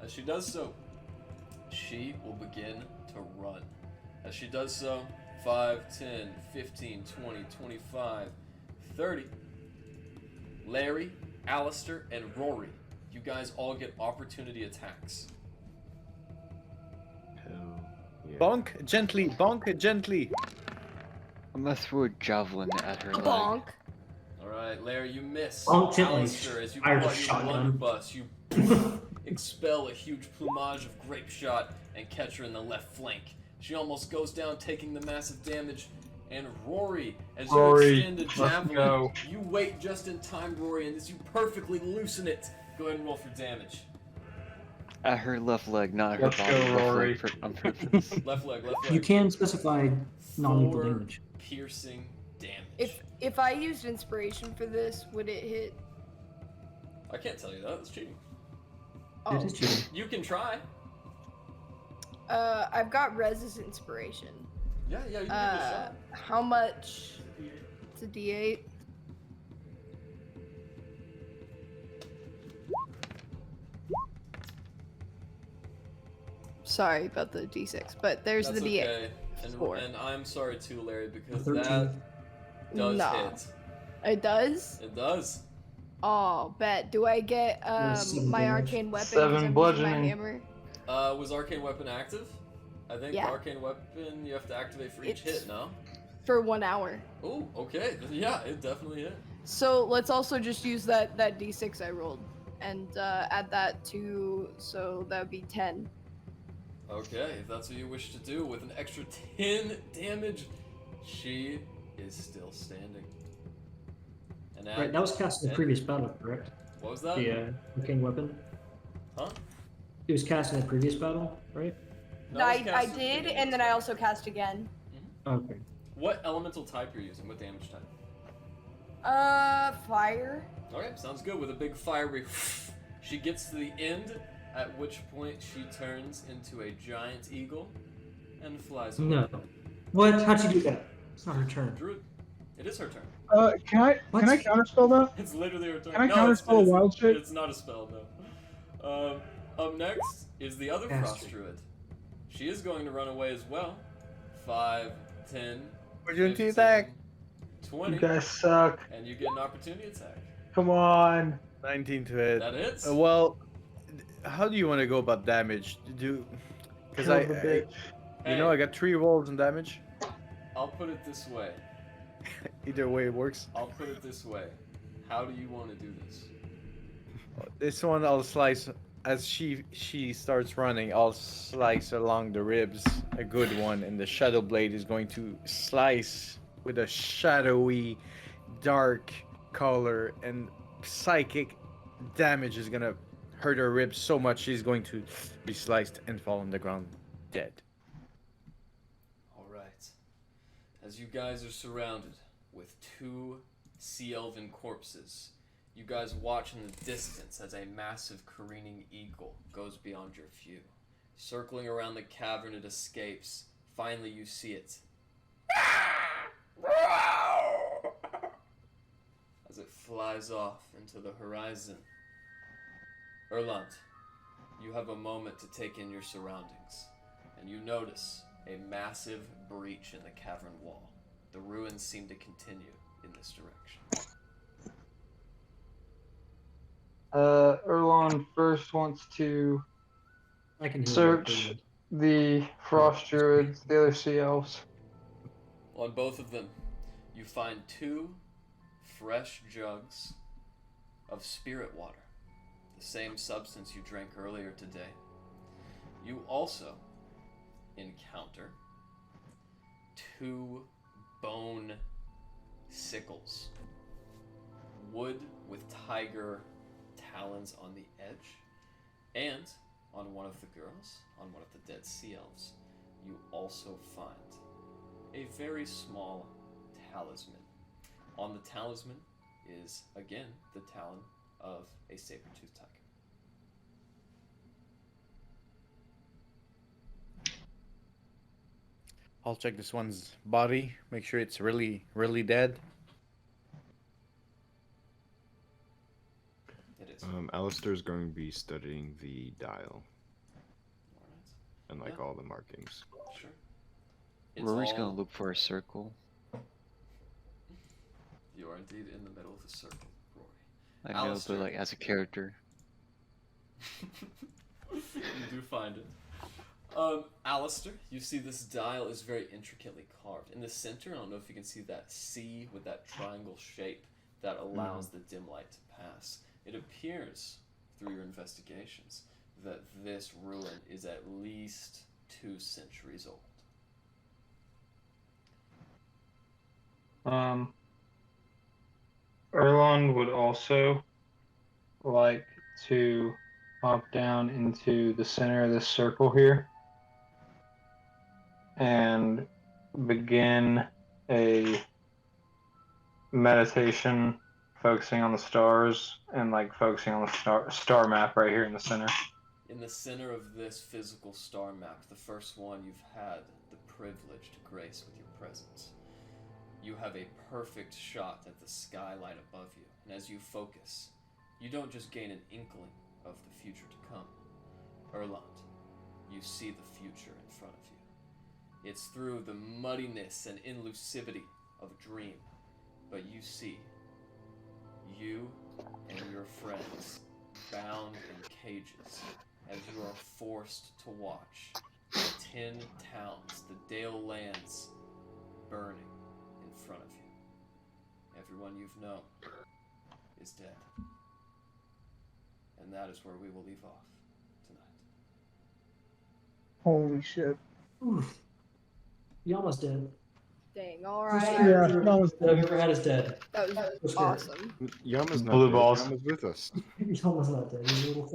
As she does so, she will begin to run. As she does so, 5, 10, 15, 20, 25, 30. Larry, Alistair, and Rory, you guys all get opportunity attacks.
Bonk gently, bonk gently.
I'm gonna throw a javelin at her leg.
Bonk.
Alright, Larry, you miss.
Bonk gently.
Alistair, as you pull
Fire
out your
shotgun.
blunderbuss, you expel a huge plumage of grape shot and catch her in the left flank. She almost goes down, taking the massive damage. And Rory, as you extend the javelin, you wait just in time, Rory, and as you perfectly loosen it, go ahead and roll for damage.
At her left leg, not her
Let's
body.
go,
Left
Rory.
leg on purpose.
Left leg, left leg.
You can specify non-lethal
4
damage.
piercing damage.
If I used inspiration for this, would it hit?
I can't tell you that. It's cheating.
Oh.
It is cheating.
You can try.
I've got Rez's inspiration.
Yeah, you can give it a shot.
How much? It's a D8. Sorry about the D6, but there's
That's
the D8.
okay. And,
4.
and I'm sorry too, Larry, because
13.
that does
Nah.
hit.
It does?
It does.
Oh, bet. Do I get
seven
my
damage.
arcane weapon? 'cause
7
I'm using
bludgeoning.
My hammer?
Was Arcane Weapon active? I think
Yeah.
Arcane Weapon you have to activate for each
It's-
hit, no?
For 1 hour.
Oh, okay. Yeah, it definitely hit.
So let's also just use that D6 I rolled and add that to, so that would be 10.
Okay, if that's what you wish to do, with an extra 10 damage, she is still standing. And
Right, that was cast in the
and-
previous battle, correct?
What was that?
The arcane weapon.
Huh?
It was cast in the previous battle, right?
No,
No,
it was
I
cast at the
did,
beginning.
and then I also cast again.
Okay.
What elemental type you're using? What damage type?
Fire.
Okay, sounds good. With a big fiery, she gets to the end, at which point she turns into a giant eagle and flies away.
No. What? How'd you do that? It's not her turn.
Druid, it is her turn.
Can I counterspell that?
It's literally her turn.
Can I
no,
counterspell
it's,
a wild shape?
It's not a spell, no. Up next is the other
Bastard.
Frost Druid. She is going to run away as well. 5, 10,
Opportunity
15,
attack.
20,
You guys suck.
and you get an opportunity attack.
Come on.
19 to hit.
That hits.
Well, how do you want to go about damage? Because
Kill the bitch.
you know, I got 3 rolls in damage.
I'll put it this way.
Either way, it works.
I'll put it this way. How do you want to do this?
This one I'll slice as she starts running. I'll slice along the ribs, a good one, and the shadow blade is going to slice with a shadowy, dark color, and psychic damage is gonna hurt her ribs so much she's going to be sliced and fall on the ground dead.
All right. As you guys are surrounded with 2 sea elven corpses, you guys watch in the distance as a massive careening eagle goes beyond your view. Circling around the cavern, it escapes. Finally, you see it. As it flies off into the horizon. Erland, you have a moment to take in your surroundings, and you notice a massive breach in the cavern wall. The ruins seem to continue in this direction.
Erlon first wants to
I can heal
search
that
the frost druids, the other sea elves.
On both of them, you find 2 fresh jugs of spirit water, the same substance you drank earlier today. You also encounter 2 bone sickles, wood with tiger talons on the edge, and on one of the girls, on one of the dead sea elves, you also find a very small talisman. On the talisman is, again, the talon of a saber-toothed tiger.
I'll check this one's body, make sure it's really, really dead.
It is.
Alistair's going to be studying the dial and like all the markings.
Sure.
Rory's gonna look for a circle.
You are indeed in the middle of a circle, Rory.
I know,
Alistair.
but like as a character.
You do find it. Alistair, you see this dial is very intricately carved. In the center, I don't know if you can see that C with that triangle shape that allows the dim light to pass. It appears, through your investigations, that this ruin is at least 2 centuries old.
Erlon would also like to hop down into the center of this circle here and begin a meditation focusing on the stars and like focusing on the star map right here in the center.
In the center of this physical star map, the first one you've had the privilege to grace with your presence, you have a perfect shot at the skyline above you, and as you focus, you don't just gain an inkling of the future to come. Erland, you see the future in front of you. It's through the muddiness and elusivity of a dream, but you see you and your friends bound in cages as you are forced to watch the 10 towns, the Dale lands, burning in front of you. Everyone you've known is dead. And that is where we will leave off tonight.
Holy shit.
Oof. Yama's dead.
Dang, alright.
Yeah, that was
Whoever had is dead.
That was awesome.
Yama's not
Blue
dead.
balls.
Yama's with us.
Yama's not dead. He's a little